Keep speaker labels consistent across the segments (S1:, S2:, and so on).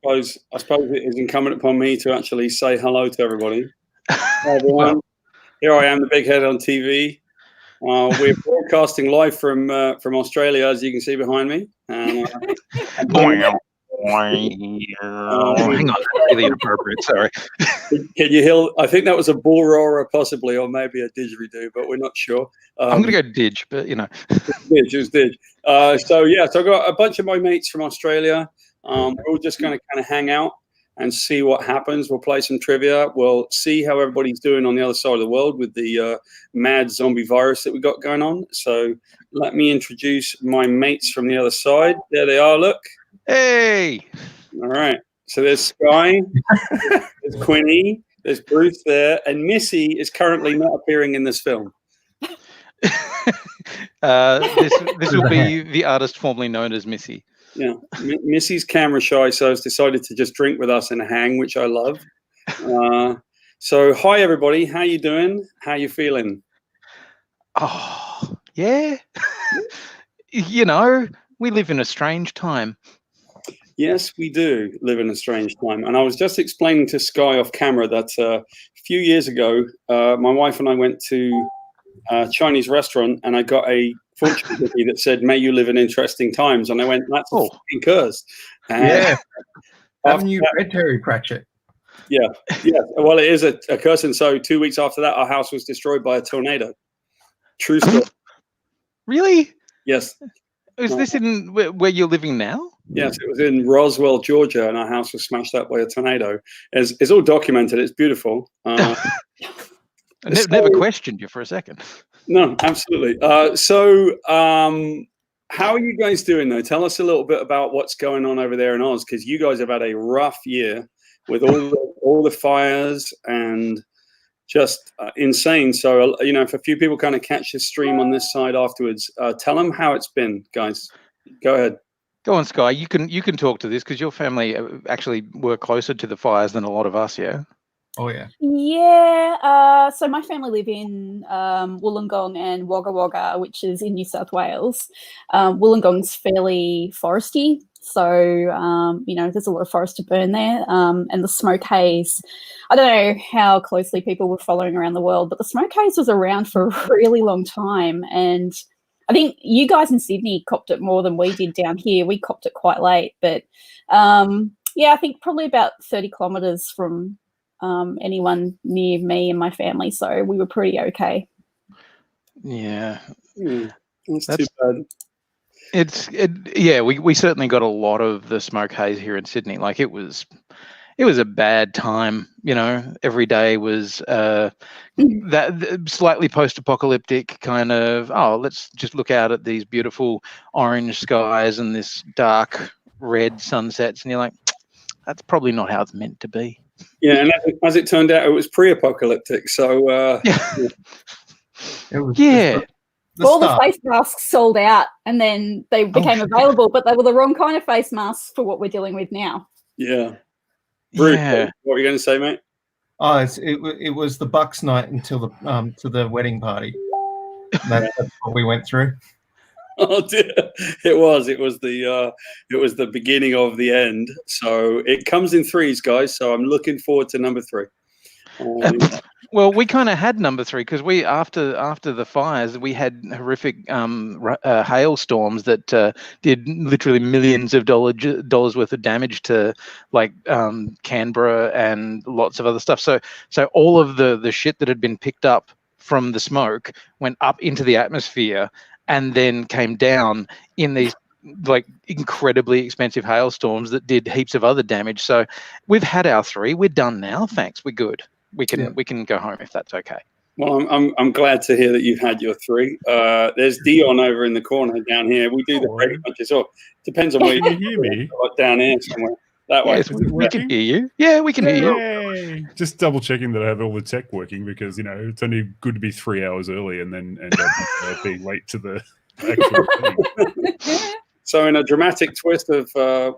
S1: suppose it is incumbent upon me to actually say hello to everybody. Hi, everyone. Here I am, the big head on TV. We're broadcasting live from Australia, as you can see behind me.
S2: Hang on, really inappropriate. Sorry.
S1: Can you hear? I think that was a bull roarer, possibly, or maybe a didgeridoo, but we're not sure.
S2: I'm going to go didge, but you know.
S1: It was didge. So I've got a bunch of my mates from Australia. We're all just going to kind of hang out and see what happens. We'll play some trivia. We'll see how everybody's doing on the other side of the world with the mad zombie virus that we got going on. So let me introduce my mates from the other side. There they are. Look.
S2: Hey.
S1: All right. So there's Sky, there's Quinny, there's Bruce there, and Missy is currently not appearing in this film.
S2: This will be the artist formerly known as Missy.
S1: Yeah, Missy's camera shy, so has decided to just drink with us and hang, which I love. So hi everybody, how you doing? How you feeling?
S2: Oh yeah, you know, we live in a strange time.
S1: Yes, we do live in a strange time. And I was just explaining to Sky off camera that a few years ago, my wife and I went to a Chinese restaurant and I got a fortune cookie that said, "May you live in interesting times." And I went, "That's a fucking curse."
S3: Yeah. Haven't you read Terry Pratchett?
S1: Yeah. Well, it is a curse. And so 2 weeks after that, our house was destroyed by a tornado. True story.
S2: Really?
S1: Yes.
S2: Is this in where you're living now?
S1: Yes, it was in Roswell, Georgia, and our house was smashed up by a tornado. It's all documented. It's beautiful.
S2: I never questioned you for a second.
S1: No, absolutely. How are you guys doing, though? Tell us a little bit about what's going on over there in Oz, because you guys have had a rough year with all the fires and just insane. So, if a few people kind of catch this stream on this side afterwards, tell them how it's been, guys. Go ahead.
S2: Go on, Sky. You can talk to this because your family actually were closer to the fires than a lot of us, yeah?
S3: Oh, yeah.
S4: Yeah. So my family live in Wollongong and Wagga Wagga, which is in New South Wales. Wollongong's fairly foresty. So, there's a lot of forest to burn there. And the smoke haze, I don't know how closely people were following around the world, but the smoke haze was around for a really long time. And I think you guys in Sydney copped it more than we did down here. We copped it quite late. But, I think probably about 30 kilometres from anyone near me and my family. So we were pretty okay.
S2: Yeah.
S1: That's too bad.
S2: We certainly got a lot of the smoke haze here in Sydney. Like it was a bad time, every day was that slightly post-apocalyptic kind of, let's just look out at these beautiful orange skies and this dark red sunsets. And you're like, that's probably not how it's meant to be.
S1: Yeah, and as it turned out, it was pre-apocalyptic. So,
S3: It was
S4: all the face masks sold out and then they became available, but they were the wrong kind of face masks for what we're dealing with now.
S1: Yeah. Bruce, what were you going to say, mate?
S3: Oh, it was the Bucks night until the to the wedding party. That's what we went through.
S1: Oh dear, it was the beginning of the end. So it comes in threes, guys. So I'm looking forward to number 3.
S2: Well, we kind of had number 3 because we after the fires we had horrific hailstorms that did literally millions of dollars worth of damage to like Canberra and lots of other stuff. So all of the shit that had been picked up from the smoke went up into the atmosphere and then came down in these like incredibly expensive hailstorms that did heaps of other damage. So we've had our 3. We're done now. Thanks. We're good. We can go home if that's okay.
S1: Well, I'm glad to hear that you've had your 3. There's Dion over in the corner down here. We do the Brady Bunches. So depends on where
S5: you hear me.
S1: Down here somewhere. That way.
S2: Yes, we can hear you. Yeah, we can hear you.
S5: Just double checking that I have all the tech working because it's only good to be 3 hours early and then end up being late to the actual thing.
S1: So in a dramatic twist of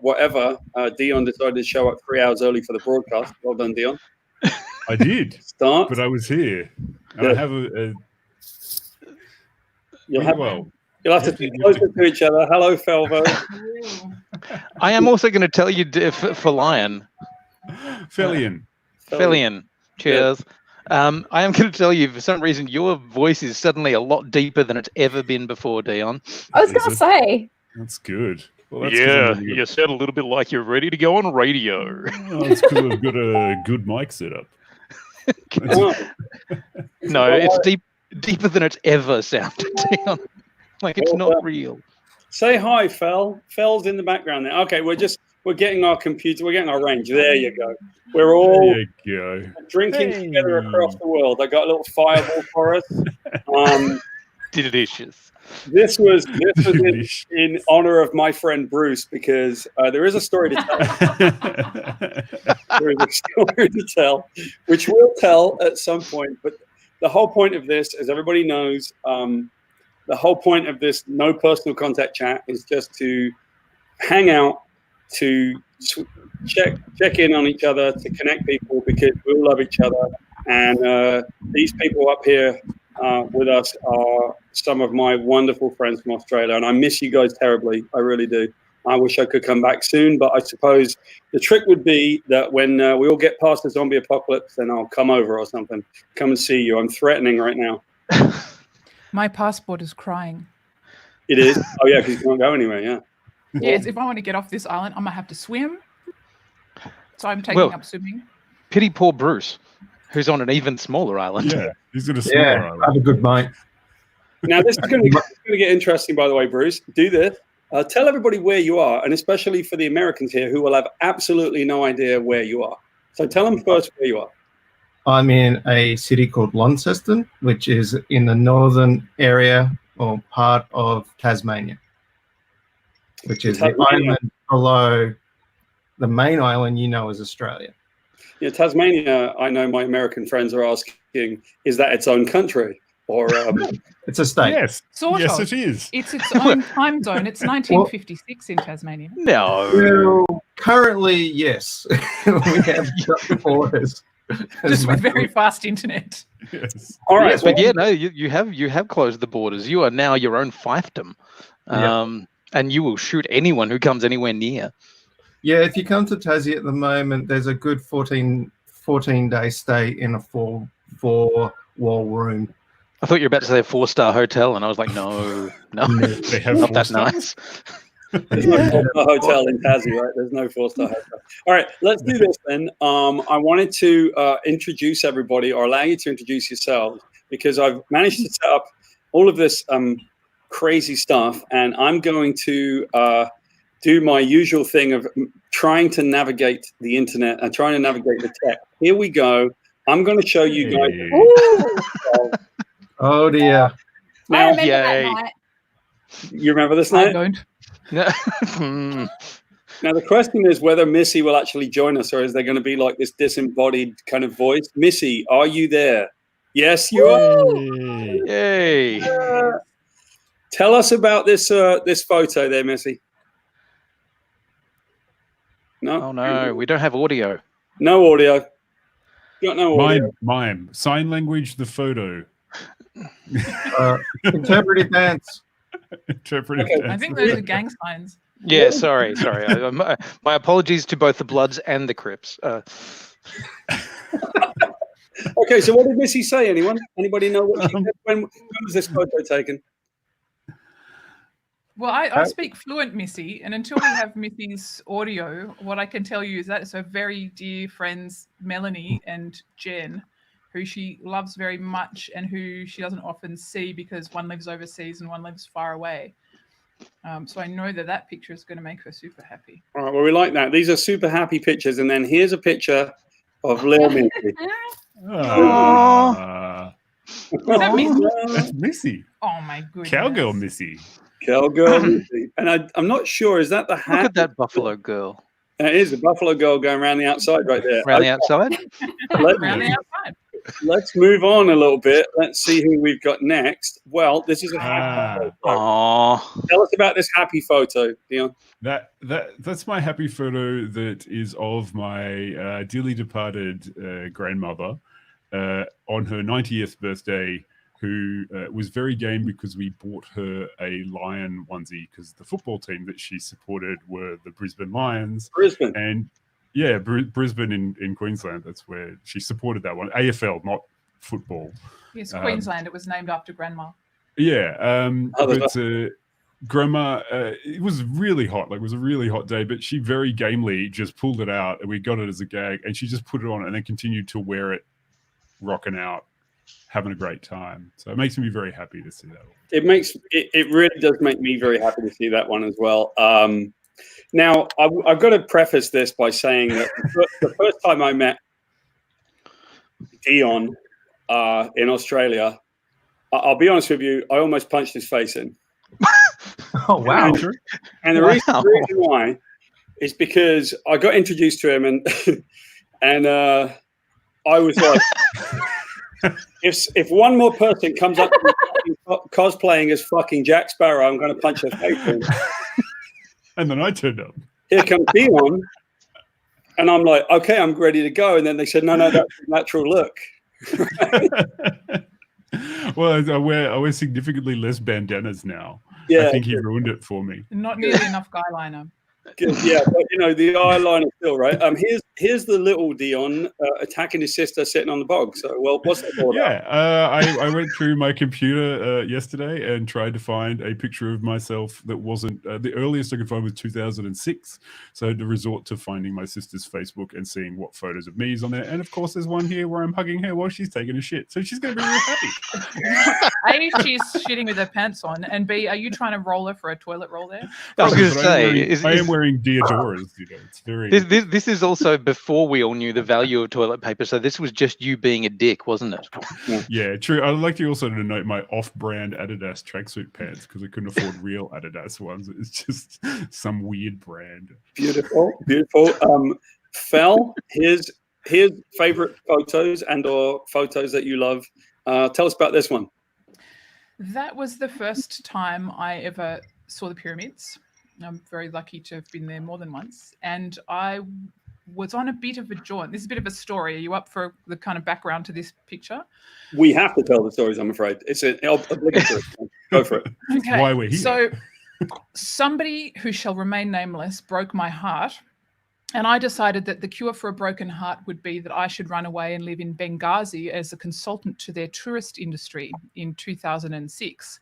S1: whatever, Dion decided to show up 3 hours early for the broadcast. Well done, Dion.
S5: I did.
S1: Start.
S5: But I was here. And I have
S1: You'll have to be closer to each other. Hello, Felvo.
S2: I am also going to tell you for Lion.
S5: Felian.
S2: Cheers. I am going to tell you, for some reason, your voice is suddenly a lot deeper than it's ever been before, Dion.
S4: I was going to say.
S5: That's good. Well, that's
S2: you sound a little bit like you're ready to go on radio.
S5: Oh, it's because I've got a good mic setup.
S2: No, it's deeper than it's ever sounded, Dion. Like it's not real.
S1: Say hi, Fel. Fel's in the background there. Okay, we're getting our computer. We're getting our range. There you go. We're all drinking together across the world. I got a little fireball for us.
S2: Delicious.
S1: This was in honor of my friend Bruce, because there is a story to tell. There is a story to tell, which we'll tell at some point. But the whole point of this, as everybody knows, the whole point of this no personal contact chat is just to hang out, to check in on each other, to connect people, because we all love each other. And these people up here with us are some of my wonderful friends from Australia, and I miss you guys terribly. I really do. I wish I could come back soon, but I suppose the trick would be that when we all get past the zombie apocalypse, then I'll come over or something. Come and see you. I'm threatening right now.
S6: My passport is crying.
S1: It is? Oh, yeah, because you can't go anywhere, yeah.
S6: Yes, if I want to get off this island, I'm going to have to swim. So I'm taking up swimming.
S2: Pity poor Bruce, who's on an even smaller island.
S5: Yeah, he's got a smaller island.
S3: Have a good night.
S1: Now, this is going to get interesting, by the way, Bruce. Do this. Tell everybody where you are, and especially for the Americans here who will have absolutely no idea where you are. So tell them first where you are.
S3: I'm in a city called Launceston, which is in the northern area or part of Tasmania, which is the island below the main island you know as Australia.
S1: Yeah, Tasmania, I know my American friends are asking, is that its own country? Or
S3: it's a state.
S5: Yes, yes, it is.
S6: It's its own time zone. It's 1956 in Tasmania.
S2: No.
S3: Well, currently, yes. We have borders.
S6: Just with very fast internet.
S5: Yes.
S1: All right.
S2: Yes, but yeah, no, you have closed the borders. You are now your own fiefdom, and you will shoot anyone who comes anywhere near.
S3: Yeah, if you come to Tassie at the moment, there's a good 14-day stay in a four-wall room.
S2: I thought you were about to say a 4-star hotel, and I was like, no,
S5: They have
S2: not that
S5: 4 stars?
S2: nice.
S1: There's no 4-star hotel in Tassie, right? There's no 4-star hotel. All right, let's do this then. I wanted to introduce everybody, or allow you to introduce yourselves, because I've managed to set up all of this crazy stuff, and I'm going to do my usual thing of trying to navigate the internet and trying to navigate the tech. Here we go. I'm going to show you guys.
S3: Oh dear!
S4: I remember that night.
S1: You remember this night?
S6: I don't.
S1: Now the question is whether Missy will actually join us, or is there going to be like this disembodied kind of voice? Missy, are you there? Yes, you are.
S2: Yay!
S1: Tell us about this this photo there, Missy. No.
S2: Oh no, we don't have audio.
S1: No audio. Got no audio.
S5: Mime. Sign language. The photo.
S3: Interpretive dance.
S5: Interpretive
S1: Okay.
S5: dance.
S6: I think those are gang signs.
S2: Yeah, sorry. My apologies to both the Bloods and the Crips.
S1: Okay, so what did Missy say? Anybody know what she said? When was this photo taken?
S6: Well, I speak fluent Missy, and until we have Missy's audio, what I can tell you is that it's her very dear friends, Melanie and Jen, who she loves very much and who she doesn't often see because one lives overseas and one lives far away. So I know that picture is going to make her super happy.
S1: All right, well, we like that. These are super happy pictures. And then here's a picture of Lil Missy.
S6: Is that Missy?
S5: That's Missy.
S6: Oh, my goodness.
S5: Cowgirl Missy.
S1: Cowgirl Missy. And I'm not sure, is that the hat?
S2: Look at that buffalo girl.
S1: It is a buffalo girl going around the outside right there.
S2: Around the outside?
S6: Around the outside.
S1: Let's move on a little bit. Let's see who we've got next. Well, this is a happy photo.
S2: Aww.
S1: Tell us about this happy photo, Dion.
S5: That's my happy photo that is of my dearly departed grandmother on her 90th birthday who was very game because we bought her a lion onesie because the football team that she supported were the Brisbane Lions.
S1: Brisbane.
S5: And yeah, Brisbane in Queensland. That's where she supported that one. AFL, not football.
S6: Yes, Queensland. It was named after Grandma.
S5: Yeah. But Grandma, it was really hot. Like, it was a really hot day, but she very gamely just pulled it out and we got it as a gag and she just put it on and then continued to wear it, rocking out, having a great time. So it makes me very happy to see that.
S1: It really does make me very happy to see that one as well. Now, I've got to preface this by saying that the first time I met Dion in Australia, I'll be honest with you, I almost punched his face in.
S3: Oh, wow.
S1: And the reason why is because I got introduced to him and I was like, if one more person comes up to me cosplaying as fucking Jack Sparrow, I'm going to punch their face in.
S5: And then I turned up.
S1: Here comes Dion. And I'm like, okay, I'm ready to go. And then they said, no, that's a natural look.
S5: Well, I wear significantly less bandanas now.
S1: Yeah,
S5: I think he ruined it for me.
S6: Not nearly enough guy liner.
S1: Yeah, but the eyeliner still, right? Here's the little Dion attacking his sister sitting on the bog. So, well, what's that all about?
S5: Yeah, I went through my computer yesterday and tried to find a picture of myself that wasn't the earliest I could find was 2006. So I had to resort to finding my sister's Facebook and seeing what photos of me is on there. And of course, there's one here where I'm hugging her while she's taking a shit. So she's going to be real happy.
S6: A, she's shitting with her pants on, and B, are you trying to roll her for a toilet roll there?
S2: I was going to say,
S5: I am wearing Deodoras. It's very.
S2: This is also before we all knew the value of toilet paper. So this was just you being a dick, wasn't it?
S5: Yeah, true. I'd like you also to note my off-brand Adidas tracksuit pants because I couldn't afford real Adidas ones. It's just some weird brand.
S1: Beautiful. Fel, here's favorite photos and/or photos that you love. Tell us about this one.
S6: That was the first time I ever saw the pyramids. I'm very lucky to have been there more than once. And I was on a bit of a jaunt. This is a bit of a story. Are you up for the kind of background to this picture?
S1: We have to tell the stories, I'm afraid. It's an obligatory. Go for it.
S6: Okay.
S5: Why we're here.
S6: So somebody who shall remain nameless broke my heart. And I decided that the cure for a broken heart would be that I should run away and live in Benghazi as a consultant to their tourist industry in 2006,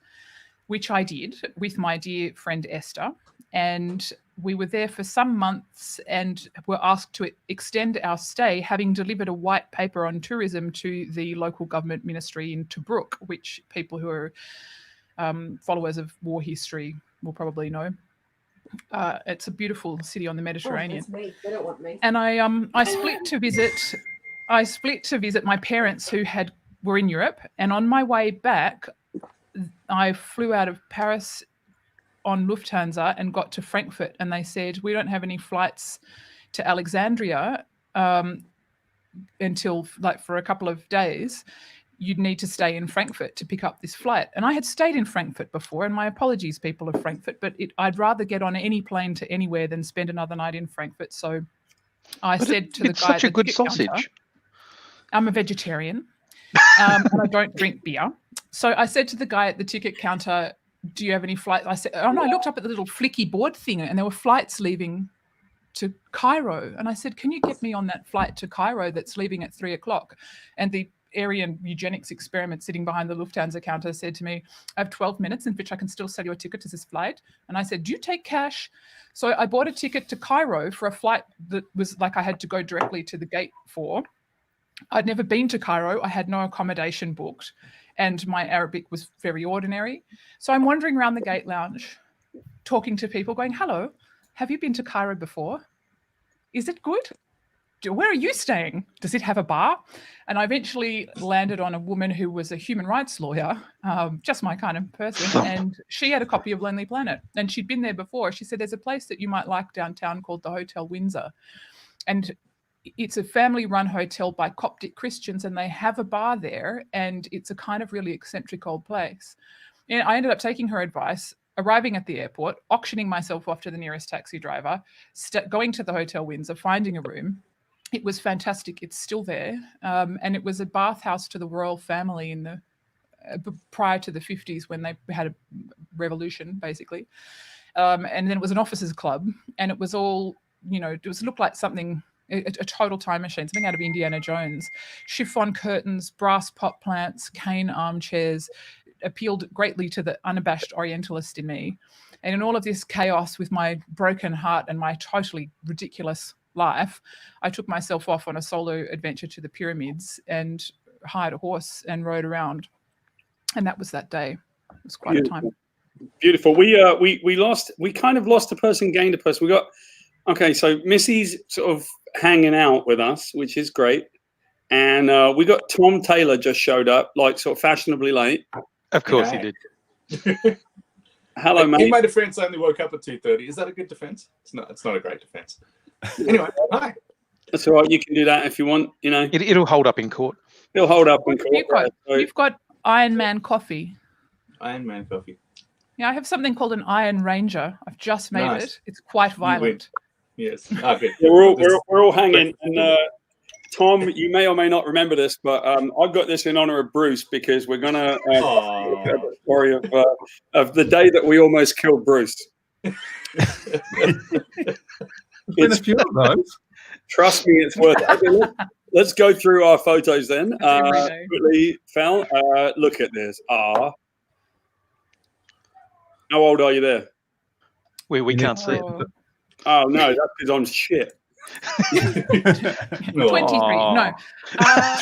S6: which I did with my dear friend Esther. And we were there for some months and were asked to extend our stay, having delivered a white paper on tourism to the local government ministry in Tobruk, which people who are followers of war history will probably know. It's a beautiful city on the Mediterranean.
S7: Oh, that's me. They don't want me.
S6: And I split to visit my parents who were in Europe. And on my way back, I flew out of Paris on Lufthansa and got to Frankfurt, and they said, we don't have any flights to Alexandria until for a couple of days. You'd need to stay in Frankfurt to pick up this flight. And I had stayed in Frankfurt before, and my apologies, people of Frankfurt, but I'd rather get on any plane to anywhere than spend another night in Frankfurt. So I said to the guy,
S2: it's such a good sausage.
S6: Counter, I'm a vegetarian and I don't drink beer. So I said to the guy at the ticket counter, do you have any flights? I said, oh no, I looked up at the little flicky board thing and there were flights leaving to Cairo. And I said, can you get me on that flight to Cairo that's leaving at 3:00? And the Aryan eugenics experiment sitting behind the Lufthansa counter said to me, I have 12 minutes in which I can still sell you a ticket to this flight. And I said, do you take cash? So I bought a ticket to Cairo for a flight that was I had to go directly to the gate for. I'd never been to Cairo. I had no accommodation booked. And my Arabic was very ordinary. So I'm wandering around the gate lounge, talking to people, going, hello, have you been to Cairo before? Is it good? Where are you staying? Does it have a bar? And I eventually landed on a woman who was a human rights lawyer, just my kind of person. And she had a copy of Lonely Planet. And she'd been there before. She said, there's a place that you might like downtown called the Hotel Windsor. And it's a family-run hotel by Coptic Christians, and they have a bar there, and it's a kind of really eccentric old place. And I ended up taking her advice, arriving at the airport, auctioning myself off to the nearest taxi driver, going to the Hotel Windsor, finding a room. It was fantastic. It's still there. And it was a bathhouse to the royal family in the prior to the 50s when they had a revolution, basically. And then it was an officers' club, and it was all, it looked like something, a total time machine, something out of Indiana Jones. Chiffon curtains, brass pot plants, cane armchairs appealed greatly to the unabashed Orientalist in me. And in all of this chaos with my broken heart and my totally ridiculous life, I took myself off on a solo adventure to the pyramids and hired a horse and rode around. And that was that day. It was quite a time.
S1: Beautiful. We kind of lost a person, gained a person. So Missy's sort of hanging out with us, which is great. And we got Tom Taylor just showed up, like sort of fashionably late.
S2: Of course he did.
S1: Hello, mate.
S7: He made a defense only woke up at 2:30. Is that a good defense? It's not a great defense. Anyway, hi.
S1: That's all right. You can do that if you want,
S2: It'll hold up in court.
S1: It'll hold up in court.
S6: You've got Iron Man coffee.
S7: Iron Man coffee.
S6: Yeah, I have something called an Iron Ranger. I've just made it. It's quite violent.
S7: Yes. Okay.
S1: Yeah, we're all hanging. And Tom, you may or may not remember this, but I've got this in honor of Bruce because we're going to tell the story of the day that we almost killed Bruce.
S3: It's a few of those.
S1: Trust me, it's worth it. Okay, let's go through our photos then. Quickly, Fel, look at this. How old are you there?
S2: We can't see it.
S1: Oh, no, that's because I'm shit.
S6: 23. No.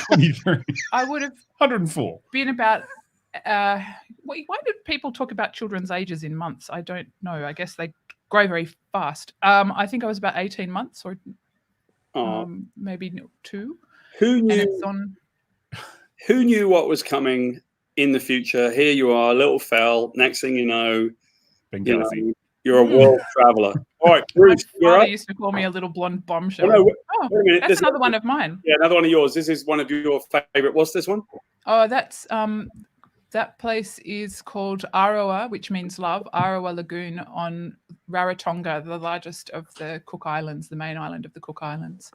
S5: 23.
S6: I would have
S5: 104.
S6: been about. Why do people talk about children's ages in months? I don't know. I guess they grow very fast. I think I was about 18 months or maybe 2.
S1: Who knew what was coming in the future? Here you are, little Fel. Next thing you know, you're a world traveler. All right, Bruce,
S6: my father used to call me a little blonde bombshell.
S1: Wait a minute.
S6: That's another one of mine.
S1: Yeah, another one of yours. This is one of your favorite. What's this one?
S6: Oh, that's that place is called Aroa, which means love. Aroa Lagoon on Rarotonga, the largest of the Cook Islands, the main island of the Cook Islands.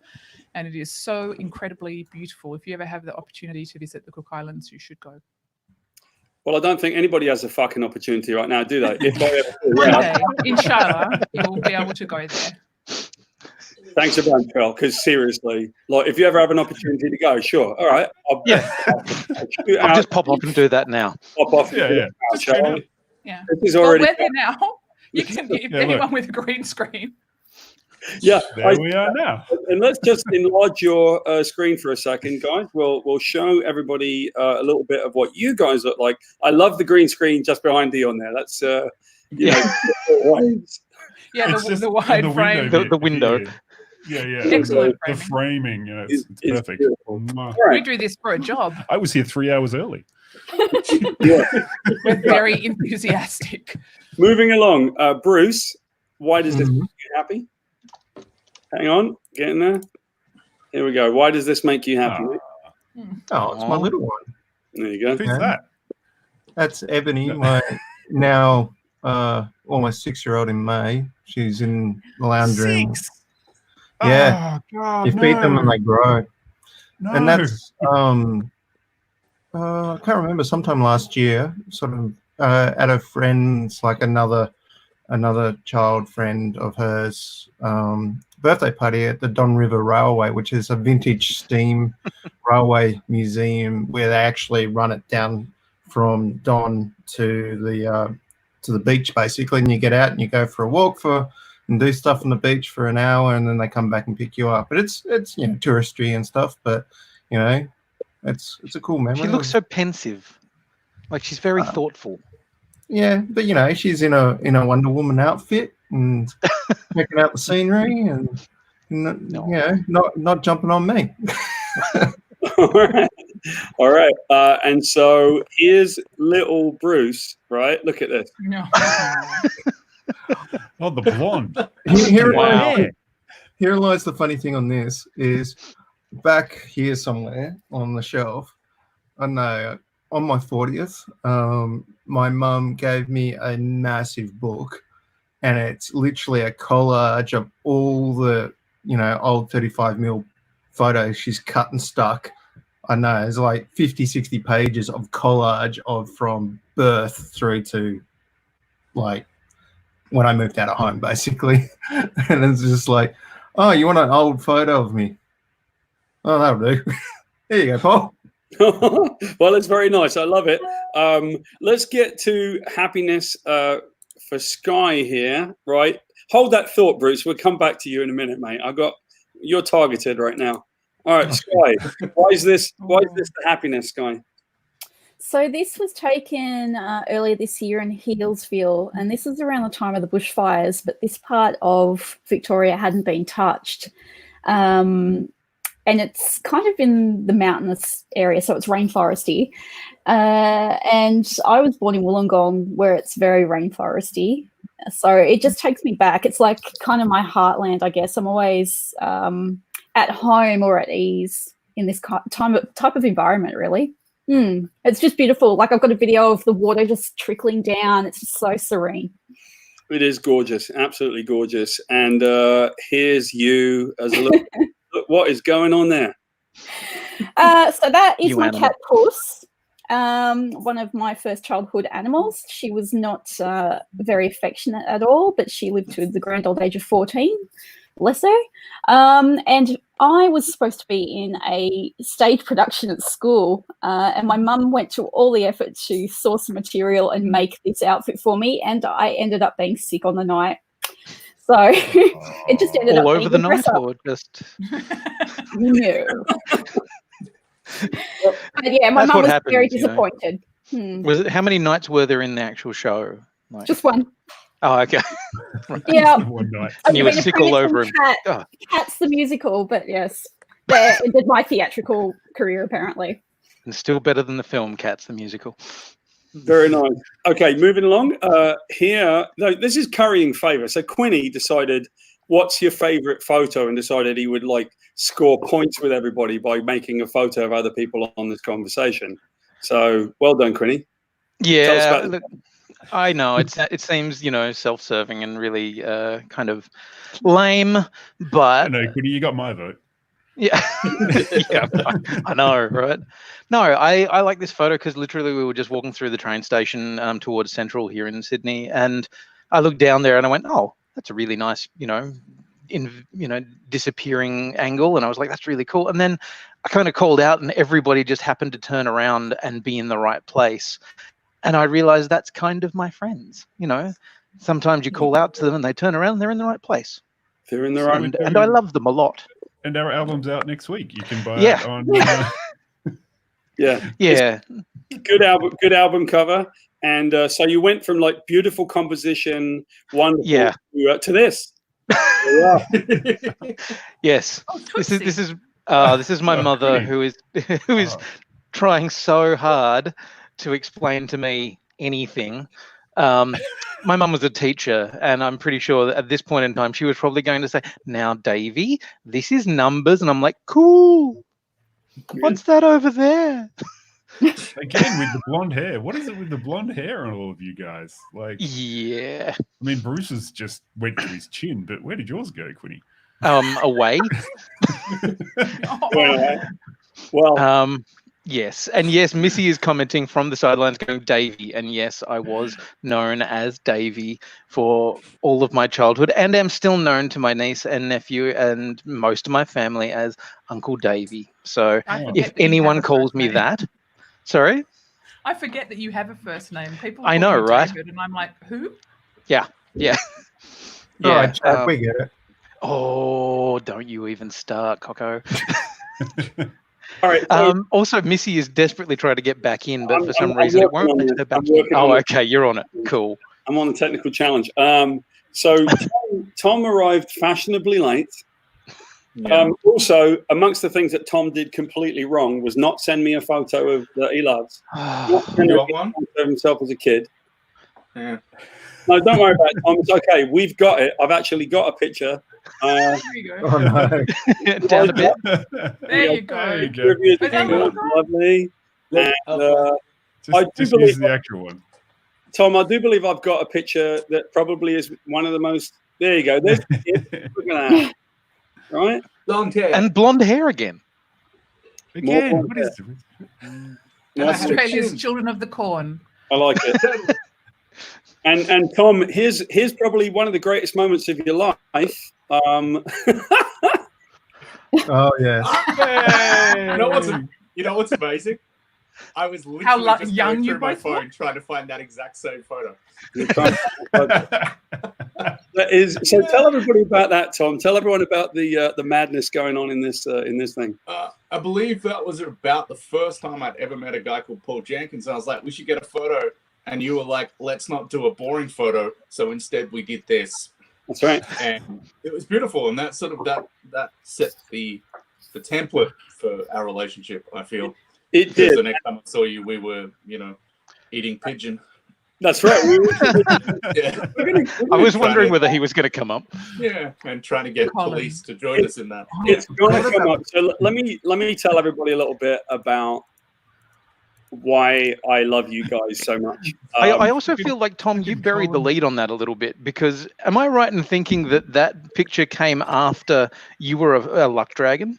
S6: And it is so incredibly beautiful. If you ever have the opportunity to visit the Cook Islands, you should go.
S1: Well, I don't think anybody has a fucking opportunity right now, do they?
S6: One day, inshallah, you'll be able to go there.
S1: Thanks a bunch, Fel, because seriously, like, if you ever have an opportunity to go, sure. All right.
S2: I'll just pop up and do that now.
S1: Pop off.
S6: Yeah.
S1: This is already.
S6: Well, we're there now. You can give anyone with a green screen.
S1: Yeah,
S5: there we are now.
S1: And let's just enlarge your screen for a second, guys. We'll show everybody a little bit of what you guys look like. I love the green screen just behind Dion there. That's the
S6: wide frame,
S2: the window.
S5: Yeah.
S6: Excellent
S5: the framing. It's perfect.
S6: We do this for a job.
S5: I was here 3 hours early.
S6: We're very enthusiastic.
S1: Moving along, Bruce. Why does this make you happy? Hang on, get in there. Here we go. Why does this make you happy?
S3: Oh, it's my little one.
S1: There you go.
S5: Who's that?
S3: That's Ebony, my now almost 6-year-old in May. She's in the lounge room.
S5: 6?
S3: Yeah.
S5: Oh, God,
S3: you feed them and they grow.
S5: No.
S3: And that's I can't remember, sometime last year, sort of at a friend's, like another child friend of hers birthday party at the Don River Railway, which is a vintage steam railway museum where they actually run it down from Don to the beach, basically, and you get out and you go for a walk and do stuff on the beach for an hour, and then they come back and pick you up. But it's touristy and stuff, but it's a cool memory.
S2: She looks so pensive, like she's very thoughtful.
S3: Yeah, but she's in a Wonder Woman outfit and checking out the scenery and not jumping on me.
S1: All right. And so here's little Bruce, right? Look at this.
S6: No.
S5: Oh, the blonde.
S3: Here lies the funny thing on this is back here somewhere on the shelf. I know on my 40th, my mum gave me a massive book, and it's literally a collage of all the old 35mm photos she's cut and stuck I know, it's like 50, 60 pages of collage of from birth through to like when I moved out of home, basically. And it's just like, oh, you want an old photo of me? Oh, that'll do. There you go, Paul.
S1: Well, it's very nice. I love it. Let's get to happiness for Sky here, right? Hold that thought, Bruce. We'll come back to you in a minute, mate. You're targeted right now. All right, Sky. Why is this the happiness, Sky?
S4: So this was taken earlier this year in Healesville, and this is around the time of the bushfires, but this part of Victoria hadn't been touched. And it's kind of in the mountainous area, so it's rainforesty. And I was born in Wollongong, where it's very rainforesty. So it just takes me back. It's like kind of my heartland, I guess. I'm always at home or at ease in this type of environment, really. It's just beautiful. Like I've got a video of the water just trickling down. It's just so serene.
S1: It is gorgeous, absolutely gorgeous. And here's you as a little. Look, what is going on there?
S4: So that is my cat Puss, one of my first childhood animals. She was not very affectionate at all, but she lived to the grand old age of 14. Bless her. And I was supposed to be in a stage production at school, and my mum went to all the effort to source some material and make this outfit for me, and I ended up being sick on the night. So it just ended
S2: all
S4: up
S2: over
S4: being
S2: the night, or just
S4: no. But yeah, my mum was very disappointed.
S2: Was it, how many nights were there in the actual show? Like,
S4: just one.
S2: Oh, okay.
S4: Yeah.
S5: One night.
S2: And you were sick all over him.
S4: Cats the musical, but yes, there ended my theatrical career apparently.
S2: And still better than the film Cats the musical.
S1: Very nice. Okay, moving along. This is currying favor. So Quinny decided, what's your favorite photo, and decided he would like score points with everybody by making a photo of other people on this conversation. So well done, Quinny.
S2: Yeah, look, I know it seems self-serving and really kind of lame, but
S5: no, Quinny, you got my vote.
S2: Yeah, yeah, I know, right? No, I like this photo because literally we were just walking through the train station towards Central here in Sydney, and I looked down there and I went, oh, that's a really nice, disappearing angle, and I was like, that's really cool. And then I kind of called out, and everybody just happened to turn around and be in the right place, and I realized that's kind of my friends. Sometimes you call out to them and they turn around and they're in the right place.
S1: They're in the right,
S2: and I love them a lot.
S5: And our album's out next week. You can buy it on.
S1: Yeah. Good album cover. And so you went from like beautiful composition, wonderful, to this. Yeah.
S2: Yes. This is my mother who is trying so hard to explain to me anything. My mum was a teacher, and I'm pretty sure that at this point in time she was probably going to say, now Davey, this is numbers, and I'm like, cool, what's that over there?
S5: Again, with the blonde hair. What is it with the blonde hair on all of you guys? Like,
S2: yeah,
S5: I mean, Bruce's just went to his chin, but where did yours go, Quinny?
S2: Away.
S1: Well,
S2: yes, and yes, Missy is commenting from the sidelines going, Davey, and yes, I was known as Davey for all of my childhood, and am still known to my niece and nephew and most of my family as Uncle Davey. So if anyone calls me that, sorry?
S6: I forget that you have a first name. People
S2: I know, right?
S6: David, and I'm like, who?
S2: Yeah.
S3: All right, Chad, we get it.
S2: Oh, don't you even start, Coco.
S1: All right.
S2: Also, Missy is desperately trying to get back in, but for some reason it won't let her back in. Oh, okay, you're on it. Cool.
S1: I'm on the technical challenge. So Tom arrived fashionably late. Yeah. Also, amongst the things that Tom did completely wrong was not send me a photo of that he loves.
S7: You want one?
S1: Of himself as a kid.
S7: Yeah.
S1: No, don't worry about it, Tom. It's okay. We've got it. I've actually got a picture.
S6: There you go.
S3: Oh, no.
S2: Down a bit.
S6: There you go.
S1: Lovely. And, I do
S5: just
S1: believe
S5: use the actual one.
S1: Tom, I do believe I've got a picture that probably is one of the most. There you go. There's look at that. Right?
S7: Long hair.
S2: And blonde hair again.
S5: Again,
S1: More
S5: what is
S1: corn.
S7: And
S1: That's
S7: I had a
S6: Australia's
S7: chin.
S6: children of the corn.
S1: I like it. And Tom, here's probably one of the greatest moments of your life.
S3: Oh yes.
S7: You know what's amazing? I was literally
S6: How
S7: just
S6: young
S7: going
S6: you
S7: through my
S6: both were?
S7: phone trying to find that exact same photo.
S1: That is, so tell everybody about that, Tom. Tell everyone about the madness going on in this thing.
S7: I believe that was about the first time I'd ever met a guy called Paul Jenkins. And I was like, we should get a photo. And you were like, let's not do a boring photo. So instead we did this.
S1: That's right.
S7: And it was beautiful. And that sort of that set the template for our relationship, I feel.
S1: It
S7: Because
S1: did.
S7: the next time I saw you, we were, eating pigeon.
S1: That's right.
S7: Yeah.
S2: I was wondering whether he was going to come up.
S7: Yeah, and trying to get
S6: Colin.
S7: police to join us in that.
S1: It's going to come up. So let me tell everybody a little bit about why I love you guys so much.
S2: I also feel like, Tom, you buried the lead on that a little bit, because am I right in thinking that picture came after you were a luck dragon?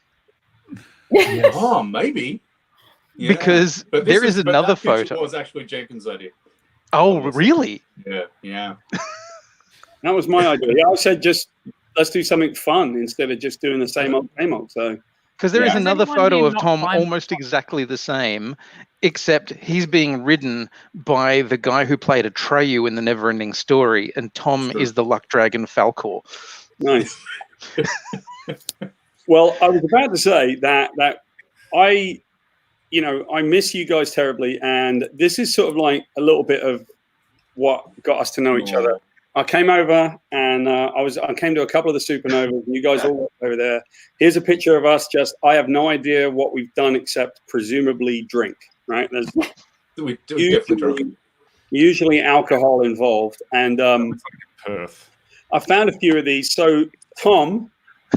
S3: Yes.
S7: Oh, maybe. Yeah.
S2: Because
S7: But
S2: there is
S7: but
S2: another
S7: that picture
S2: photo.
S7: was actually Jenkins' idea.
S2: Oh, really?
S7: Yeah.
S1: That was my idea. Yeah, I said just let's do something fun instead of just doing the same old, same old. So
S2: Because there is
S7: Yeah.
S2: another
S6: Does anyone
S2: photo
S6: here
S2: of
S6: not
S2: Tom
S6: find-
S2: almost exactly the same, except he's being ridden by the guy who played Atreyu in the Neverending Story, and Tom
S7: True.
S2: is the luck dragon Falcor.
S1: nice. Well, I was about to say that I miss you guys terribly, and this is sort of like a little bit of what got us to know each other. I came over and I came to a couple of the supernovas, and you guys all over there. Here's a picture of us. I have no idea what we've done except presumably drink. Right? There's
S7: We definitely drunk.
S1: usually alcohol involved, and
S5: Perth.
S1: I found a few of these. So Tom,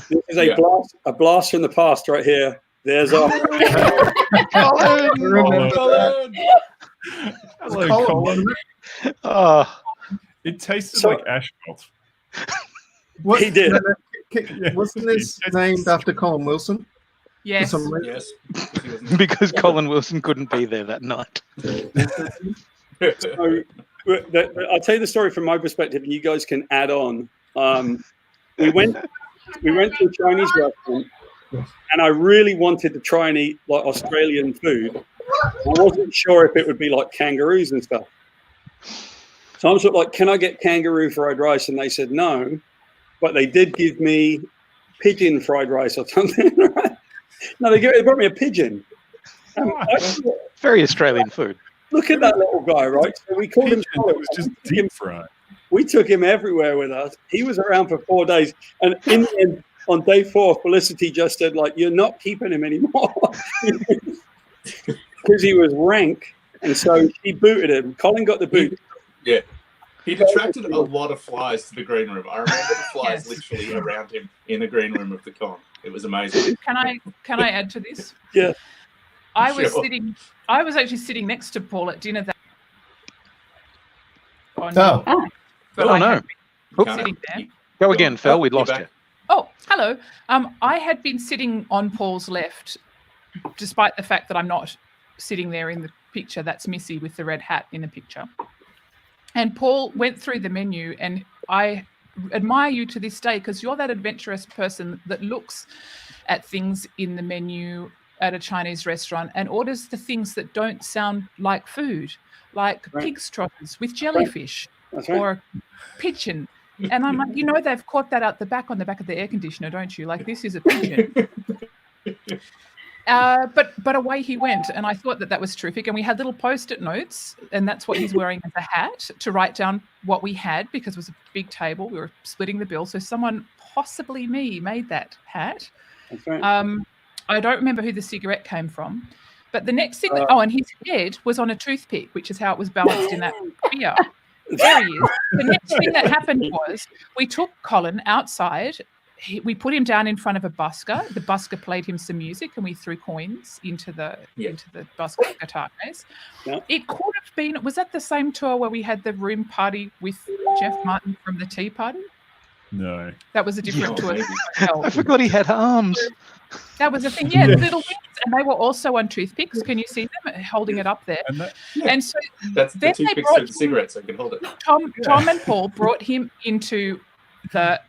S1: this is
S7: Yeah.
S1: a blast from the past right here. There's our
S3: Remember that?
S5: Hello,
S3: Colin,
S5: Colin.
S3: wasn't it?
S2: Oh,
S5: It tasted
S1: So-
S5: like asphalt.
S3: What-
S1: He did.
S3: no, wasn't this named after Colin Wilson?
S6: Yes.
S3: For some reason?
S7: Yes. He wasn't-
S2: because Colin Wilson couldn't be there that night.
S1: So, I'll tell you the story from my perspective, and you guys can add on. We went to a Chinese restaurant, and I really wanted to try and eat like Australian food. I wasn't sure if it would be like kangaroos and stuff. So I was sort of like, "Can I get kangaroo fried rice?" And they said no, but they did give me pigeon fried rice or something. Right? No, they brought me a pigeon.
S2: Very Australian food.
S1: Look at that little guy, right? So we called him.
S5: It was just deep fried.
S1: We took him everywhere with us. He was around for 4 days, and in the end, on day 4, Felicity just said, "Like, you're not keeping him anymore," because he was rank, and so she booted him. Colin got the boot.
S7: Yeah. He attracted a lot of flies to the green room. I remember the flies
S6: Yes.
S7: literally around him in the green room of the con. It was amazing.
S6: Can I add to this?
S1: Yeah.
S6: I was
S7: Sure.
S6: actually sitting next to Paul at dinner that on
S3: Oh.
S6: your- but
S2: Oh,
S6: I
S2: no.
S6: had been
S7: Can't-
S6: sitting there.
S2: Go again, Phil. We
S7: you're
S2: lost
S7: back.
S2: you.
S6: Oh, hello. I had been sitting on Paul's left, despite the fact that I'm not sitting there in the picture. That's Missy with the red hat in the picture. And Paul went through the menu, and I admire you to this day because you're that adventurous person that looks at things in the menu at a Chinese restaurant and orders the things that don't sound like food, like
S1: Right.
S6: pig's trotters with jellyfish
S1: That's right.
S6: or pigeon. And I'm like, they've caught that out the back on the back of the air conditioner, don't you? Like, this is a pigeon. But away he went, and I thought that was terrific. And we had little post-it notes, and that's what he's wearing as a hat to write down what we had, because it was a big table. We were splitting the bill, so someone, possibly me, made that hat.
S1: That's right.
S6: I don't remember who the cigarette came from, but the next thing, and his head was on a toothpick, which is how it was balanced in that beer. There he is. The next thing that happened was we took Colin outside. We put him down in front of a busker. The busker played him some music, and we threw coins into the busker guitar case.
S1: Yeah.
S6: It could have been. Was that the same tour where we had the room party with Jeff Martin from the Tea Party?
S5: No.
S6: That was a different
S7: No,
S6: tour.
S7: maybe.
S2: I forgot he had arms.
S6: That was the thing, yeah, little bits, and they were also on toothpicks. Can you see them holding it up there? And so
S7: that's the toothpicks for the cigarettes. I can hold it.
S6: Tom and Paul brought him into the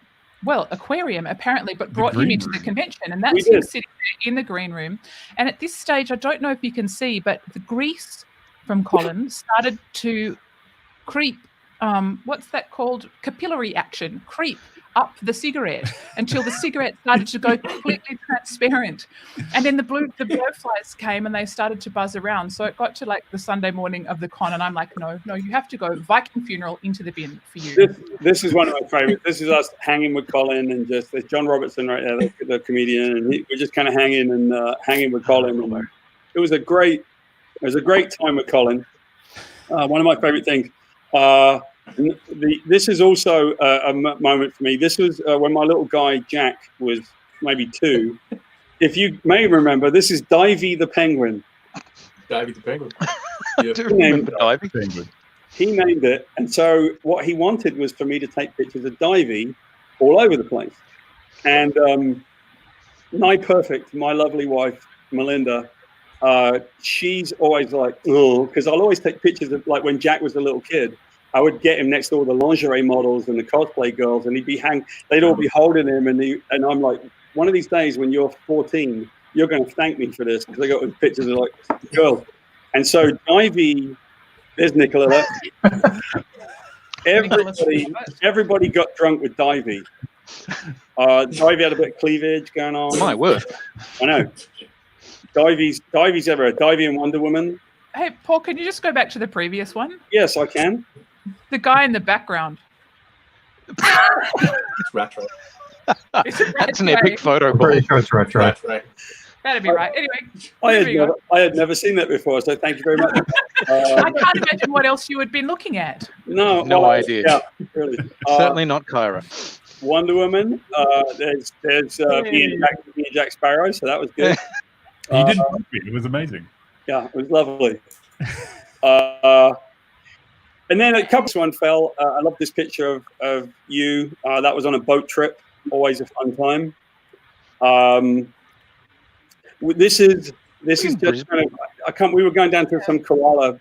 S6: aquarium apparently, but brought him into the convention, and that's him sitting there in the green room. And at this stage, I don't know if you can see, but the grease from Colin started to creep. What's that called? Capillary action. Creep up the cigarette until the cigarette started to go completely transparent. And then the blowflies came and they started to buzz around. So it got to like the Sunday morning of the con, and I'm like, no, you have to go Viking funeral into the bin for you.
S1: This is one of my favorites. This is us hanging with Colin, and just there's John Robertson right there, the comedian, and we're just kind of hanging with Colin. And it was a great time with Colin. One of my favorite things. This is also a moment for me. This was when my little guy Jack was maybe 2. If you may remember, this is Divey the penguin.
S7: Divey the penguin.
S2: I do remember Divey the penguin.
S1: He named it, and so what he wanted was for me to take pictures of Divey all over the place. And Nigh Perfect, my lovely wife Melinda, she's always like, oh, because I'll always take pictures of like when Jack was a little kid. I would get him next to all the lingerie models and the cosplay girls, and they'd all be holding him, and I'm like, one of these days when you're 14, you're going to thank me for this, because I got pictures of like girls. And so Divey, there's Nicola. Everybody got drunk with Divey. Divey had a bit of cleavage going on.
S2: My word.
S1: I know. Divey's ever Divey and Wonder Woman.
S6: Hey, Paul, can you just go back to the previous one?
S1: Yes, I can.
S6: The guy in the background.
S7: It's retro.
S2: That's an epic photo, Paul.
S3: Pretty sure it's retro.
S6: That'd be right. Anyway,
S1: I had never seen that before, so thank you very much.
S6: I can't imagine what else you had been looking at.
S2: No idea.
S1: Yeah, really.
S2: Certainly not Kyra.
S1: Wonder Woman. There's me and Jack Sparrow, so that was good.
S5: He didn't want me. It was amazing.
S1: Yeah, it was lovely. And then a couple one fell. I love this picture of you. That was on a boat trip. Always a fun time. This is just kind of. We were going down to some koala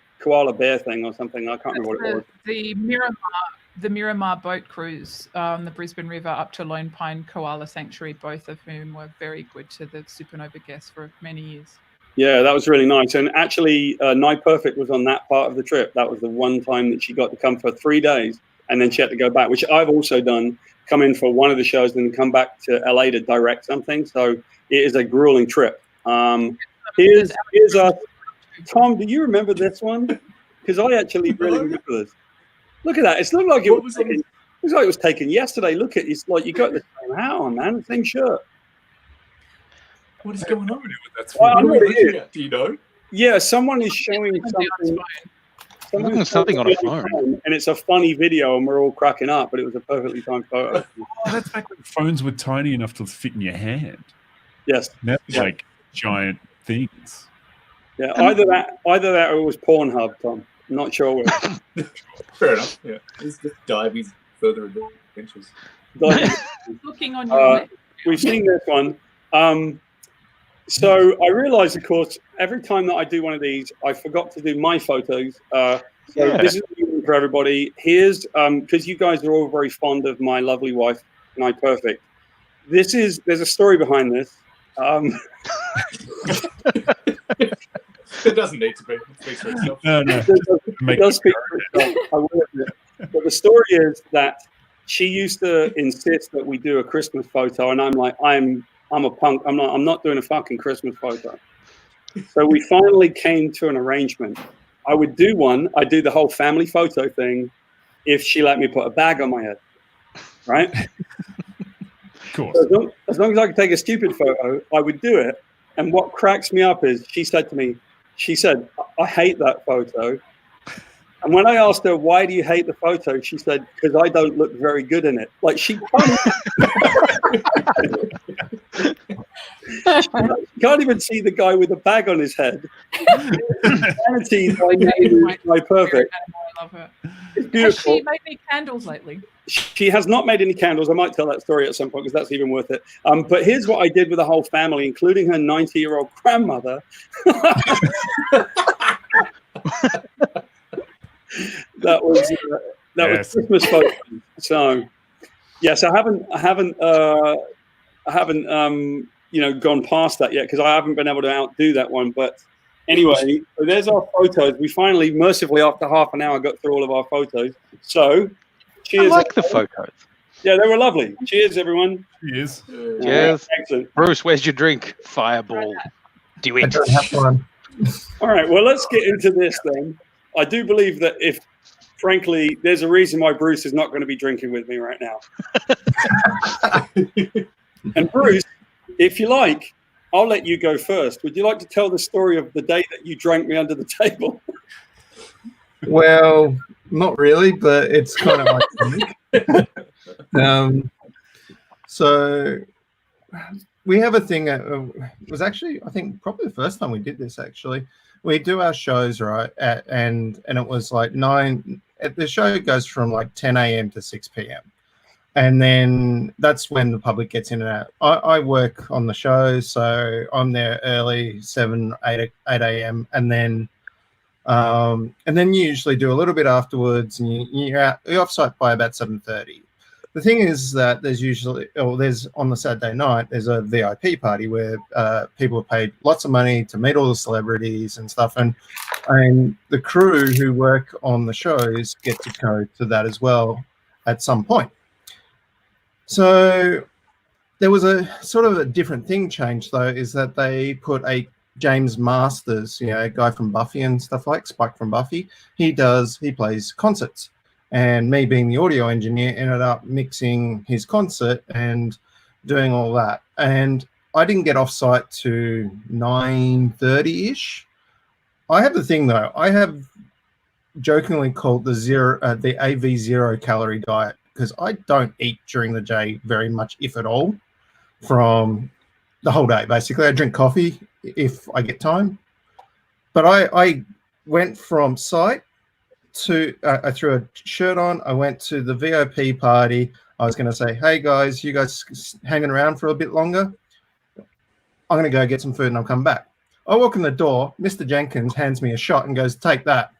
S1: bear thing or something. I can't remember what it was.
S6: The Miramar boat cruise on the Brisbane River up to Lone Pine Koala Sanctuary, both of whom were very good to the Supernova guests for many years.
S1: Yeah, that was really nice. And actually, Nigh Perfect was on that part of the trip. That was the one time that she got to come for 3 days, and then she had to go back, which I've also done, come in for one of the shows and then come back to LA to direct something. So it is a grueling trip. Here's Tom, do you remember this one? Because I actually really remember this. Look at that. It looked like it was taken yesterday. Look at it's like you got the same hat on, man. The same shirt.
S7: What is going on?
S1: I know what it is.
S7: Do you know?
S1: Yeah, someone is showing
S2: something on a phone.
S1: And it's a funny video, and we're all cracking up, but it was a perfectly timed photo.
S5: That's back when phones were tiny enough to fit in your hand.
S1: Yes.
S5: Now like giant things.
S1: Yeah, either that or it was Pornhub, Tom. I'm not sure which.
S7: Fair enough. Yeah, it's just Divey's further adventures.
S6: Looking on your
S1: we've seen this one. So I realized, of course, every time that I do one of these, I forgot to do my photos. This is for everybody. Here's because you guys are all very fond of my lovely wife, Nigh Perfect. There's a story behind this.
S7: It doesn't need to be. It speaks for itself.
S5: No.
S1: It does speak for itself. I will admit. But the story is that she used to insist that we do a Christmas photo, and I'm like, I'm a punk. I'm not doing a fucking Christmas photo. So we finally came to an arrangement. I would do one. I do the whole family photo thing if she let me put a bag on my head, right?
S5: Of course.
S1: So as long as I could take a stupid photo, I would do it. And what cracks me up is she said, I hate that photo. And when I asked her, why do you hate the photo? She said, because I don't look very good in it. Like she You can't even see the guy with the bag on his head. Humanity by perfect.
S6: I love her.
S1: It's beautiful.
S6: Has she made any candles lately?
S1: She has not made any candles. I might tell that story at some point because that's even worth it. But here's what I did with the whole family, including her 90-year-old grandmother. That was Christmas photos. So yes, I haven't gone past that yet because I haven't been able to outdo that one. But anyway, so there's our photos. We finally, mercifully, after half an hour, got through all of our photos. So cheers.
S2: I like the photos.
S1: Yeah, they were lovely. Cheers, everyone.
S5: Cheers.
S2: Cheers.
S1: Excellent.
S2: Bruce, where's your drink? Fireball. Do
S3: I
S2: it.
S3: don't have one.
S1: All right, well, let's get into this then. I do believe that frankly, there's a reason why Bruce is not going to be drinking with me right now. And Bruce, if you like, I'll let you go first. Would you like to tell the story of the day that you drank me under the table?
S3: Well, not really, but it's kind of like so we have a thing. It was actually, I think, probably the first time we did this. Actually, we do our shows and it was like 9. The show goes from like 10 a.m. to 6 p.m. And then that's when the public gets in and out. I work on the show, so I'm there early, 7, 8 a.m. And then you usually do a little bit afterwards, and you're off-site by about 7:30. The thing is that there's on the Saturday night, there's a VIP party where people have paid lots of money to meet all the celebrities and stuff, and the crew who work on the shows get to go to that as well at some point. So there was a sort of a different thing changed, though, is that they put a James Masters, a guy from Buffy and stuff like Spike from Buffy. He plays concerts. And me being the audio engineer ended up mixing his concert and doing all that. And I didn't get off site to 9:30-ish. I have the thing, though. I have jokingly called the AV 0 calorie diet because I don't eat during the day very much, if at all, from the whole day. Basically, I drink coffee if I get time. But I went from site to I threw a shirt on. I went to the VIP party. I was going to say, hey guys, you guys hanging around for a bit longer? I'm going to go get some food and I'll come back. I walk in the door. Mr. Jenkins hands me a shot and goes, take that.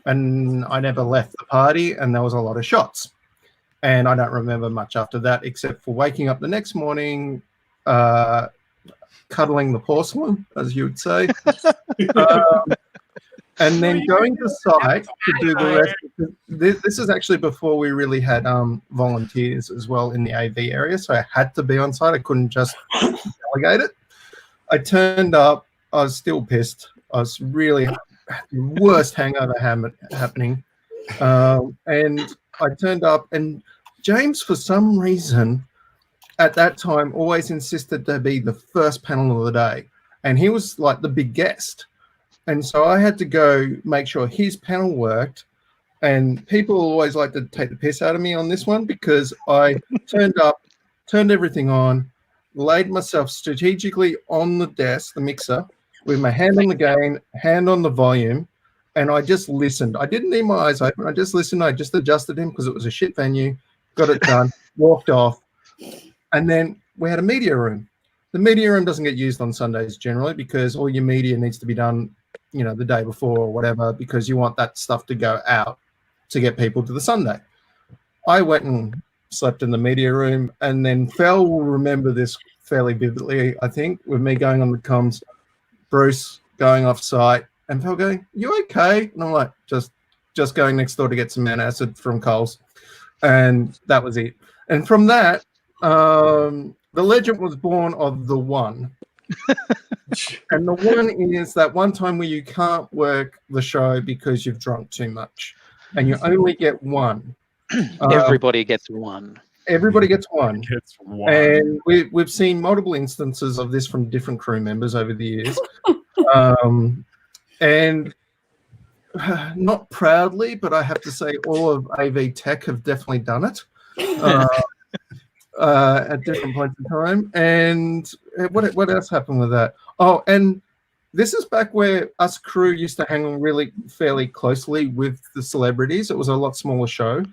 S3: And I never left the party, and there was a lot of shots. And I don't remember much after that, except for waking up the next morning, cuddling the porcelain, as you would say. And then going to site to do the rest. This is actually before we really had volunteers as well in the AV area, so I had to be on site. I couldn't just delegate it. I turned up. I was still pissed. I was really the worst hangover happening. And I turned up, and James, for some reason, at that time, always insisted to be the first panel of the day. And he was like the big guest. And so I had to go make sure his panel worked. And people always like to take the piss out of me on this one because I turned up, turned everything on, laid myself strategically on the desk, the mixer, with my hand on the gain, hand on the volume, and I just listened. I didn't need my eyes open. I just listened. I just adjusted him because it was a shit venue, got it done, walked off. And then we had a media room. The media room doesn't get used on Sundays generally because all your media needs to be done the day before or whatever, because you want that stuff to go out to get people to the Sunday. I went and slept in the media room, and then Fel will remember this fairly vividly, I think, with me going on the comms, Bruce going off site, and Fel going, you okay? And I'm like, just going next door to get some antacid from Coles. And that was it. And from that, the legend was born of the one. And the one is that one time where you can't work the show because you've drunk too much, and you only get one.
S2: Everybody gets one.
S3: Everybody gets one. And we've seen multiple instances of this from different crew members over the years. And not proudly, but I have to say all of AV Tech have definitely done it. at different points in time. And what else happened with that? Oh, and this is back where us crew used to hang on really fairly closely with the celebrities. It was a lot smaller show.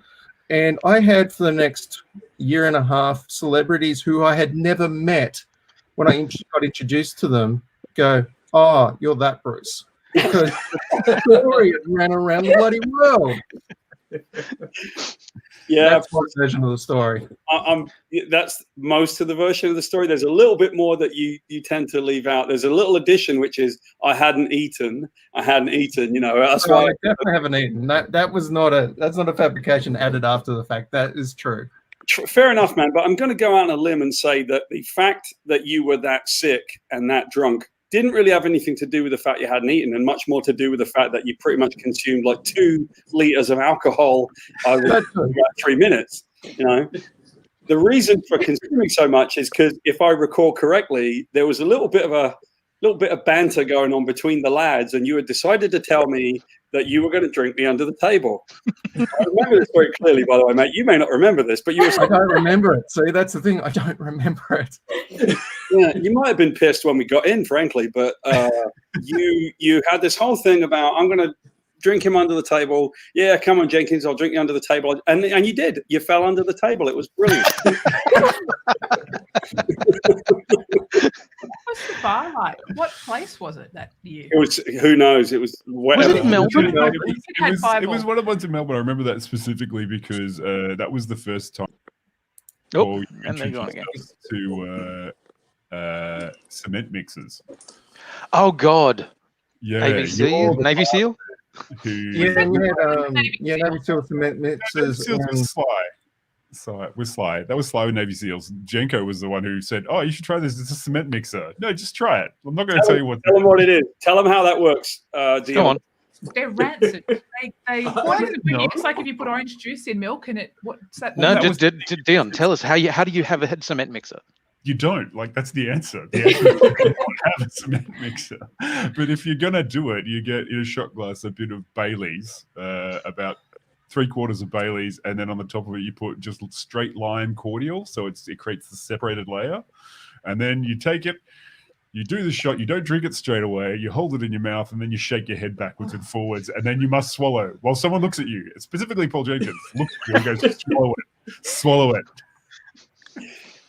S3: And I had for the next year and a half celebrities who I had never met when I got introduced to them go, "Oh, you're that Bruce." Because the story ran around the bloody world.
S1: Yeah,
S3: that's one version of the story.
S1: That's most of the version of the story. There's a little bit more that you tend to leave out. There's a little addition, which is I hadn't eaten. You know, that's why
S3: I definitely haven't eaten. That's not a fabrication added after the fact. That is true.
S1: Fair enough, man. But I'm going to go out on a limb and say that the fact that you were that sick and that drunk didn't really have anything to do with the fact you hadn't eaten, and much more to do with the fact that you pretty much consumed like 2 liters of alcohol over about 3 minutes. You know, the reason for consuming so much is because, if I recall correctly, there was a little bit of banter going on between the lads, and you had decided to tell me that you were going to drink me under the table. I remember this very clearly, by the way, mate. You may not remember this, but you were saying,
S3: I don't remember it. See, that's the thing. I don't remember it.
S1: Yeah, you might have been pissed when we got in, frankly, but you had this whole thing about, I'm going to drink him under the table. Yeah, come on, Jenkins, I'll drink you under the table. And you did. You fell under the table. It was brilliant.
S6: What's the bar like? What place was it that year?
S1: It was, who knows? It was whatever.
S2: Was it Melbourne?
S5: It was one of the ones in Melbourne. I remember that specifically because that was the first time
S2: Oh, and they're going again.
S5: To cement mixers.
S2: Oh God.
S5: Yeah.
S2: Navy SEAL? Navy SEAL?
S3: Yeah, we had Navy SEAL cement mixers.
S5: With Sly. That was Sly with Navy SEALs. Jenko was the one who said, "Oh, you should try this. It's a cement mixer." No, just try it. I'm not going to tell you what.
S1: Tell them what it is. Tell them how that works.
S2: Go on.
S6: They're rancid. It's like if you put orange juice in milk and it. What's that?
S2: No, Dion, tell us how do you have a cement mixer?
S5: You don't. Like, that's the answer. The answer is you don't have a cement mixer. But if you're going to do it, you get in a shot glass a bit of Baileys, about 3/4 of Baileys, and then on the top of it you put just straight lime cordial, so it creates the separated layer. And then you take it, you do the shot, you don't drink it straight away, you hold it in your mouth, and then you shake your head backwards and forwards, and then you must swallow while someone looks at you, specifically Paul Jenkins. Looks at you and goes, swallow it.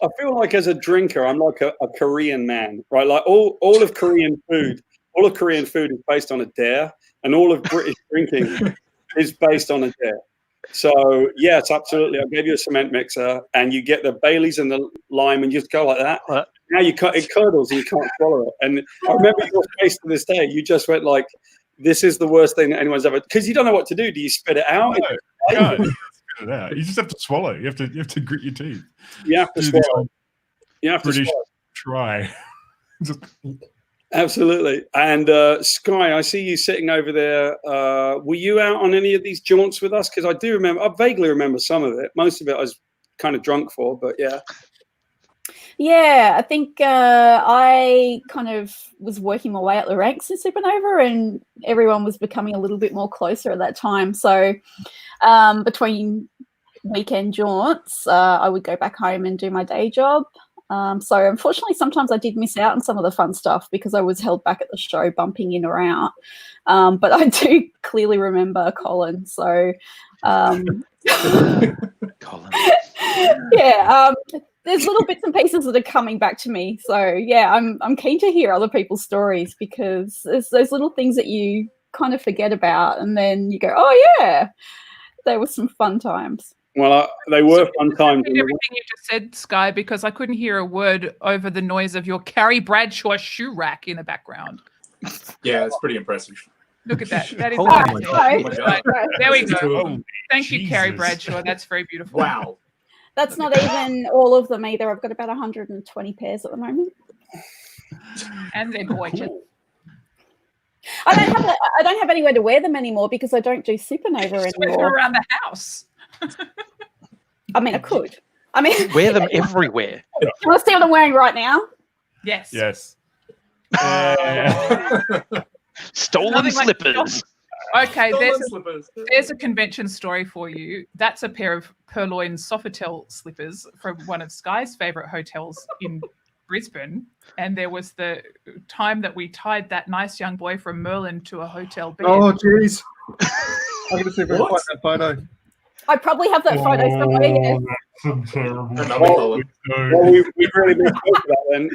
S1: I feel like as a drinker, I'm like a Korean man, right? Like all of Korean food is based on a dare, and all of British drinking is based on a dare. So yes, absolutely. I gave you a cement mixer, and you get the Baileys and the lime, and you just go like that. Now it curdles, and you can't swallow it. And I remember your face to this day. You just went like, "This is the worst thing that anyone's ever." Because you don't know what to do. Do you spit it out?
S5: No. Spit it out. You just have to swallow. You have to grit your teeth.
S1: You have to swallow. You have to
S5: British
S1: swallow.
S5: Try.
S1: Absolutely. And Sky, I see you sitting over there. Were you out on any of these jaunts with us? Because I vaguely remember some of it. Most of it I was kind of drunk for, but yeah.
S4: Yeah, I think I kind of was working my way up the ranks in Supernova, and everyone was becoming a little bit more closer at that time. So between weekend jaunts, I would go back home and do my day job. So unfortunately, sometimes I did miss out on some of the fun stuff because I was held back at the show, bumping in or out. But I do clearly remember Colin. So
S2: Colin.
S4: yeah, there's little bits and pieces that are coming back to me. So yeah, I'm keen to hear other people's stories, because there's those little things that you kind of forget about, and then you go, oh yeah, there were some fun times.
S1: Well, they were fun times.
S6: Everything you just said, Sky, because I couldn't hear a word over the noise of your Carrie Bradshaw shoe rack in the background.
S7: Yeah, it's pretty impressive.
S6: Look at that. That is
S2: Oh
S6: amazing.
S2: my
S7: God.
S6: There we go.
S5: Oh,
S6: Thank you, Carrie
S5: Jesus.
S6: Bradshaw. That's very beautiful.
S7: Wow.
S4: That's not even all of them either. I've got about 120 pairs at the moment.
S6: And they're gorgeous.
S4: I don't have anywhere to wear them anymore because I don't do Supernova
S6: Just wear them
S4: anymore.
S6: around the house.
S4: I mean, I could. I mean,
S2: Wear them everywhere.
S4: you want to see what I'm wearing right now?
S6: Yes.
S5: Yes.
S2: Stolen
S6: Nothing like
S2: slippers.
S6: Okay, there's a convention story for you. That's a pair of purloined Sofitel slippers from one of Sky's favorite hotels in Brisbane. And there was the time that we tied that nice young boy from Merlin to a hotel bed.
S3: Oh, jeez. I'm going to see if I can find that photo.
S4: I probably have that photo somewhere. Yeah.
S1: Well, we've really been close to that. Then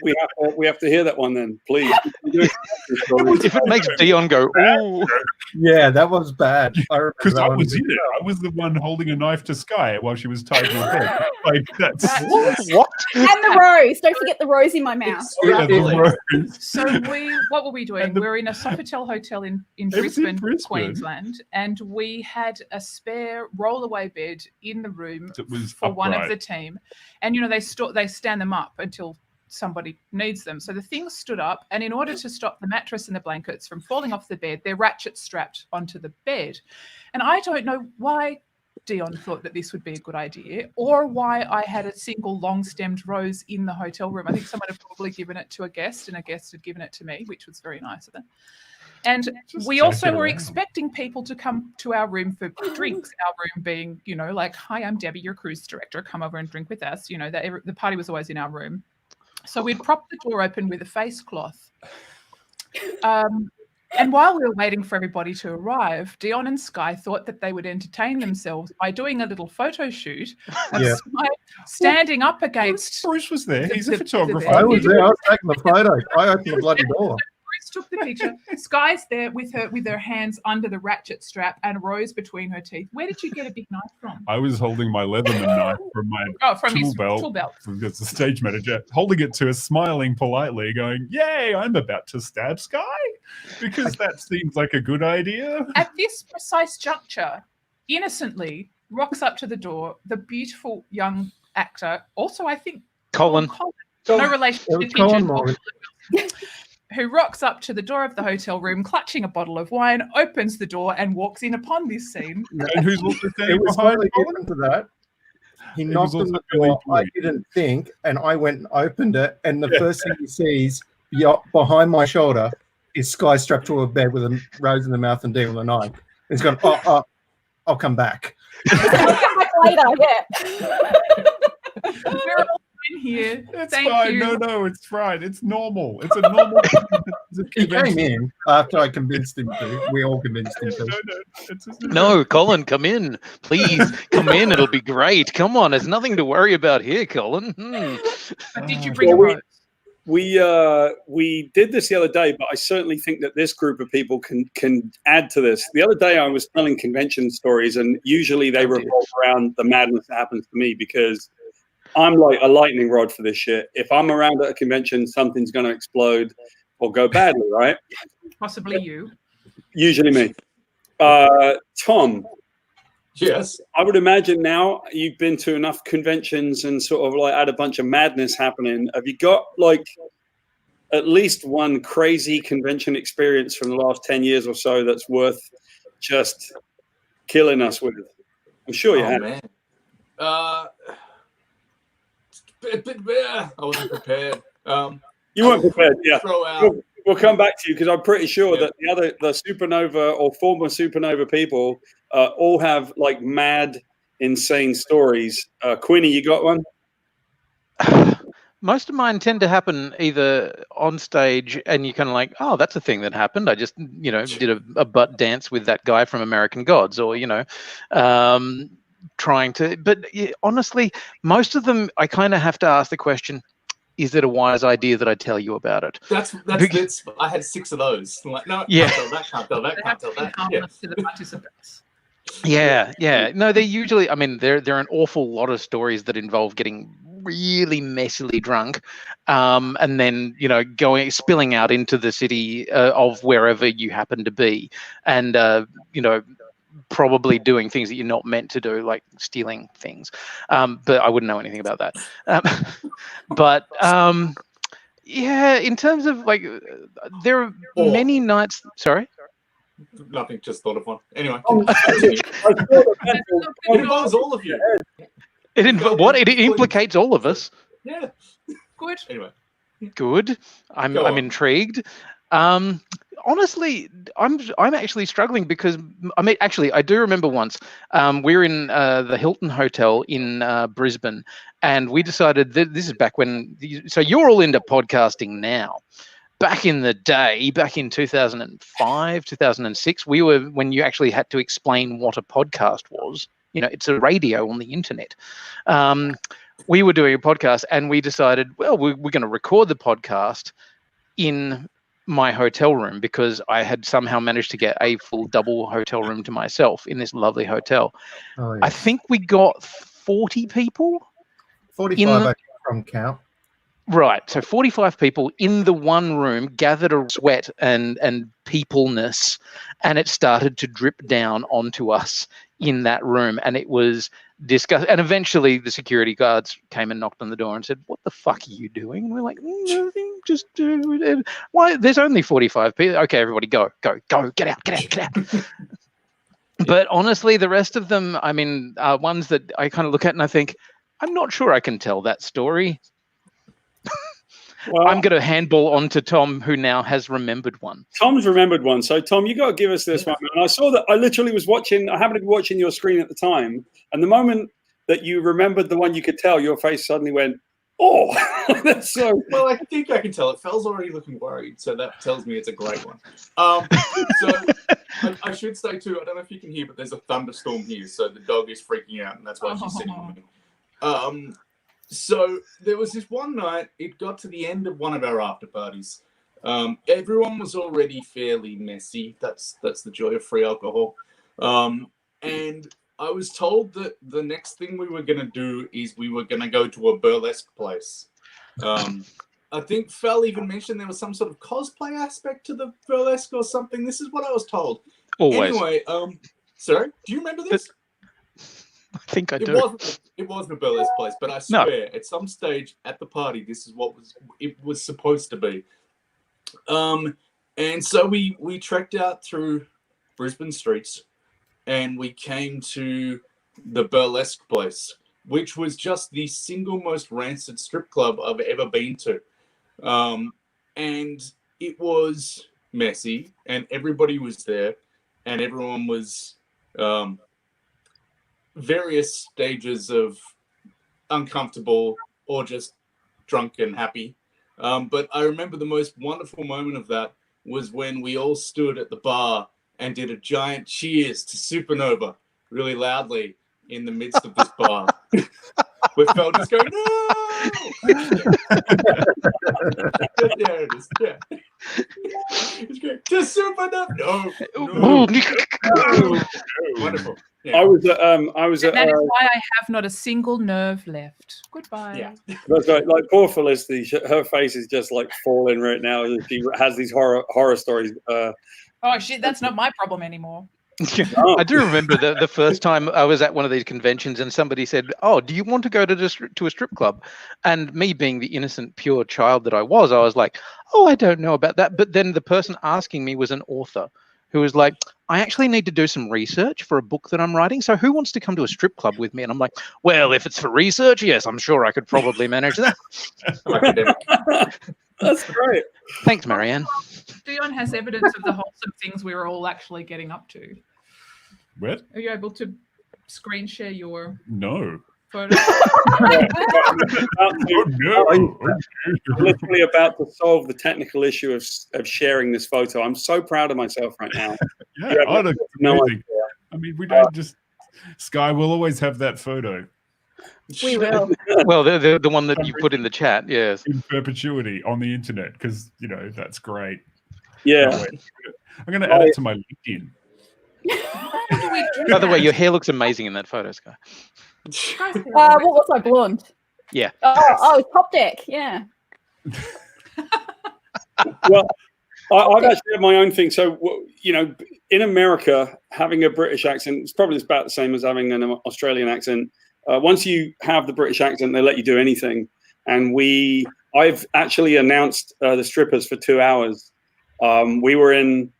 S1: we have to hear that one. Then please.
S2: If it makes Dion go, ooh.
S3: Yeah, that was bad.
S5: Because I was in it. I was the one holding a knife to Sky while she was tied to her bed. Like that's
S2: what?
S4: And the rose. Don't forget the rose in my mouth.
S5: Yeah, the rose.
S6: So what were we doing? We were in a Sofitel hotel in Brisbane, Queensland, and we had a spare rollaway bed in the room for one of the team. And they stand them up until somebody needs them. So the things stood up, and in order to stop the mattress and the blankets from falling off the bed, they're ratchet strapped onto the bed. And I don't know why Dion thought that this would be a good idea, or why I had a single long-stemmed rose in the hotel room. I think someone had probably given it to a guest, and a guest had given it to me, which was very nice of them. And we also were expecting people to come to our room for drinks, our room being, like, hi, I'm Debbie, your cruise director, come over and drink with us. The party was always in our room. So we'd prop the door open with a face cloth. And while we were waiting for everybody to arrive, Dion and Sky thought that they would entertain themselves by doing a little photo shoot of Sky standing up against...
S5: Bruce was there. He's a photographer.
S3: I was there. I was taking the photo. I opened the bloody door.
S6: Bruce took the picture. Sky's there with her hands under the ratchet strap and a rose between her teeth. Where did you get a big knife from?
S5: I was holding my Leatherman knife from my
S6: his tool belt.
S5: As the stage manager, holding it to us, smiling politely, going, "Yay! I'm about to stab Sky," because that seems like a good idea.
S6: At this precise juncture, innocently rocks up to the door the beautiful young actor. Also, I think
S2: Colin.
S6: No relation to
S3: Colin Morgan.
S6: Who rocks up to the door of the hotel room, clutching a bottle of wine, opens the door and walks in upon this scene.
S5: And who's also standing
S3: It was
S5: behind
S3: totally
S5: Colin?
S3: different to that. He knocked on the door. I didn't think, and I went and opened it. And the first thing he sees behind my shoulder is Sky strapped to a bed with a rose in the mouth and Dean with a knife. He's gone, I'll come back.
S4: Later, yeah.
S6: We're all in here.
S5: It's
S6: Thank
S5: fine.
S6: you.
S5: No, it's fine. It's normal. It's a normal.
S3: He came in after I convinced him to. We all convinced him to.
S2: No, Colin, come in. Please, come in. It'll be great. Come on. There's nothing to worry about here, Colin.
S6: But did you bring a rose?
S1: We did this the other day, but I certainly think that this group of people can add to this. The other day I was telling convention stories, and usually they revolve around the madness that happens to me, because I'm like a lightning rod for this shit. If I'm around at a convention, something's going to explode or go badly, right?
S6: Possibly you.
S1: Usually me. Tom.
S7: Yes.
S1: I would imagine now you've been to enough conventions and sort of like had a bunch of madness happening. Have you got like at least one crazy convention experience from the last 10 years or so that's worth just killing us with? I'm sure you have.
S7: Man. I wasn't prepared.
S1: You weren't prepared, yeah.
S7: Throw out.
S1: We'll come back to you, because I'm pretty sure that the supernova or former supernova people all have like mad, insane stories. Queenie, you got one?
S2: Most of mine tend to happen either on stage and you kind of like, oh, that's a thing that happened. I just, did a butt dance with that guy from American Gods, or, trying to, but honestly, most of them, I kind of have to ask the question, is it a wise idea that I tell you about it?
S7: That's I had 6 of those. I'm like, no,
S2: yeah.
S7: can't tell that.
S6: To the participants.
S2: Yeah. No, they're usually, I mean, there are an awful lot of stories that involve getting really messily drunk, and then, spilling out into the city of wherever you happen to be, and, probably doing things that you're not meant to do, like stealing things. But I wouldn't know anything about that. In terms of like, there are many nights. Sorry?
S7: Nothing, just thought of one. Anyway.
S1: It
S7: involves all of you.
S2: It implicates all of us.
S7: Yeah.
S6: Good.
S7: Anyway.
S2: Good. I'm intrigued. On honestly, I'm actually struggling because I do remember once we were in the Hilton Hotel in Brisbane, and we decided that this is back when. So you're all into podcasting now. Back in the day, back in 2005, 2006, when you actually had to explain what a podcast was. It's a radio on the internet. We were doing a podcast, and we decided, well, we're going to record the podcast in my hotel room because I had somehow managed to get a full double hotel room to myself in this lovely hotel.
S3: Oh, yeah.
S2: I think we got 40 people.
S3: 45 from count.
S2: Right. So 45 people in the one room gathered a sweat and peopleness, and it started to drip down onto us in that room. And it was disgusting. And eventually the security guards came and knocked on the door and said, "What the fuck are you doing?" And we're like, "Nothing, just why? There's only 45 people. Okay, everybody go, get out. But honestly, the rest of them, I mean, are ones that I kind of look at and I think, I'm not sure I can tell that story. Well, I'm going to handball on to Tom, who now has remembered one.
S1: Tom's remembered one. So, Tom, you got to give us this one. And I saw that I literally was watching. I happened to be watching your screen at the time, and the moment that you remembered the one you could tell, your face suddenly went, "Oh, that's so."
S7: Well, I think I can tell it. Phil's already looking worried, so that tells me it's a great one. So I should say too. I don't know if you can hear, but there's a thunderstorm here, so the dog is freaking out, and that's why she's sitting on me. So there was this one night, it got to the end of one of our after parties. Everyone was already fairly messy. That's the joy of free alcohol. And I was told that the next thing we were going to do is we were going to go to a burlesque place. I think Fel even mentioned there was some sort of cosplay aspect to the burlesque or something. This is what I was told.
S2: Always.
S7: Anyway, sorry, do you remember this?
S2: I think I do.
S7: It wasn't a burlesque place, but I swear, at some stage at the party, this is what it was supposed to be. And so we trekked out through Brisbane streets, and we came to the burlesque place, which was just the single most rancid strip club I've ever been to. And it was messy, and everybody was there, and everyone was various stages of uncomfortable or just drunk and happy. But I remember the most wonderful moment of that was when we all stood at the bar and did a giant cheers to Supernova really loudly in the midst of this bar. With Phil just going, "No!" Yeah, it is. Yeah. It's great. To Supernova! No. Wonderful. Yeah.
S1: I was at.
S6: That is why I have not a single nerve left. Goodbye.
S1: Yeah, that's right. Like poor Felicity, her face is just like falling right now. She has these horror stories.
S6: Oh shit, that's not my problem anymore.
S2: I do remember the first time I was at one of these conventions and somebody said, "Oh, do you want to go to a strip club?" And me being the innocent, pure child that I was like, "Oh, I don't know about that." But then the person asking me was an author who was like, "I actually need to do some research for a book that I'm writing. So who wants to come to a strip club with me?" And I'm like, "Well, if it's for research, yes, I'm sure I could probably manage that."
S1: That's great.
S2: Thanks, Marianne.
S6: Dion has evidence of the wholesome things we were all actually getting up to.
S5: What?
S6: Are you able to screen share your
S5: No.
S6: photo?
S1: Literally about to solve the technical issue of sharing this photo. I'm so proud of myself right now.
S5: Yeah, amazing. I mean, we don't just Sky will always have that photo.
S4: We will.
S2: Well, the one that you put in the chat, yes.
S5: In perpetuity on the internet, because, that's great.
S1: Yeah.
S5: I'm going to add it to my LinkedIn.
S2: By the way, your hair looks amazing in that photo, Sky.
S4: What was I, blonde?
S2: Yeah.
S4: Oh, top deck, yeah.
S1: Well, I've actually had my own thing. So, in America, having a British accent is probably about the same as having an Australian accent. Once you have the British accent, they let you do anything. And I've actually announced the strippers for 2 hours. We were in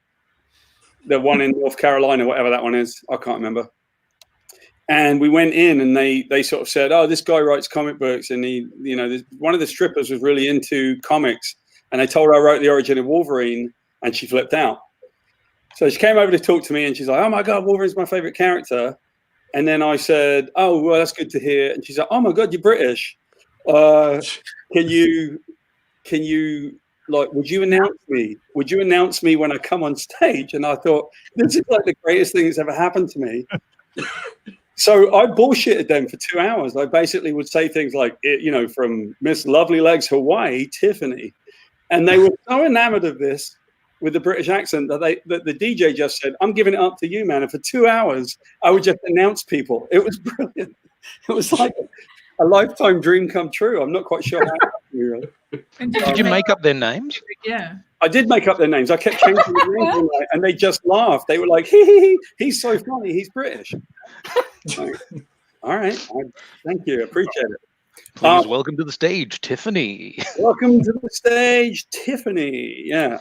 S1: the one in North Carolina, whatever that one is. I can't remember. And we went in and they sort of said, "Oh, this guy writes comic books." And one of the strippers was really into comics. And they told her I wrote The Origin of Wolverine. and she flipped out. So she came over to talk to me, and she's like, "Oh my God, Wolverine's my favorite character." And then I said, "Oh, well, that's good to hear." And she's like, "Oh my God, you're British. Can you like, would you announce me? Would you announce me when I come on stage?" And I thought, this is like the greatest thing that's ever happened to me. So I bullshitted them for 2 hours. I basically would say things like, from Miss Lovely Legs Hawaii, Tiffany. And they were so enamored of this with the British accent that the DJ just said, "I'm giving it up to you, man." And for 2 hours, I would just announce people. It was brilliant. It was like a lifetime dream come true. I'm not quite sure how it happened, really.
S6: And
S2: Did you make up their names?
S6: Yeah.
S1: I did make up their names. I kept changing their names all night, and they just laughed. They were like, "Hee, he's so funny. He's British." All right. Thank you. Appreciate it.
S2: Please welcome to the stage, Tiffany.
S1: Welcome to the stage, Tiffany. Yeah.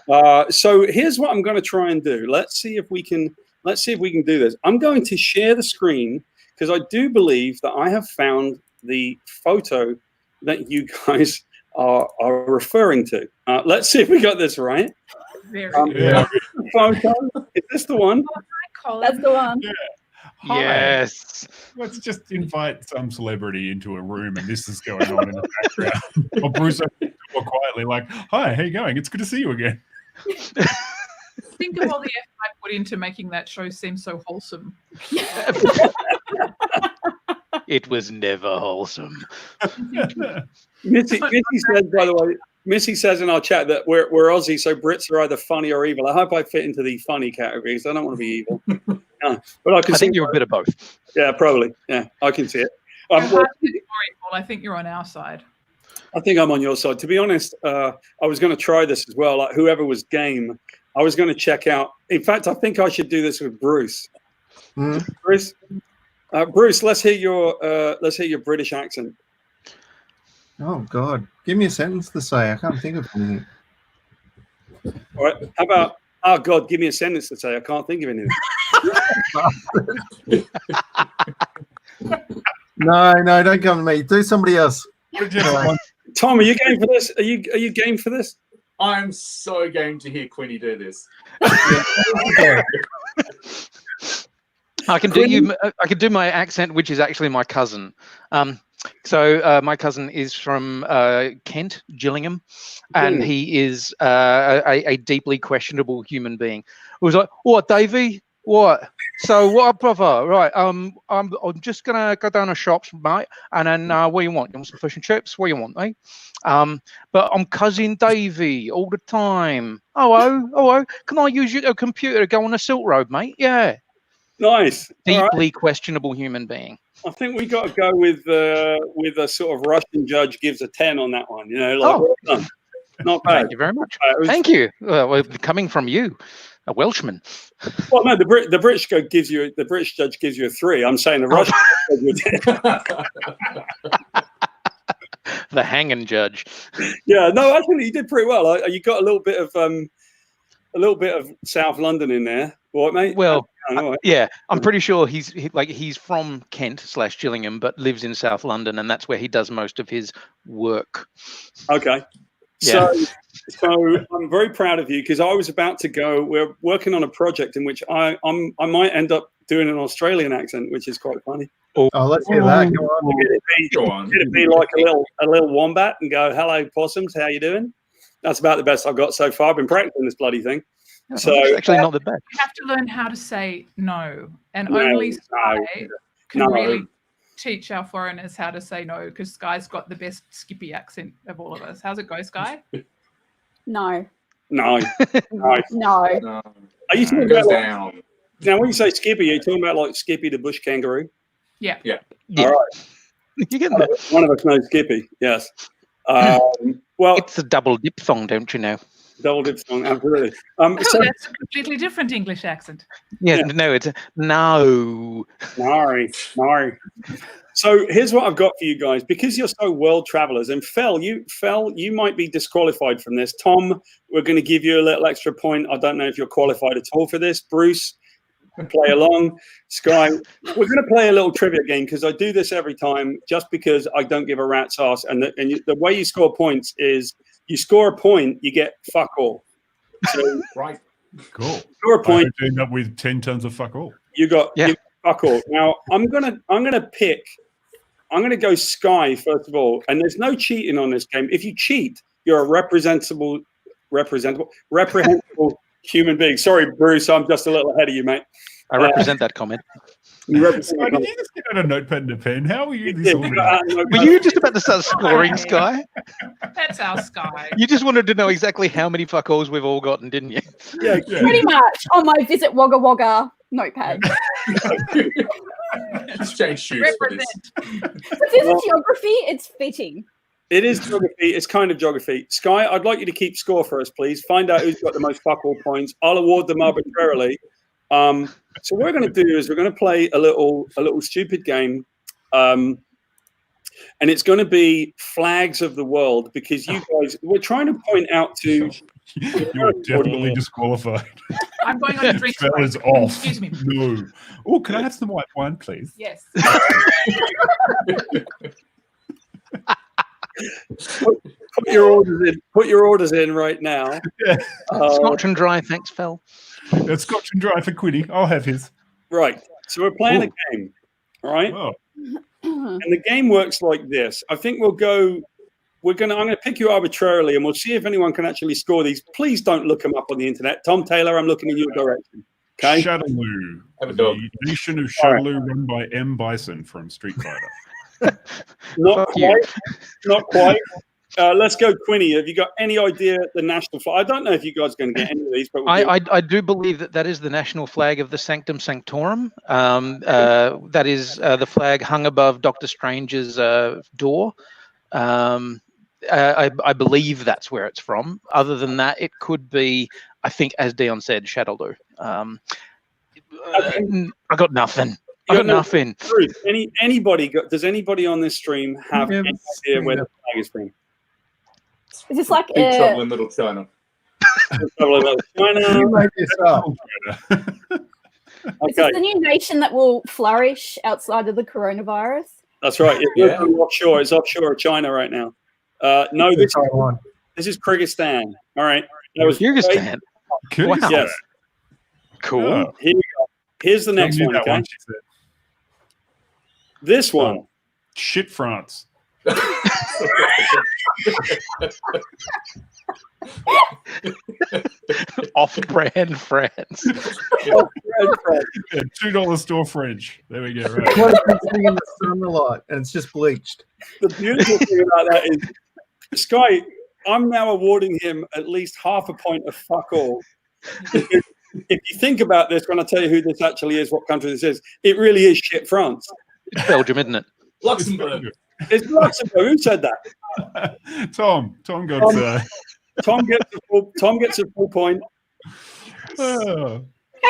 S1: So here's what I'm going to try and do. Let's see if we can do this. I'm going to share the screen because I do believe that I have found the photo that you guys are referring to. Let's see if we got this right.
S6: Very
S1: Photo. Is this the one?
S4: That's the one.
S5: Yeah.
S2: Hi. Yes.
S5: Let's just invite some celebrity into a room and this is going on in the background. Or Bruce more quietly like, "Hi, how you going? It's good to see you again."
S6: Think of all the effort I put into making that show seem so wholesome.
S2: It was never wholesome.
S1: Missy says, by the way, Missy says in our chat that we're Aussie, so Brits are either funny or evil. I hope I fit into the funny categories. I don't want to be evil. But I
S2: think you're a bit of both.
S1: Yeah, probably. Yeah, I can see it.
S6: I think you're on our side.
S1: I think I'm on your side. To be honest, I was going to try this as well. Like whoever was game, I was going to check out. In fact, I think I should do this with Bruce. Bruce, let's hear your British accent.
S3: Oh God, give me a sentence to say. I can't think of anything.
S1: All right. How about? Oh God, give me a sentence to say. I can't think of anything.
S3: No, don't come to me. Do somebody else.
S1: Tom, are you game for this? Are you game for this?
S7: I'm so game to hear Quinny do this.
S2: I can do my accent, which is actually my cousin. So my cousin is from Kent, Gillingham, and he is a deeply questionable human being. It was like, "What, Davey? What? So what, brother? Right, I'm just gonna go down to shops, mate, and then what do you want? You want some fish and chips? What do you want, eh? But I'm cousin Davey all the time. Oh, can I use your computer to go on the Silk Road, mate? Yeah."
S1: Nice.
S2: Deeply questionable human being.
S1: I think we got to go with a sort of Russian judge gives a 10 on that one. Well done. Not bad.
S2: Thank you very much. Thank you. Well, coming from you, a Welshman.
S1: Well, no, the British judge gives you a 3. I'm saying the Russian judge gives you a 10.
S2: The hanging judge.
S1: Yeah, no, actually, you did pretty well. You got a little bit of South London in there, what, mate?
S2: Well, yeah, I'm pretty sure he's from Kent / Gillingham, but lives in South London, and that's where he does most of his work.
S1: Okay.
S2: Yeah.
S1: So I'm very proud of you because I was about to go. We're working on a project in which I might end up doing an Australian accent, which is quite funny.
S3: Oh, let's hear that.
S7: Go on.
S1: It'd be like a little wombat and go, "Hello, possums, how you doing?" That's about the best I've got so far. I've been practicing this bloody thing. So
S2: it's actually not the best.
S6: You have to learn how to say no, and only Sky can really teach our foreigners how to say no, because Sky's got the best Skippy accent of all of us. How's it go, Sky?
S4: No.
S1: No.
S4: No.
S1: Are you talking about now? When you say Skippy, are you talking about like Skippy the bush kangaroo?
S6: Yeah.
S1: All right.
S2: You get that?
S1: One of us knows Skippy. Yes. Well,
S2: it's a double diphthong, don't you know?
S1: Double diphthong, absolutely.
S6: So that's a completely different English accent.
S2: Yeah. No, it's no.
S1: So here's what I've got for you guys. Because you're so world travelers, and Fel, you might be disqualified from this. Tom, we're going to give you a little extra point. I don't know if you're qualified at all for this. Bruce, play along. Sky, we're going to play a little trivia game because I do this every time just because I don't give a rat's ass. And the way you score points is you score a point, you get fuck all. So
S7: Right.
S5: Cool.
S1: Score a point.
S5: I end up with 10 tons of fuck all.
S1: You got fuck all. Now I'm gonna pick. I'm gonna go Sky first of all, and there's no cheating on this game. If you cheat, you're a reprehensible human being. Sorry, Bruce, I'm just a little ahead of you, mate.
S2: I represent that comment.
S1: You represent
S5: Did you just get out a notepad and a pen? How were you this organized?
S2: Were you just about to start scoring, Sky?
S6: That's our Sky.
S2: You just wanted to know exactly how many fuck alls we've all gotten, didn't you?
S1: Yeah.
S4: Pretty much on my Visit Wagga Wagga notepad.
S7: Just change shoes for this.
S4: If this is geography, it's fitting.
S1: It is geography. It's kind of geography. Sky, I'd like you to keep score for us, please. Find out who's got the most fuck all points. I'll award them arbitrarily. So what we're going to do is we're going to play a little stupid game, and it's going to be flags of the world, because you guys, we're trying to point out to.
S5: You're definitely disqualified.
S6: I'm going on a drink
S5: That
S6: break.
S5: is off.
S6: Excuse me.
S5: No. Oh, can I have some white wine, please?
S6: Yes.
S1: Put your orders in. Put your orders in right now.
S5: Yeah.
S2: Scotch and dry, thanks, Phil.
S5: That's Scotch and dry for Quiddy. I'll have his.
S1: Right. So we're playing a game. All right.
S5: Oh.
S1: And the game works like this. I think we'll go. I'm going to pick you arbitrarily, and we'll see if anyone can actually score these. Please don't look them up on the internet. Tom Taylor, I'm looking in your direction. Okay.
S5: Shadaloo.
S7: Have a dog.
S5: The nation of Shadaloo run by M. Bison from Street Fighter.
S1: Not quite. Not quite. Let's go, Quinny. Have you got any idea the national flag? I don't know if you guys are going to get any of these, but
S2: I do believe that is the national flag of the Sanctum Sanctorum. That is the flag hung above Doctor Strange's door. I believe that's where it's from. Other than that, it could be, I think, as Dion said, Shadaloo. I got nothing. I got nothing.
S1: Anybody does anybody on this stream have any idea where the flag is from?
S4: Is this like
S7: Big Trouble in Little China?
S1: China.
S3: You made this up.
S4: Is this the new nation that will flourish outside of the coronavirus?
S1: That's right. It's offshore. It's offshore of China right now. No, this is Kyrgyzstan. All right. That was
S2: Kyrgyzstan. Wow.
S1: Yes.
S2: Cool.
S5: Oh.
S1: Here we go. Here's the next one. Okay. This one.
S5: Shit, France.
S2: Off-brand France.
S5: $2 store French. There we go. Right.
S3: What if it's sitting in the sun a lot and it's just bleached?
S1: The beautiful thing about that is, Sky, I'm now awarding him at least half a point of fuck all. If you think about this, when I tell you who this actually is, what country this is, it really is shit France.
S2: It's Belgium, isn't it?
S7: Luxembourg.
S1: It's Luxembourg. Who said that?
S5: Tom got.
S1: Tom gets a full point.
S4: Hang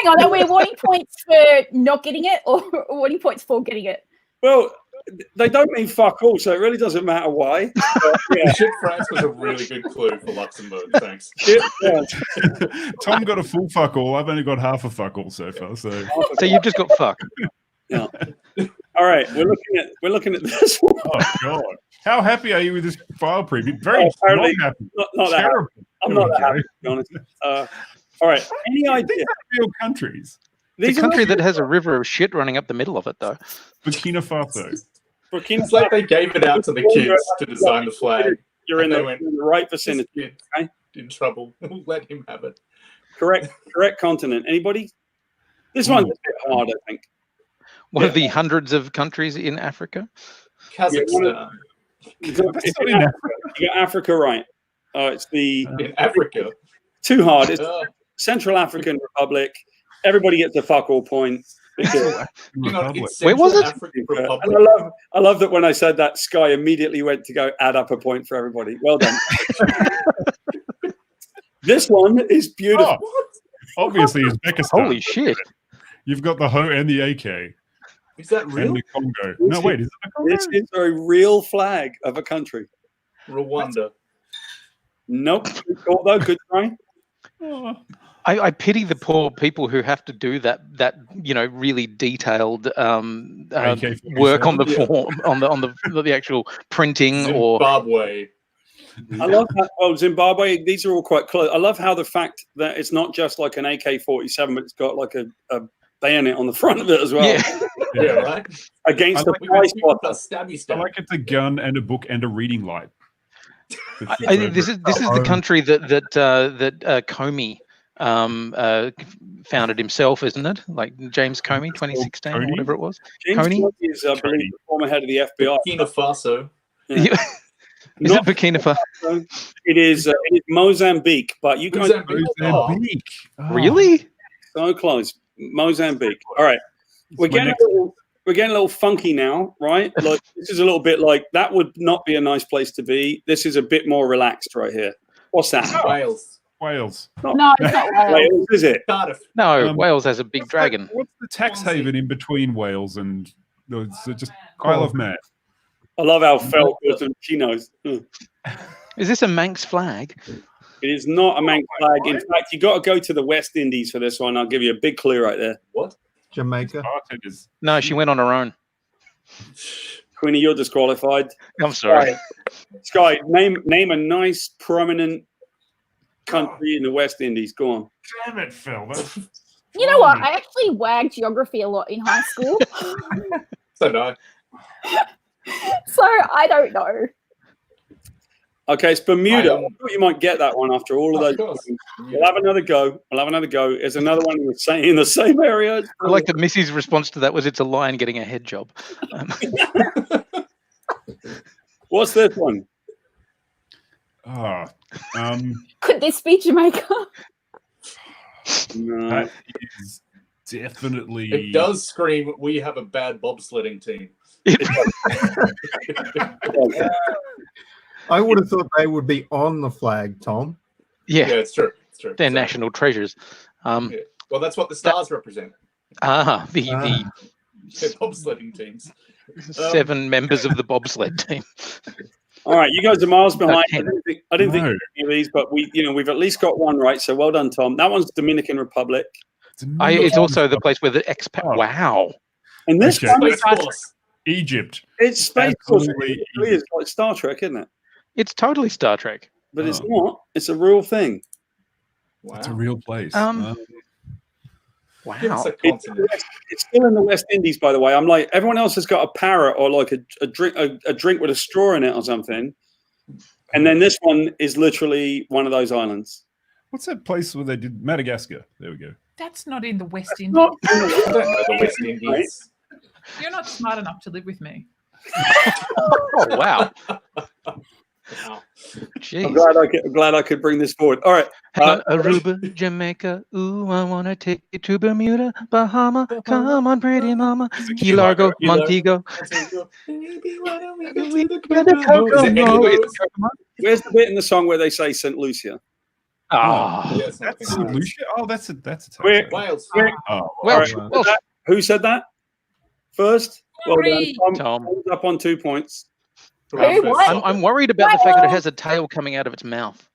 S4: on, are we awarding points for not getting it, or awarding points for getting it?
S1: Well, they don't mean fuck all, so it really doesn't matter why. But, yeah.
S7: Shit, France was a really good clue for Luxembourg. Thanks.
S1: Shit France.
S5: Tom got a full fuck all. I've only got half a fuck all so far. So
S2: you've just got fuck.
S1: Yeah. All right, we're looking at this one.
S5: Oh God, how happy are you with this file preview? Very not happy.
S1: Not that happy. I'm not that happy, to be honest. All right, any idea?
S5: These are real countries.
S2: It's a country that has a river of shit running up the middle of it, though.
S5: Burkina Faso.
S7: It's like they gave it out to the kids to design the flag.
S1: You're in the right vicinity. Okay?
S7: In trouble. Let him have it.
S1: Correct continent. Anybody? This one's a bit hard, I think.
S2: One of the hundreds of countries in Africa.
S7: Kazakhstan.
S1: You got Africa right. It's
S7: in Africa.
S1: Too hard. It's Central African Republic. Everybody gets a fuck all point.
S2: Where was it?
S1: And I love that when I said that, Sky immediately went to go add up a point for everybody. Well done. This one is beautiful.
S5: Oh, obviously, Uzbekistan.
S2: Holy shit!
S5: You've got the Ho and the AK.
S7: Is that real?
S5: And the Congo. No, wait. Is it the Congo?
S1: This is a real flag of a country.
S7: Rwanda.
S1: Nope. Although good try.
S2: I pity the poor people who have to do that really detailed work on the form, on the actual printing.
S7: Zimbabwe.
S1: I love that. Well, Zimbabwe, these are all quite close. I love how the fact that it's not just like an AK-47, but it's got like a bayonet on the front of it as well.
S7: Yeah, right.
S1: Against the
S7: We
S1: price
S7: got
S1: spotter.
S7: stabby.
S5: I like it's a gun and a book and a reading light.
S2: This is the country that Comey founded himself, isn't it? Like James Comey, 2016 or whatever it was.
S1: James
S2: Comey
S1: is, I believe, the former head of the FBI.
S7: Burkina Faso.
S2: Yeah. Is it Burkina Faso?
S1: It is Mozambique, but you guys
S5: Mozambique.
S2: Oh. Really?
S1: So close. Mozambique. All right. We're getting a little funky now, right? Like this is a little bit like that would not be a nice place to be. This is a bit more relaxed right here. What's that?
S7: Wales.
S4: No, it's not Wales.
S1: Wales, is it?
S7: Cardiff.
S2: No, Wales has a big dragon.
S5: What's the tax haven in between Wales and it's just Isle of Man?
S1: I love how Fel goes and she knows.
S2: Is this a Manx flag?
S1: It is not a Manx flag. In fact, you got to go to the West Indies for this one. I'll give you a big clue right there.
S7: What?
S3: Jamaica.
S2: No, she went on her own.
S1: Queenie, you're disqualified.
S2: I'm sorry.
S1: Sky, name a nice, prominent country in the West Indies. Go on.
S5: Damn it, Phil.
S4: You know what? I actually wagged geography a lot in high school.
S7: So no.
S4: So I don't know.
S1: Okay, it's Bermuda. I thought you might get that one after all of those.
S7: Course.
S1: We'll have another go. There's another one in the same area.
S2: I like that Missy's response to that was it's a lion getting a head job.
S1: What's this one?
S4: Could this be Jamaica?
S1: No.
S5: That is definitely.
S7: It does scream, we have a bad bobsledding team.
S3: I would have thought they would be on the flag, Tom.
S2: Yeah,
S7: it's true.
S2: They're national treasures.
S7: Yeah. Well, that's what the stars represent.
S2: The
S7: bobsledding teams.
S2: 7 members of the bobsled team.
S1: All right, you guys are miles behind. I didn't think
S5: No.
S1: any of these, but we've at least got one right. So well done, Tom. That one's Dominican Republic.
S2: It's also the place where the expat.
S5: Oh.
S2: Wow.
S1: And this
S5: Okay.
S1: one,
S7: Space Force.
S5: Egypt.
S1: it's Space Force.
S5: Absolutely.
S1: It really is like Star Trek, isn't it?
S2: It's totally Star Trek.
S1: But it's not. It's a real thing.
S7: Wow.
S5: It's a real place.
S2: Wow.
S7: It's a continent.
S1: It's still in the West Indies, by the way. I'm like, everyone else has got a parrot or like a drink with a straw in it or something. And then this one is literally one of those islands.
S5: What's that place where they did Madagascar? There we go.
S6: That's not in the West Indies.
S1: Not
S7: The West Indies.
S6: You're not smart enough to live with me.
S2: Oh, wow.
S7: Wow.
S2: Jeez.
S1: I'm glad I could bring this forward. All right.
S2: Aruba, Jamaica, ooh, I want to take you to Bermuda, Bahama, come on, pretty mama, Key Largo, Montego.
S7: Baby, why don't we go
S2: We
S7: to the
S2: get a
S7: Kokomo?
S2: Kokomo.
S1: Where's the bit in the song where they say St. Lucia?
S2: Oh,
S7: Yeah, it's not
S5: That's
S7: Kokomo.
S5: Lucia. Oh, that's a
S1: Where-
S7: Wales.
S5: Oh,
S2: Welsh.
S1: All right.
S2: Welsh.
S1: Who said that first? Well done.
S6: Sorry.
S2: Tom.
S1: Tom's up on 2 points.
S4: What?
S2: I'm worried about the fact that it has a tail coming out of its mouth.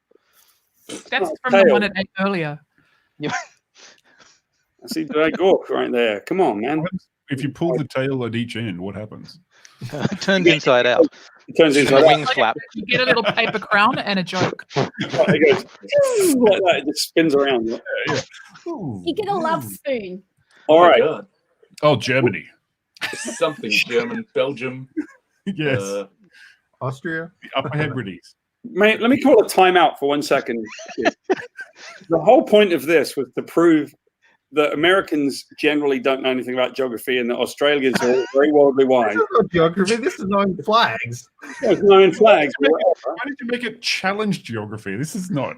S6: That's
S1: Oh,
S6: from the
S1: tail.
S6: one it ate earlier.
S1: I see Drag Gork right there. Come on, man.
S5: if you pull the tail at each end, what happens?
S2: It turns inside out.
S1: It turns
S2: And
S1: into
S2: the
S1: like
S2: wings flap.
S6: You get a little paper crown and a joke.
S1: it goes like that. It just spins around.
S4: You get a love spoon.
S1: All right.
S7: God.
S5: Oh, Germany.
S7: Something German, Belgium.
S5: Yes.
S3: Austria.
S5: The Upper Hebrides.
S1: Mate, let me call a timeout for 1 second. The whole point of this was to prove that Americans generally don't know anything about geography and that Australians are all very worldly wise.
S3: This is not geography. This is knowing flags.
S1: There's no in flags.
S5: Why did you make it challenge geography? This is not.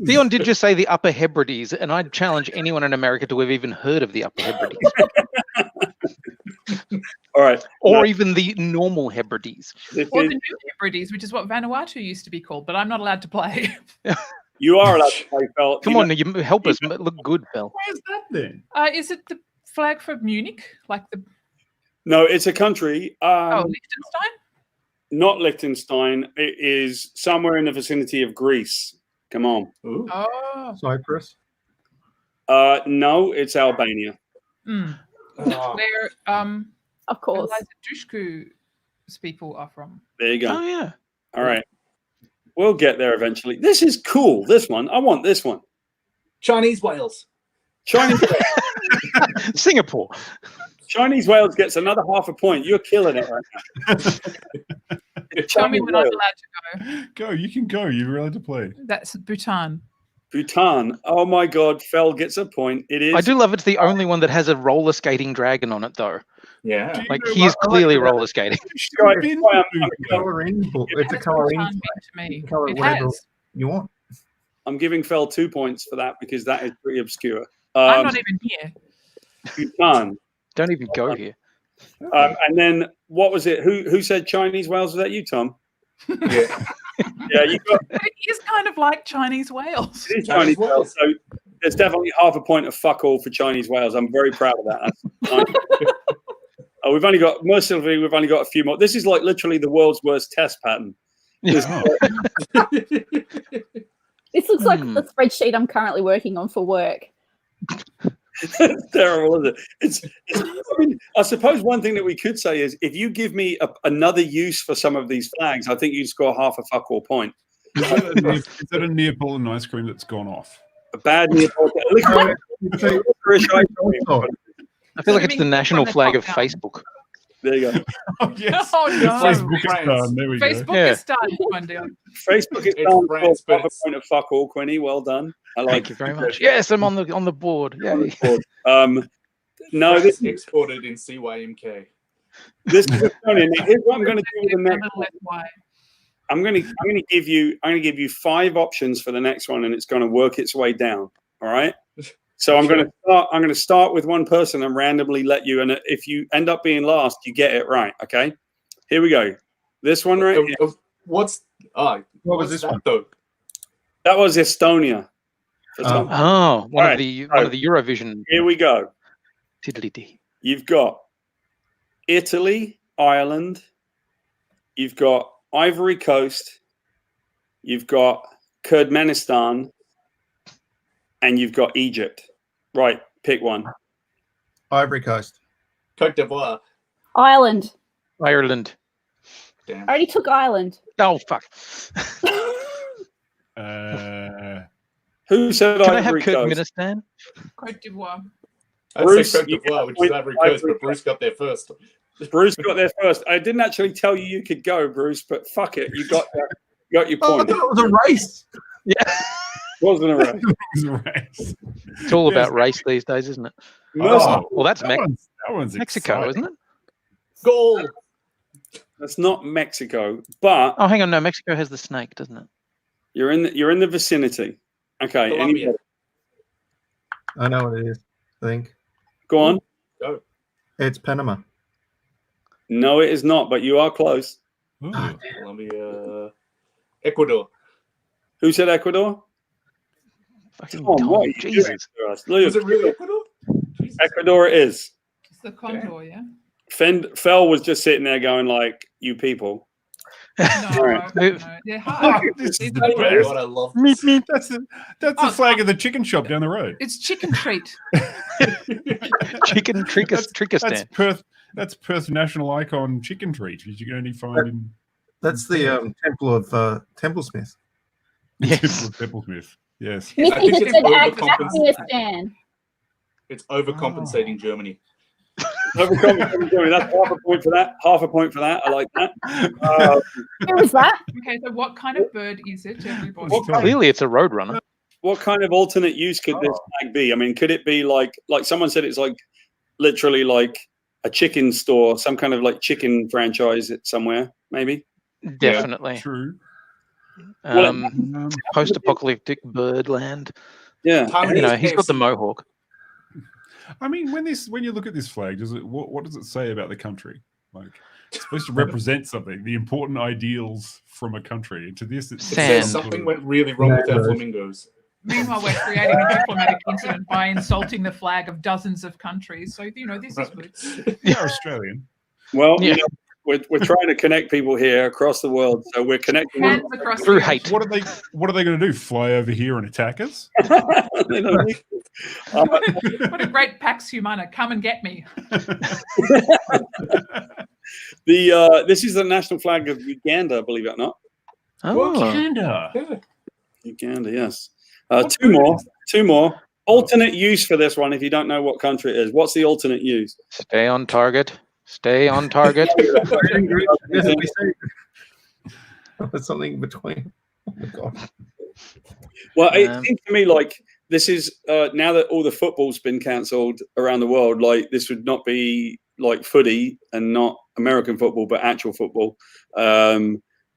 S2: Theon did just say the Upper Hebrides, and I'd challenge anyone in America to have even heard of the Upper Hebrides,
S1: All right.
S2: or even the normal Hebrides.
S1: This
S6: Or
S1: is-
S6: the New Hebrides, which is what Vanuatu used to be called, but I'm not allowed to play.
S1: you are allowed to play, Fel.
S2: Come on, you help us look good, Phil.
S5: Why is that then?
S6: Is it the flag for Munich? Like the
S1: No, it's a country.
S6: Liechtenstein?
S1: Not Liechtenstein. It is somewhere in the vicinity of Greece. Come on.
S7: Ooh.
S6: Oh.
S3: Cyprus.
S1: No, it's Albania.
S6: Mm.
S7: Oh.
S6: Where
S4: Of course.
S6: Eliza Dushku's people are from.
S1: There you go.
S2: Oh yeah.
S1: All right. We'll get there eventually. This is cool. This one. I want this one.
S7: Chinese whales.
S1: Chinese
S2: Singapore.
S1: Chinese whales gets another half a point. You're killing it right now.
S6: Tell me when I'm allowed to
S5: Go. You can go. You're allowed to play.
S6: That's Bhutan.
S1: Bhutan. Oh my God. Fell gets a point. It is.
S2: I do love it's the only one that has a roller skating dragon on it, though.
S7: Yeah.
S2: Like he's clearly roller skating.
S3: It's a coloring book. It's a coloring.
S6: Bhutan been to me.
S3: Color
S6: It
S3: whatever
S6: has.
S3: you want.
S1: I'm giving Fell 2 points for that because that is pretty obscure.
S6: I'm not even here.
S1: Bhutan.
S2: Don't even go here.
S1: And then what was it? Who said Chinese whales? Was that you, Tom?
S7: Yeah.
S1: Yeah, you got
S6: But it is kind of like Chinese whales.
S1: it is Chinese whales. So there's definitely half a point of fuck all for Chinese whales. I'm very proud of that. That's we've only got a few more. This is like literally the world's worst test pattern.
S4: This looks like the spreadsheet I'm currently working on for work.
S1: It's terrible, isn't it? I mean, I suppose one thing that we could say is if you give me another use for some of these flags, I think you'd score half a fuck all point.
S5: Is that a Neapolitan ice cream that's gone off?
S1: A bad Neapolitan.
S2: I feel like it's the national flag of Facebook.
S1: There you go.
S5: Oh, yes.
S6: Oh, no.
S5: Facebookistan. There we go.
S6: Facebook is starting one day.
S1: Facebook is
S7: It's
S1: down
S7: France,
S1: for
S7: but
S1: half a point of fuck all, Quinny. Well done. I like
S2: Thank you very much. Yes, I'm on the board. Yay.
S1: No, this
S7: is exported in CYMK.
S1: This is Estonian. Here's what I'm going to do with the next one.
S6: Why?
S1: I'm going to give you 5 options for the next one, and it's going to work its way down. All right. So I'm going to start with one person and randomly let you. And if you end up being last, you get it right. Okay. Here we go. This one right here.
S7: What was this one though?
S1: That was Estonia.
S2: One of the Eurovision.
S1: Here we go.
S2: Tiddly-dee.
S1: You've got Italy, Ireland. You've got Ivory Coast. You've got Turkmenistan. And you've got Egypt. Right, pick one.
S3: Ivory Coast.
S7: Cote d'Ivoire.
S4: Ireland.
S2: Ireland.
S7: Damn.
S4: I already took Ireland.
S2: Oh, fuck.
S1: Who said
S2: Can
S1: Ivory
S2: I have
S1: Coast?
S2: Turkmenistan?
S6: Cote d'Ivoire.
S7: I'd say Cote d'Ivoire, which is Ivory Coast, but Bruce got there first.
S1: Bruce got there first. I didn't actually tell you could go, Bruce, but fuck it. You got your
S3: Oh, I
S1: point.
S3: thought it was a race.
S2: Yeah.
S1: Wasn't a race.
S2: It's all about race these days, isn't it?
S1: Oh,
S2: Well, that's
S5: that one's
S2: Mexico,
S5: exciting.
S2: isn't it?
S7: Goal.
S1: that's not Mexico, but
S2: Oh, hang on. No, Mexico has the snake, doesn't it?
S1: you're in the vicinity. Okay.
S7: Colombia.
S1: Anybody?
S3: I know what it is. I think
S1: Go on.
S7: Go.
S3: it's Panama.
S1: No, it is not, but you are close.
S5: Ooh.
S7: Colombia. Ecuador.
S1: Who said Ecuador?
S2: Fucking
S1: Tom, what are you
S2: Jesus.
S1: doing to us? Look,
S7: Was it really Ecuador? Jesus.
S1: Ecuador it is.
S6: It's the condor, yeah?
S1: Fell was just sitting there going like, you people.
S6: No,
S1: Right.
S6: no. They're hard.
S5: This is
S6: It's,
S5: the best.
S7: God, I love
S2: Meet me.
S5: That's the flag of the chicken shop down the road.
S6: it's chicken treat.
S2: Chicken Trickistan.
S5: That's Perth's national icon chicken treat, which you can only find in
S3: That's the temple of Templesmith.
S2: Yes.
S5: Templesmith. Yes.
S7: I
S4: Missy
S7: think
S4: just
S7: it's
S4: said
S7: overcompensating.
S4: Afghanistan.
S7: It's overcompensating Germany.
S1: Overcompensating Germany. That's half a point for that. Half a point for that. I like that.
S4: Where was that?
S6: Okay, so what kind of bird is it, everybody?
S2: Clearly, it's a roadrunner.
S1: What kind of alternate use could this flag be? I mean, could it be like someone said it's like literally like a chicken store, some kind of like chicken franchise somewhere, maybe?
S2: Definitely.
S5: True.
S2: Post-apocalyptic birdland.
S1: Yeah.
S2: He's got the mohawk.
S5: I mean, when you look at this flag, what does it say about the country? Like, it's supposed to represent something, the important ideals from a country. And to this, it
S2: Sand.
S7: Says something went really wrong with our flamingos.
S6: Meanwhile, we're creating a diplomatic incident by insulting the flag of dozens of countries. So, this is good.
S5: You're Australian.
S1: Well,
S2: Yeah.
S1: we're trying to connect people here across the world, so we're connecting
S6: Hands across
S2: Through
S6: the
S2: hate.
S5: What are they going to do? Fly over here and attack us?
S1: They don't need to.
S6: What a great Pax Humana. Come and get me.
S1: This is the national flag of Uganda, believe it or not.
S2: Oh,
S5: Uganda.
S7: Yeah.
S1: Uganda, yes. Two more. Alternate use for this one, if you don't know what country it is. What's the alternate use?
S2: stay on target. Stay on target.
S3: There's something between. Oh my God.
S1: Well, it seems to me like this is now that all the football's been cancelled around the world, like this would not be like footy and not American football, but actual football.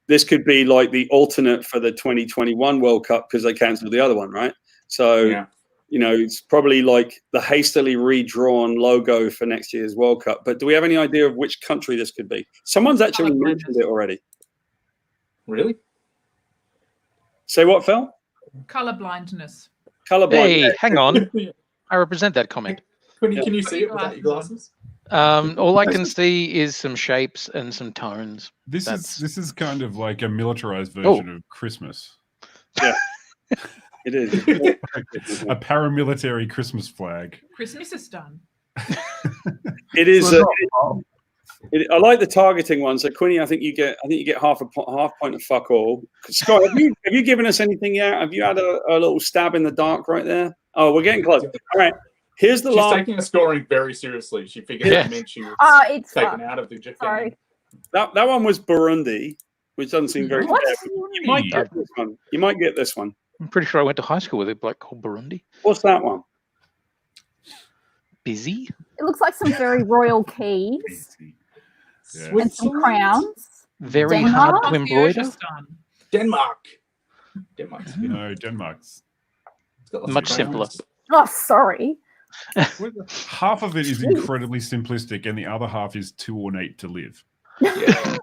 S1: This could be like the alternate for the 2021 World Cup because they cancelled the other one, right? So,
S7: Yeah.
S1: you know, it's probably like the hastily redrawn logo for next year's World Cup. But do we have any idea of which country this could be? Someone's actually mentioned it already.
S7: Really?
S1: Say what, Phil?
S6: Color blindness.
S1: Colorblind.
S2: Hey, hang on. I represent that comment.
S7: Can you see it without your glasses?
S2: All I can see is some shapes and some tones.
S5: This is kind of like a militarized version of Christmas.
S1: Yeah, it is.
S5: A paramilitary Christmas flag.
S6: Christmas is done.
S1: It is. I like the targeting one. So Quinny, I think you get half point of fuck all. Scott, have you given us anything yet? Have you had a little stab in the dark right there? Oh, we're getting close. All right. Here's the last.
S7: She's taking the scoring very seriously. She figured that meant she was
S4: it's
S7: taken out of the game.
S4: Sorry.
S1: That one was Burundi, which doesn't seem very
S4: What?
S1: fair. You might get this one. You might get this one.
S2: I'm pretty sure I went to high school with a bloke called Burundi.
S1: What's that one?
S2: Busy?
S4: It looks like some very royal keys
S5: Yeah.
S4: and some crowns.
S2: Very
S4: Denmark?
S2: hard to embroider.
S6: Kyrgyzstan.
S7: Denmark.
S5: Denmark's.
S7: It's got lots of
S2: Much
S7: crowns.
S2: simpler.
S4: Oh, sorry.
S5: Half of it is incredibly simplistic, and the other half is too ornate to live.
S7: Yeah.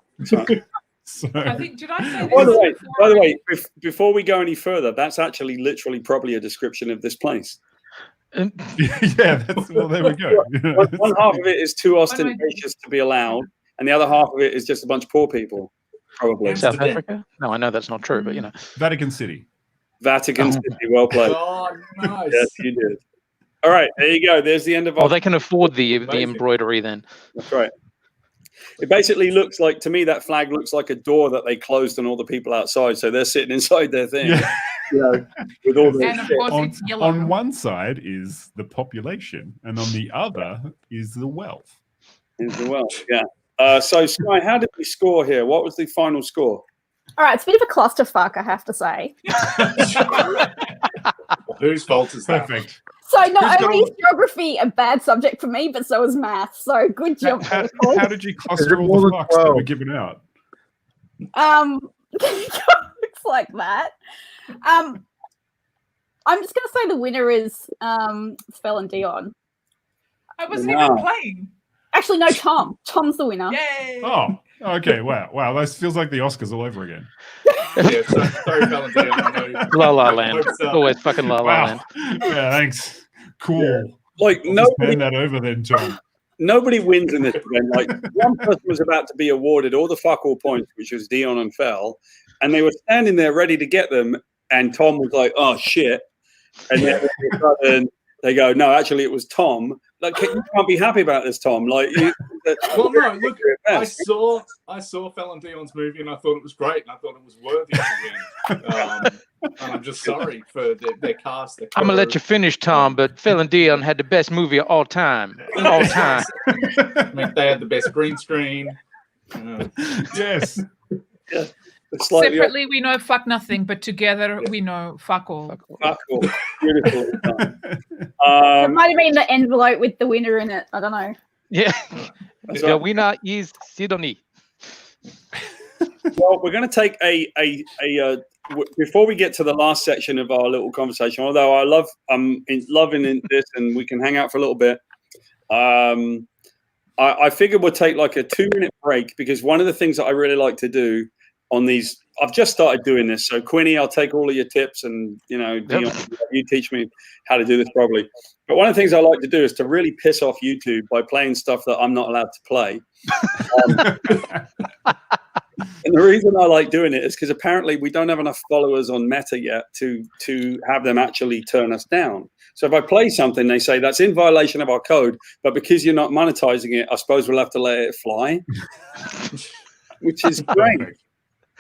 S5: So,
S6: I think, did I say this?
S1: By the way, before we go any further, that's actually literally probably a description of this place.
S5: yeah, well, there we go.
S1: One half of it is too ostentatious to be allowed, and the other half of it is just a bunch of poor people, probably.
S2: South Africa? No, I know that's not true, but you know.
S5: Vatican City.
S1: Vatican City, well played.
S7: Oh, nice.
S1: Yes, you did. All right, there you go. There's the end of our.
S2: Oh, they can afford the embroidery then.
S1: That's right. It basically looks like, to me, that flag looks like a door that they closed on all the people outside. So they're sitting inside their thing.
S5: Yeah.
S1: You know, with all the
S6: And of course, it's yellow.
S5: On one side is the population, and on the other is the wealth.
S1: Is the wealth. Yeah. So, Sky, how did we score here? What was the final score?
S4: All right, it's a bit of a clusterfuck, I have to say.
S7: Whose fault is that?
S5: Perfect.
S4: So not
S5: Who's got
S4: only
S5: all-
S4: is geography a bad subject for me, but so is math. So good job. Paul.
S5: How did you cluster all
S3: more
S5: the
S3: than
S5: fucks that
S3: 12?
S5: were given out?
S4: Looks like that. I'm just going to say the winner is Spell and Dion.
S6: I wasn't
S1: Wow.
S6: even playing.
S4: Actually, no, Tom. Tom's the winner.
S6: Yay!
S5: Oh, okay. Wow. This feels like the Oscars all over again.
S7: Yeah, sorry, Valentine. I know.
S2: La La Land.
S7: Hope so.
S2: Always fucking La La
S5: Wow.
S2: Land.
S5: Yeah, thanks. Cool.
S1: Like,
S5: I'll just
S1: nobody,
S5: hand that over then, Tom.
S1: nobody wins in this event. Like, one person was about to be awarded all the fuck all points, which was Dion and Fell, and they were standing there ready to get them, and Tom was like, oh, shit. And then all of a sudden, they go, no, actually, it was Tom. Like, you can't be happy about this, Tom. Like,
S7: Well, no, look, I saw Fallon Dion's movie and I thought it was great and I thought it was worthy to win. And I'm just sorry for their cast. Their
S2: I'm gonna let you finish, Tom, but Phil and Dion had the best movie of all time. All time.
S7: I mean, they had the best green screen.
S5: Yes.
S1: slightly
S6: Separately, we know fuck nothing, but together we know fuck all.
S1: fuck all. Beautiful.
S4: It might have been the envelope with the winner in it. I don't know.
S2: Yeah.
S1: That's
S2: The
S1: right.
S2: winner is Sydney.
S1: Well, we're going to take before we get to the last section of our little conversation, although I'm loving this and we can hang out for a little bit. I figured we'll take like a 2-minute break because one of the things that I really like to do on these, I've just started doing this. So Quinny, I'll take all of your tips and, Dion, you teach me how to do this properly. But one of the things I like to do is to really piss off YouTube by playing stuff that I'm not allowed to play. And the reason I like doing it is because apparently we don't have enough followers on Meta yet to have them actually turn us down. So if I play something, they say that's in violation of our code, but because you're not monetizing it, I suppose we'll have to let it fly, which is great.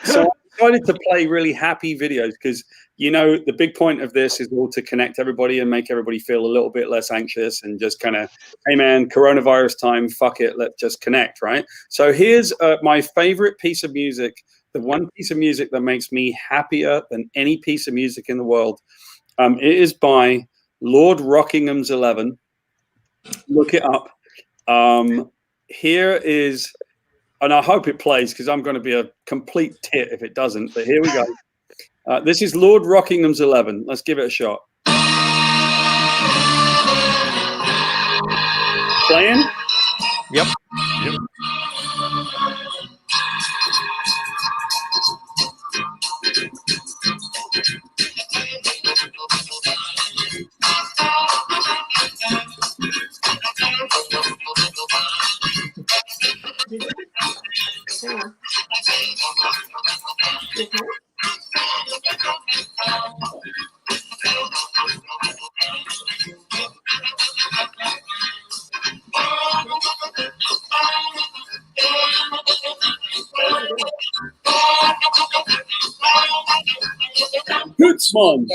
S1: So decided to play really happy videos because, you know, the big point of this is all to connect everybody and make everybody feel a little bit less anxious and just kind of, hey, man, coronavirus time, fuck it, let's just connect, right? So here's my favorite piece of music, the one piece of music that makes me happier than any piece of music in the world. It is by Lord Rockingham's 11. Look it up. Here is, and I hope it plays because I'm going to be a complete tit if it doesn't, but here we go. This is Lord Rockingham's 11. Let's give it a shot. Playing?
S2: Yep.
S5: Yep.
S1: Good one.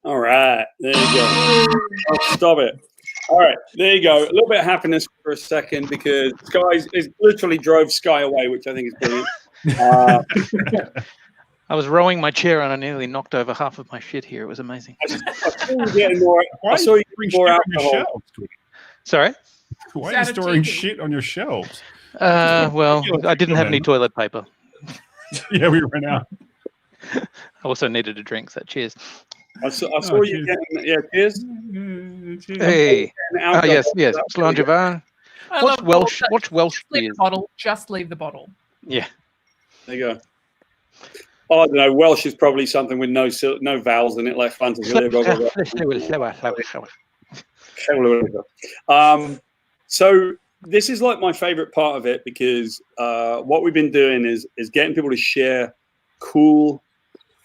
S1: All right, there you go. Oh, stop it. All right, there you go. A little bit of happiness for a second because Sky is literally drove Sky away, which I think is brilliant.
S2: I was rowing my chair and I nearly knocked over half of my shit here. It was amazing.
S1: I saw you getting more. I saw you getting more alcohol.
S2: Sorry?
S5: Why are you storing shit on your shelves?
S2: Well, I didn't have any toilet paper.
S5: Yeah, we ran out.
S2: I also needed a drink, so cheers.
S1: I saw you getting, cheers.
S2: Hey. Yes. Slangevar. Watch Welsh beers.
S6: Just leave the bottle.
S2: Yeah.
S1: There you go. Oh, I don't know. Welsh is probably something with no vowels in it, like fantasy. So this is like my favorite part of it because what we've been doing is getting people to share cool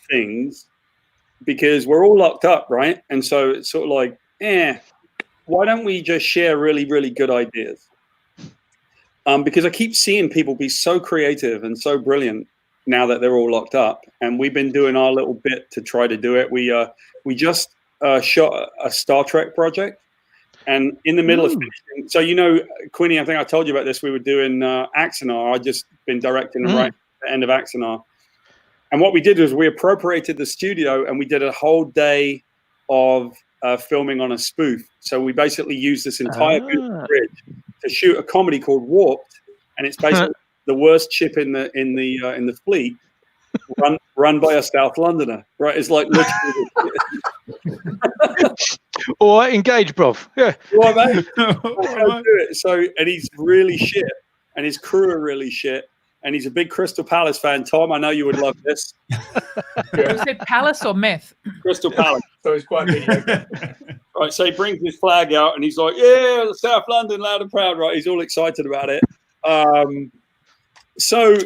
S1: things because we're all locked up, right? And so it's sort of like, why don't we just share really, really good ideas? Because I keep seeing people be so creative and so brilliant now that they're all locked up, and we've been doing our little bit to try to do it. We just shot a Star Trek project, and in the middle of finishing, so you know, Quinny, I think I told you about this. We were doing Axanar. I just been directing right at the end of Axanar, and what we did was we appropriated the studio and we did a whole day of filming on a spoof. So we basically used this entire bridge to shoot a comedy called Warped, and it's basically the worst ship in the fleet, run by a South Londoner. Right? It's like literally.
S2: Or engage, bruv. Yeah.
S1: Well, mate, do it. So, and he's really shit, and his crew are really shit, and he's a big Crystal Palace fan. Tom, I know you would love this.
S6: Was it Palace or Meth? Crystal Palace.
S7: So he's quite mediocre.
S1: Right, so he brings his flag out, and he's like, "Yeah, South London, loud and proud." Right, he's all excited about it. So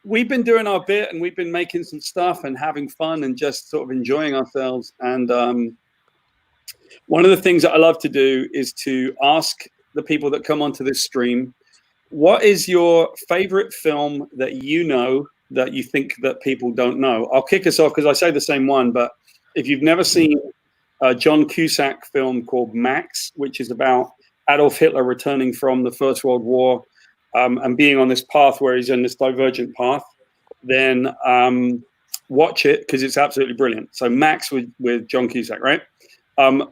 S1: we've been doing our bit, and we've been making some stuff and having fun and just sort of enjoying ourselves. And one of the things that I love to do is to ask the people that come onto this stream, what is your favorite film that you know that you think that people don't know? I'll kick us off because I say the same one, but if you've never seen a John Cusack film called Max, which is about Adolf Hitler returning from the First World War and being on this path where he's in this divergent path, then watch it because it's absolutely brilliant. So Max with John Cusack, right?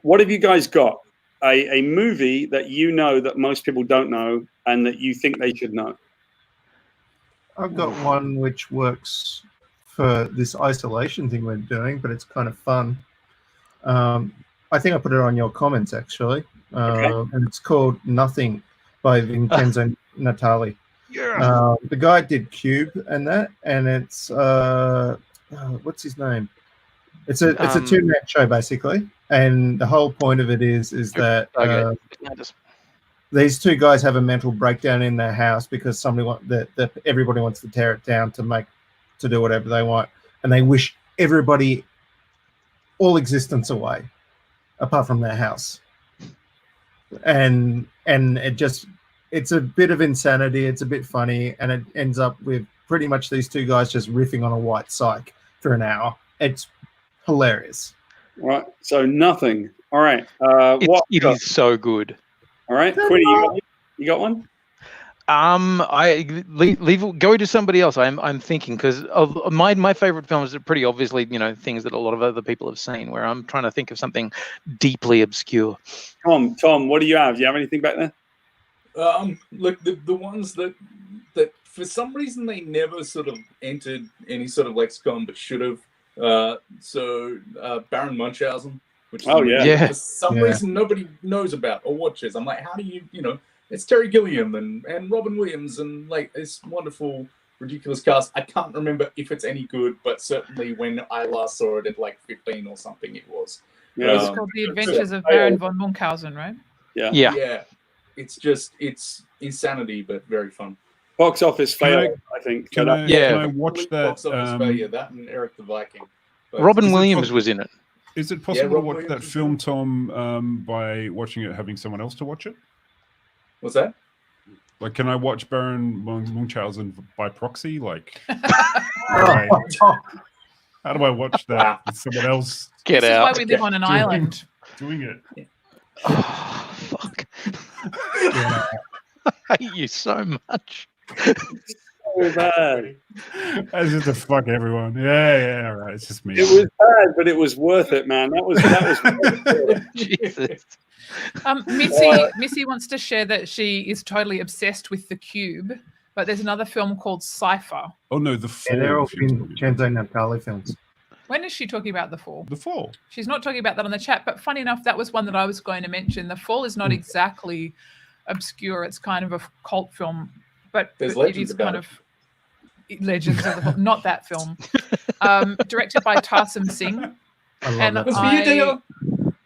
S1: What have you guys got? A movie that you know that most people don't know and that you think they should know?
S3: I've got one which works for this isolation thing we're doing, but it's kind of fun. I think I put it on your comments, actually.
S1: Okay.
S3: And it's called Nothing by Vincenzo Natali.
S2: Yeah.
S3: The guy did Cube and that, and it's what's his name? It's a two-man show basically, and the whole point of it is that these two guys have a mental breakdown in their house because everybody wants to tear it down to do whatever they want, and they wish everybody, all existence away, apart from their house. And it's a bit of insanity. It's a bit funny, and it ends up with pretty much these two guys just riffing on a white psych for an hour. It's hilarious.
S1: Right. So Nothing. All right.
S2: It is so good.
S1: All right. Quinny, you got one?
S2: I go to somebody else. I'm thinking because of my favorite films are pretty obviously things that a lot of other people have seen. Where I'm trying to think of something deeply obscure.
S1: Tom, what do you have? Do you have anything back there?
S7: Look, the ones that for some reason they never sort of entered any sort of lexicon but should have. So Baron Munchausen, which is for some reason nobody knows about or watches. I'm like, how do you it's Terry Gilliam and Robin Williams and like this wonderful ridiculous cast. I can't remember if it's any good, but certainly when I last saw it at like 15 or something, it was.
S6: Yeah, it's called The Adventures of Baron von Munchausen, right?
S1: Yeah.
S7: It's insanity, but very fun.
S1: Box office failure, I think.
S5: Can I watch that?
S7: Box office failure, that and Eric the Viking. But
S2: Robin Williams was in it.
S5: Is it possible to watch that film, Tom, by watching it, having someone else to watch it?
S7: What's that?
S5: Like, can I watch Baron Munchausen by proxy? Like,
S3: Right.
S5: how do I watch that with someone else?
S6: This is why we live on an island.
S5: Doing it.
S2: Oh, fuck. I hate you so much.
S1: So bad.
S5: That's just to fuck everyone. Yeah, all right. It's just me.
S1: It was bad, but it was worth it, man. That was
S2: Jesus.
S6: Missy wants to share that she is totally obsessed with The Cube, but there's another film called Cypher.
S5: Oh no, The Fall.
S3: Yeah, they're all Vincenzo Natali films.
S6: When is she talking about The Fall?
S5: The Fall.
S6: She's not talking about that on the chat, but funny enough, that was one that I was going to mention. The Fall is not exactly obscure. It's kind of a cult film, but it is kind of Legends of the Fall. Not that film. Directed by Tarsem Singh.
S3: I love that.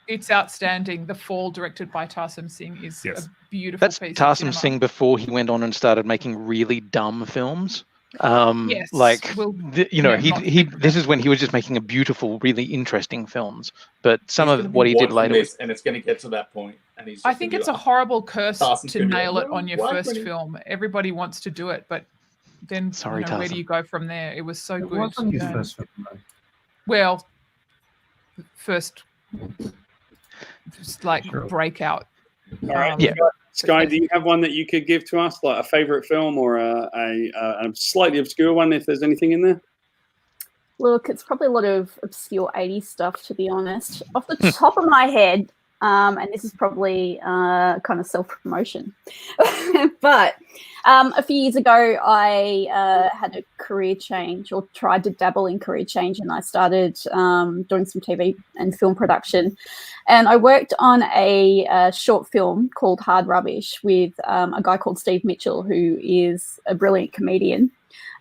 S6: It's outstanding. The Fall, directed by Tarsem Singh, is a beautiful
S2: That's
S6: piece
S2: Tarsem
S6: of cinema.
S2: Singh before he went on and started making really dumb films.
S6: Yes.
S2: This is when he was just making beautiful, really interesting films. But some of what he did later,
S7: and it's going to get to that point. And
S6: I think it's a horrible curse to nail it on your first film. Everybody wants to do it, but then where do you go from there? It was so good.
S3: Wasn't his first film, though.
S6: Well, first, just like breakout.
S1: All right. Sky, do you have one that you could give to us, like a favorite film or a slightly obscure one, if there's anything in there?
S4: Look, it's probably a lot of obscure 80s stuff, to be honest. Off the top of my head, and this is probably kind of self-promotion, but a few years ago, I had a career change, or tried to dabble in career change, and I started doing some TV and film production. And I worked on a short film called Hard Rubbish with a guy called Steve Mitchell, who is a brilliant comedian.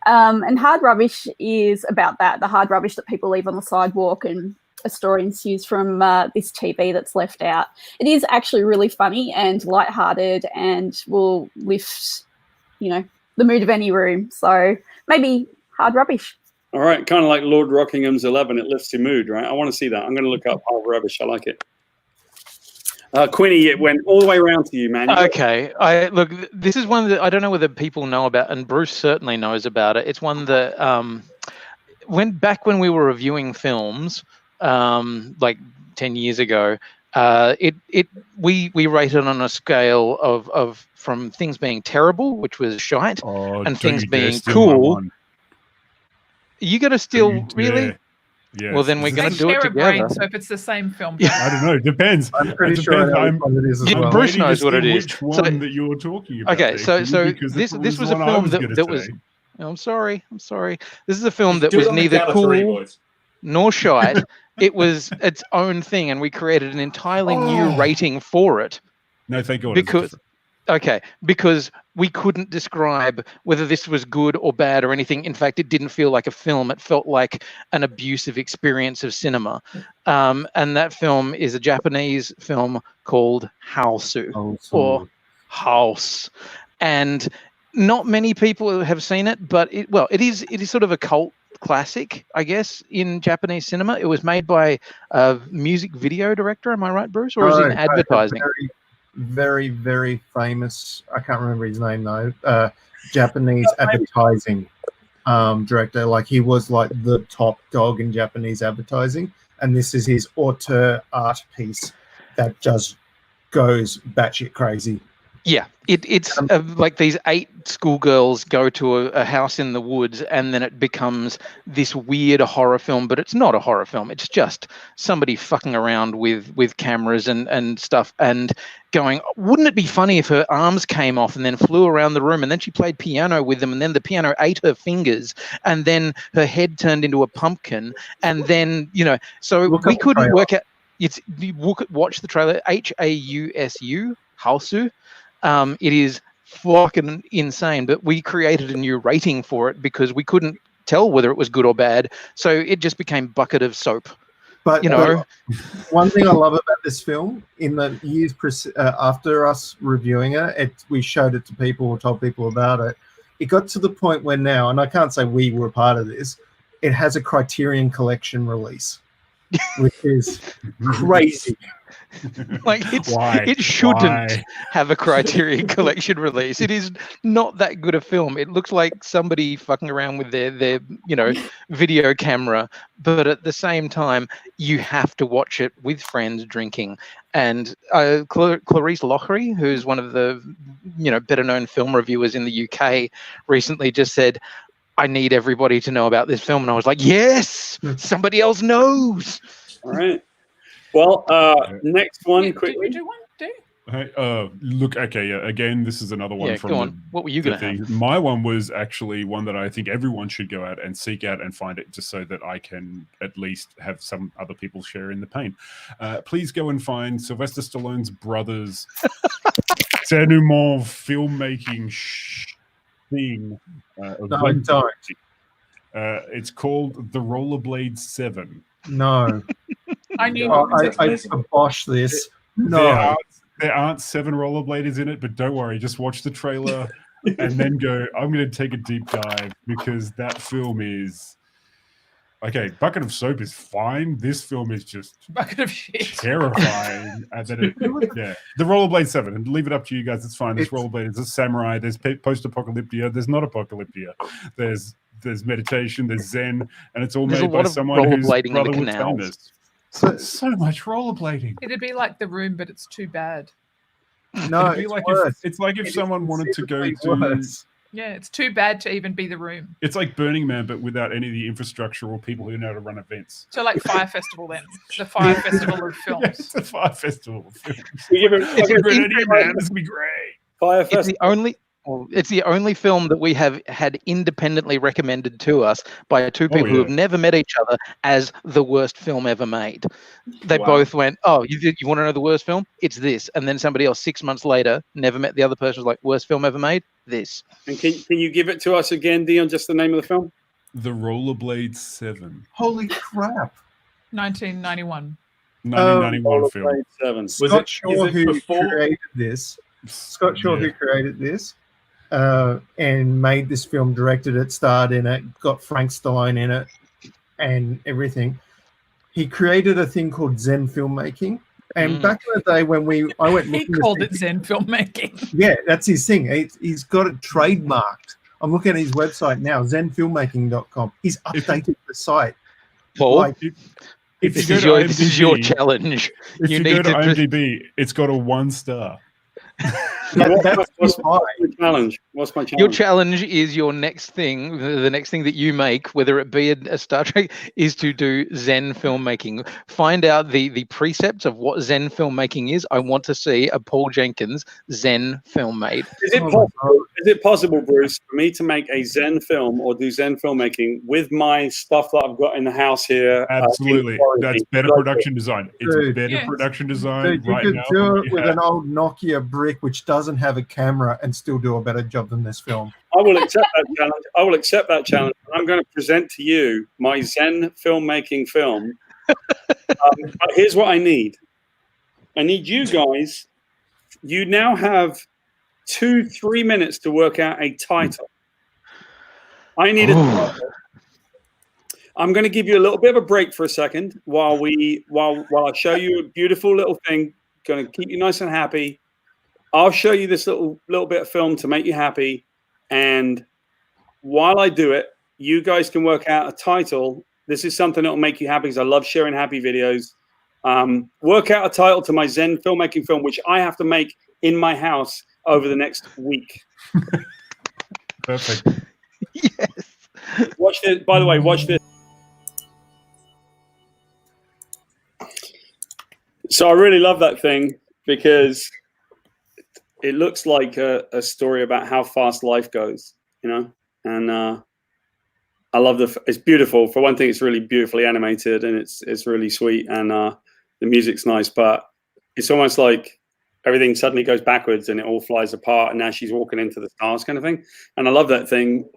S4: And Hard Rubbish is about that, the hard rubbish that people leave on the sidewalk, and a story ensues from this TV that's left out. It is actually really funny and lighthearted and will lift, the mood of any room. So maybe hard rubbish.
S1: All right, kind of like Lord Rockingham's 11. It lifts your mood, right? I want to see that. I'm going to look up hard rubbish. I like it. Quinny, it went all the way around to you, man.
S2: Okay, look. This is one that I don't know whether people know about, and Bruce certainly knows about it. It's one that when we were reviewing films, like 10 years ago, we rated on a scale of from things being terrible, which was shite, and things being cool. You got to steal, really?
S5: Yeah.
S2: Well, then we're going to do it together.
S6: Brain, so if it's the same film,
S5: I don't know. It depends.
S3: I'm pretty sure I know what it is as well.
S2: Bruce knows what it is.
S5: Which one that you're talking about?
S2: Okay, so this was a film that was. I'm sorry. This is a film that was neither cool nor shite. It was its own thing, and we created an entirely new rating for it.
S5: No, thank God.
S2: Because we couldn't describe whether this was good or bad or anything. In fact, it didn't feel like a film. It felt like an abusive experience of cinema. And that film is a Japanese film called Hausu, or House. And not many people have seen it, but it is sort of a cult classic, I guess, in Japanese cinema. It was made by a music video director. Am I right, Bruce? Or is it in advertising?
S3: Very, very famous, I can't remember his name though, Japanese advertising director. Like, he was like the top dog in Japanese advertising, and this is his auteur art piece that just goes batshit crazy.
S2: Yeah, it's like these 8 schoolgirls go to a house in the woods, and then it becomes this weird horror film, but it's not a horror film. It's just somebody fucking around with cameras and stuff and going, wouldn't it be funny if her arms came off and then flew around the room, and then she played piano with them, and then the piano ate her fingers, and then her head turned into a pumpkin, and then, so we couldn't work out. Watch the trailer, Hausu, Hausu. It is fucking insane, but we created a new rating for it because we couldn't tell whether it was good or bad, so it just became bucket of soap. But
S3: one thing I love about this film, in the years after us reviewing it, we showed it to people or told people about it. It got to the point where now, and I can't say we were part of this, it has a Criterion Collection release, which is crazy.
S2: Like, it shouldn't have a Criterion Collection release. It is not that good a film. It looks like somebody fucking around with their video camera, but at the same time you have to watch it with friends drinking. And Clarice Loughery, who's one of the better known film reviewers in the UK, recently just said, I need everybody to know about this film. And I was like, yes, somebody else knows.
S1: All right. Well, next one, quickly.
S6: Do one?
S5: Hey, look, okay, yeah, again, this is another one from
S2: go on. What were you going to have?
S5: My one was actually one that I think everyone should go out and seek out and find it, just so that I can at least have some other people share in the pain. Please go and find Sylvester Stallone's brother's denouement filmmaking thing.
S3: No, don't.
S5: It's called The Rollerblade 7.
S3: No.
S6: I knew.
S3: I bosh this. No.
S5: There aren't 7 rollerbladers in it, but don't worry. Just watch the trailer and then go, I'm going to take a deep dive, because that film is... Okay, Bucket of Soap is fine. This film is just
S6: bucket of shit,
S5: terrifying. And then the Rollerblade 7, and leave it up to you guys. It's fine. This rollerblade is a samurai. There's post-apocalyptia. There's not apocalyptia. There's meditation. There's Zen, and it's all made by someone whose brother was famous. So much rollerblading.
S6: It'd be like The Room, but it's too bad.
S3: No,
S5: it's like if someone wanted to go to...
S6: Yeah, it's too bad to even be The Room.
S5: It's like Burning Man, but without any of the infrastructure or people who know how to run events.
S6: So like Fire Festival then. The Fire Festival of films.
S5: Yeah, it's the Fire Festival of films.
S2: It's
S5: be great.
S1: Fire Festival.
S2: It's the only film that we have had independently recommended to us by 2 people who have never met each other as the worst film ever made. They both went, oh, you want to know the worst film? It's this. And then somebody else 6 months later, never met the other person, was like, worst film ever made? This.
S1: And can you give it to us again, Dion, just the name of the film?
S5: The Rollerblade 7.
S3: Holy crap.
S6: 1991.
S5: 1991 film.
S3: Scott Shaw, who created this, and made this film, directed it, starred in it, got Frank Stallone in it, and everything. He created a thing called Zen filmmaking. And back in the day when I went
S6: He called it Zen filmmaking.
S3: Yeah, that's his thing. He's got it trademarked. I'm looking at his website now, zenfilmmaking.com. He's updated the site.
S2: Paul,
S5: this
S2: is your challenge.
S5: If you go to IMDb, it's got a 1 star.
S1: What's my challenge? What's my challenge?
S2: Your challenge is your next thing, the next thing that you make, whether it be a Star Trek, is to do Zen filmmaking. Find out the precepts of what Zen filmmaking is. I want to see a Paul Jenkins Zen film made.
S1: Is it possible, Bruce, for me to make a Zen film or do Zen filmmaking with my stuff that I've got in the house here?
S5: Absolutely. That's better production design. It's better production design.
S3: Dude, you could do it with an old Nokia brick which doesn't have a camera and still do a better job than this film.
S1: I will accept that challenge. I will accept that challenge. I'm going to present to you my Zen filmmaking film. But here's what I need. I need you guys. You now have 2-3 minutes to work out a title. I need a title. I'm going to give you a little bit of a break for a second while I show you a beautiful little thing. Going to keep you nice and happy. I'll show you this little bit of film to make you happy, and while I do it, you guys can work out a title. This is something that will make you happy because I love sharing happy videos. Work out a title to my Zen filmmaking film, which I have to make in my house over the next week.
S5: Perfect.
S2: Yes.
S1: Watch this. By the way, watch this. So I really love that thing because it looks like a story about how fast life goes, you know, and I love it's beautiful. For one thing, it's really beautifully animated and it's really sweet, and the music's nice, but it's almost like everything suddenly goes backwards and it all flies apart, and now she's walking into the stars kind of thing. And I love that thing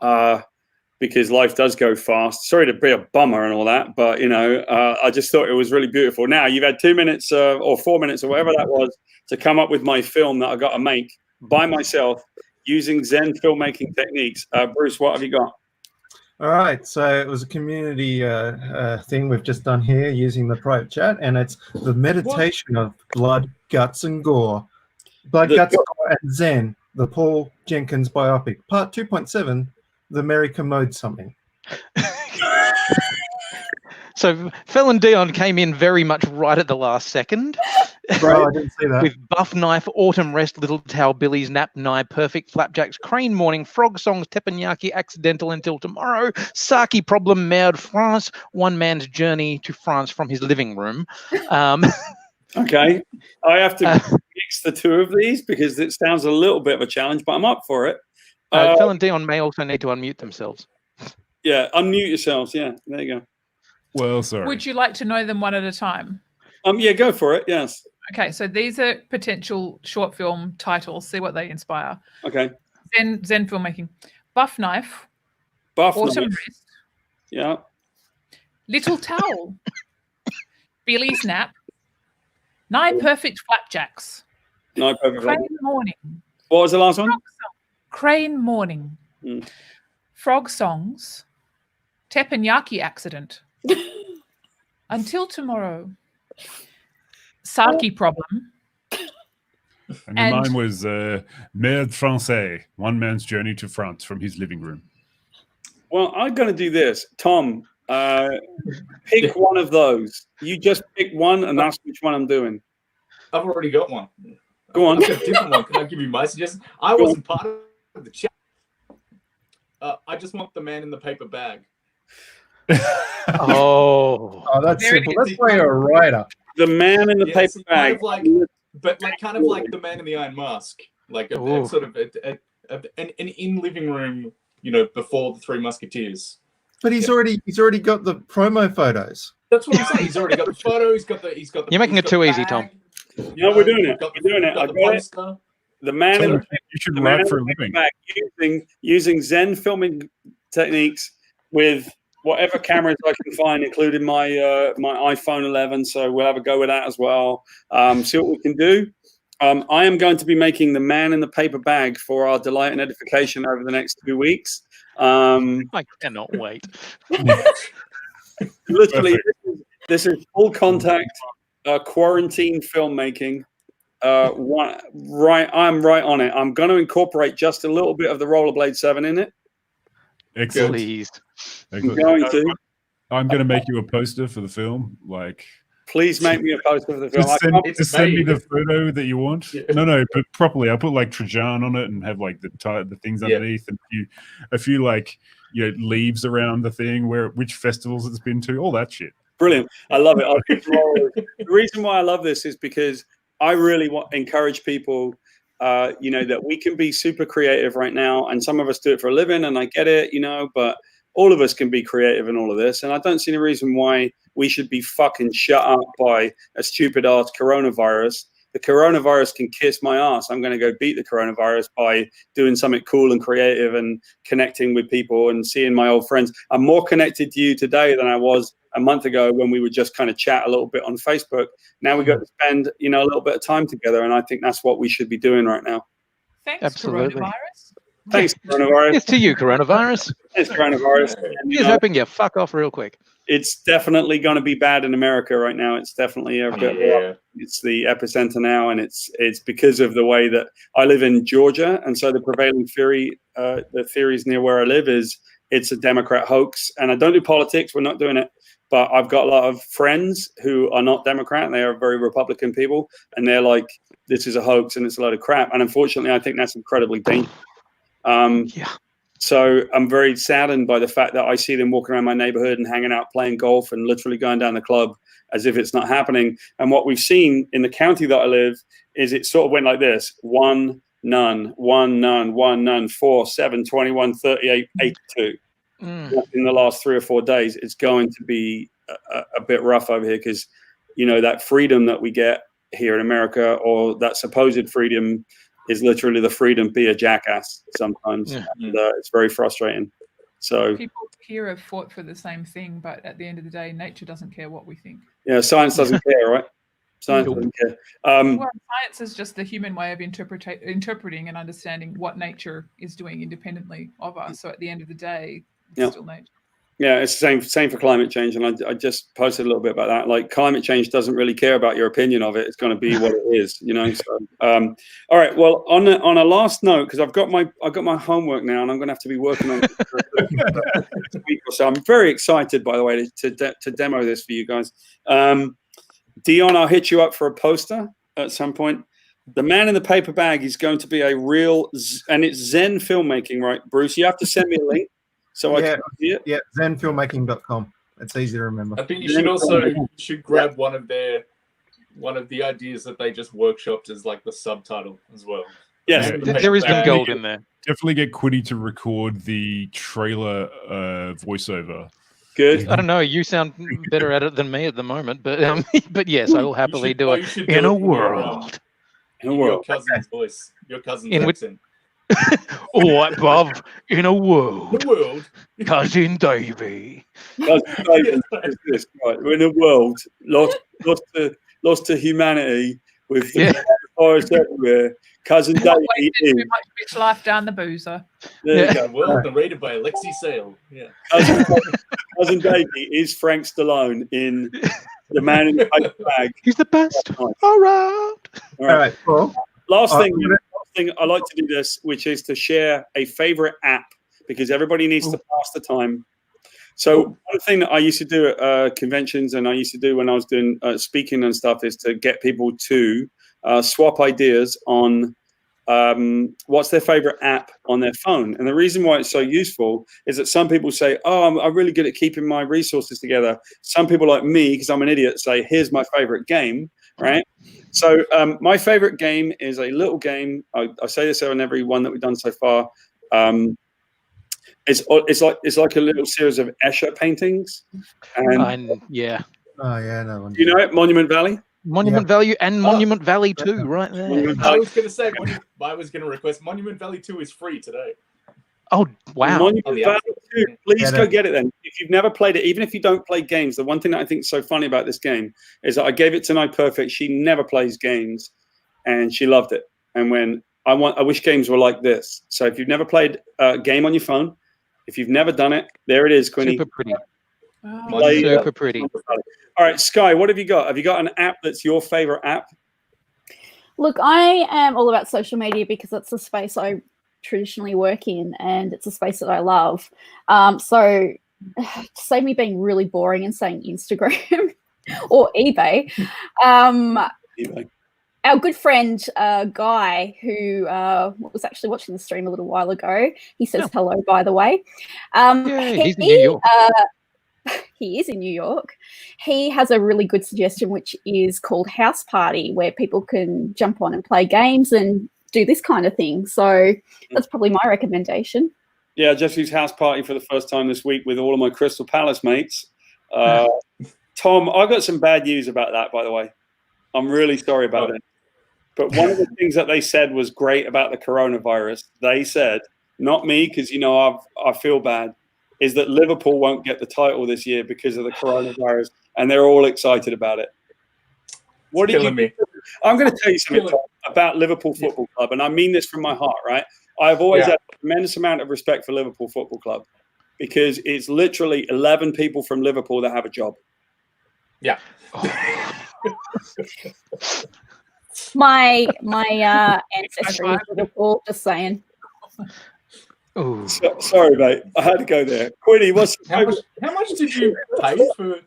S1: because life does go fast. Sorry to be a bummer and all that, but, you know, I just thought it was really beautiful. Now, you've had 2 minutes or 4 minutes or whatever that was to come up with my film that I got to make by myself using Zen filmmaking techniques. Bruce, what have you got?
S3: All right, so it was a community thing we've just done here using the private chat, and it's the meditation of blood, guts, and gore. Blood, Guts, Gore, and Zen, the Paul Jenkins biopic, part 2.7, the Mary Commode something.
S2: So Felon Dion came in very much right at the last second.
S3: Bro, I didn't see that.
S2: With Buff Knife, Autumn Rest, Little Towel, Billy's Nap, Nye, Perfect, Flapjacks, Crane Morning, Frog Songs, Teppanyaki, Accidental Until Tomorrow, Saki Problem, Merde France, One Man's Journey to France from his living room.
S1: Okay. I have to mix the two of these because it sounds a little bit of a challenge, but I'm up for it.
S2: Felon Dion may also need to unmute themselves.
S1: Yeah, unmute yourselves. Yeah, there you go.
S5: Well, sorry.
S6: Would you like to know them one at a time?
S1: Yeah, go for it. Yes.
S6: Okay, so these are potential short film titles. See what they inspire.
S1: Okay.
S6: Zen filmmaking. Buff Knife.
S1: Autumn
S6: Rest.
S1: Yeah.
S6: Little Towel. Billy's Nap. Nye Perfect Flapjacks.
S1: Nye Perfect
S6: Crane
S1: Flapjacks.
S6: Morning.
S1: What was the last one?
S6: Crane Morning. Frog Songs. Teppanyaki Accident. Until Tomorrow. Saki Problem.
S5: And mine was Merde Français, One Man's Journey to France from his living room.
S1: Well, I'm going to do this. Tom, pick one of those. You just pick one and ask which one I'm doing.
S7: I've already got one.
S1: Go on.
S7: I've got a different one. Can I give you my suggestion? I wasn't part of the chat. I just want the man in the paper bag.
S3: Oh, that's simple. That's why you're a writer.
S1: The man in the paper bag.
S7: Kind of like the man in the Iron Mask. Like a sort of an in-living room, you know, before the Three Musketeers.
S3: But he's already got the promo photos.
S7: That's what I'm saying. He's already got the photo. He's got the.
S2: You're making it too easy, Tom.
S1: No, we're doing it. We're doing it. I got it. The man in the
S5: you should write for a living.
S1: Bag using Zen filming techniques with whatever cameras I can find, including my my iPhone 11. So we'll have a go with that as well. See what we can do. I am going to be making the man in the paper bag for our delight and edification over the next 2 weeks.
S2: I cannot wait.
S1: Literally, this is full contact quarantine filmmaking. I'm right on it. I'm going to incorporate just a little bit of the Rollerblade 7 in it.
S5: Excellent.
S2: Please.
S5: Excellent. I'm going to make you a poster for the film. Like,
S1: please make me a poster for the film.
S5: Just send me the photo that you want. Yeah. No, but properly. I'll put like Trajan on it and have like the things underneath and a few like leaves around the thing, which festivals it's been to, all that shit.
S1: Brilliant. I love it. The reason why I love this is because I really encourage people, that we can be super creative right now, and some of us do it for a living, and I get it, but all of us can be creative in all of this, and I don't see any reason why we should be fucking shut up by a stupid ass coronavirus. The coronavirus can kiss my ass. I'm going to go beat the coronavirus by doing something cool and creative and connecting with people and seeing my old friends. I'm more connected to you today than I was a month ago when we would just kind of chat a little bit on Facebook. Now we got to spend, a little bit of time together, and I think that's what we should be doing right now.
S6: Thanks,
S2: absolutely.
S6: coronavirus.
S1: Thanks, coronavirus.
S2: It's to you, coronavirus.
S1: It's coronavirus. And,
S2: he's hoping you fuck off real quick.
S1: It's definitely going to be bad in America right now. It's definitely a bit rough. It's the epicenter now, and it's because of the way that I live in Georgia, and so the prevailing theory, the theories near where I live is it's a Democrat hoax. And I don't do politics. We're not doing it. But I've got a lot of friends who are not Democrat, and they are very Republican people, and they're like, this is a hoax and it's a load of crap. And unfortunately, I think that's incredibly dangerous. So I'm very saddened by the fact that I see them walking around my neighborhood and hanging out, playing golf, and literally going down the club as if it's not happening. And what we've seen in the county that I live is it sort of went like this: 1, none, 1, none, 1, none, 4, 7, 21, 38, 82. In the last 3 or 4 days, it's going to be a bit rough over here because, that freedom that we get here in America, or that supposed freedom, is literally the freedom to be a jackass sometimes. And, it's very frustrating. So
S6: people here have fought for the same thing, but at the end of the day, nature doesn't care what we think.
S1: Yeah, science doesn't care, right? Science doesn't care.
S6: Science is just the human way of interpreting and understanding what nature is doing independently of us. So at the end of the day, it's still nature.
S1: Yeah, it's the same for climate change. And I just posted a little bit about that. Like, climate change doesn't really care about your opinion of it. It's going to be what it is, So, all right. Well, on a last note, because I've got my homework now, and I'm going to have to be working on it for next week or so. I'm very excited, by the way, to demo this for you guys. Dion, I'll hit you up for a poster at some point. The man in the paper bag is going to be a real, and it's Zen filmmaking, right, Bruce? You have to send me a link. So I can see it.
S3: Yeah, zenfilmmaking.com. It's easy to remember.
S7: I think you should grab one of the ideas that they just workshopped as like the subtitle as well.
S1: Yes,
S2: there is some gold in there.
S5: Definitely get Quiddy to record the trailer voiceover.
S1: Good.
S2: I don't know. You sound better at it than me at the moment, but yes, I will happily do it in a world.
S7: Your cousin's voice. Your cousin's accent.
S2: All right, Bob. In a world.
S7: The world.
S2: Cousin Davey.
S1: Cousin Davey is this, right? We're in a world lost to humanity with the forest everywhere. Cousin Davey is
S6: too much bitch life down the boozer.
S1: There you go.
S7: Well, narrated by Alexi Sale. Yeah.
S1: Cousin Davey is Frank Stallone in The Man in the Paper Bag.
S2: He's the best. All
S3: right. Cool.
S1: Last thing I like to do this, which is to share a favorite app, because everybody needs to pass the time. So one thing that I used to do at conventions, and I used to do when I was doing speaking and stuff, is to get people to swap ideas on what's their favorite app on their phone. And the reason why it's so useful is that some people say, oh, I'm really good at keeping my resources together. Some people like me, because I'm an idiot, say, here's my favorite game, right? So my favorite game is a little game. I say this on every one that we've done so far. It's like a little series of Escher paintings. And
S2: yeah.
S3: Oh yeah, no one.
S1: You know it, Monument Valley.
S2: Monument Valley and Monument Valley 2, right there.
S7: I was going to say, I was going to request Monument Valley 2 is free today.
S2: Oh, wow.
S1: Monument Valley 2, please go get it then. If you've never played it, even if you don't play games, the one thing that I think is so funny about this game is that I gave it to Night Perfect. She never plays games. and she loved it. And when I wish games were like this. So if you've never played a game on your phone, if you've never done it, there it is, Quinny.
S2: Super pretty.
S6: Oh,
S2: Super pretty.
S1: All right, Sky, what have you got? Have you got an app that's your favorite app?
S4: Look, I am all about social media because it's a space I traditionally work in, and it's a space that I love. So to save me being really boring and saying Instagram or eBay,
S1: eBay.
S4: Our good friend Guy, who was actually watching the stream a little while ago, he says hello, by the way.
S2: He's in New York.
S4: He is in New York. He has a really good suggestion, which is called House Party, where people can jump on and play games and do this kind of thing. So that's probably my recommendation.
S1: Yeah, I just used House Party for the first time this week with all of my Crystal Palace mates. Tom, I got some bad news about that, by the way. I'm really sorry about it. But one of the things that they said was great about the coronavirus. They said, not me, because, I feel bad, is that Liverpool won't get the title this year because of the coronavirus, and they're all excited about it. What do you mean? I'm going to tell you something about Liverpool Football Club, and I mean this from my heart, right? I've always had a tremendous amount of respect for Liverpool Football Club because it's literally 11 people from Liverpool that have a job.
S7: Yeah.
S4: My ancestry is Liverpool, just saying.
S1: Sorry, mate. I had to go there. Quinny,
S7: how much did you pay for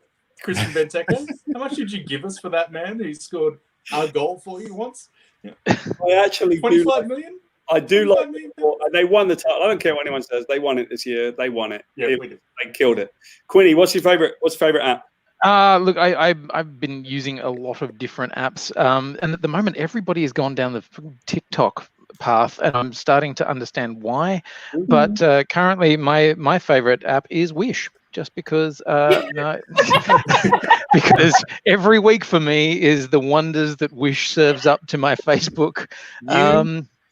S7: Christian Benteke? How much did you give us for that man who scored a goal for you once? Yeah.
S1: I actually
S7: 25 million?
S1: I do like Liverpool, and they won the title. I don't care what anyone says. They won it this year. They won it.
S7: Yeah,
S1: they killed it. Quinny, what's your favorite app?
S2: Look, I've been using a lot of different apps, and at the moment everybody has gone down the TikTok path, and I'm starting to understand why. Mm-hmm. But currently, my favorite app is Wish, just because because every week for me is the wonders that Wish serves up to my Facebook.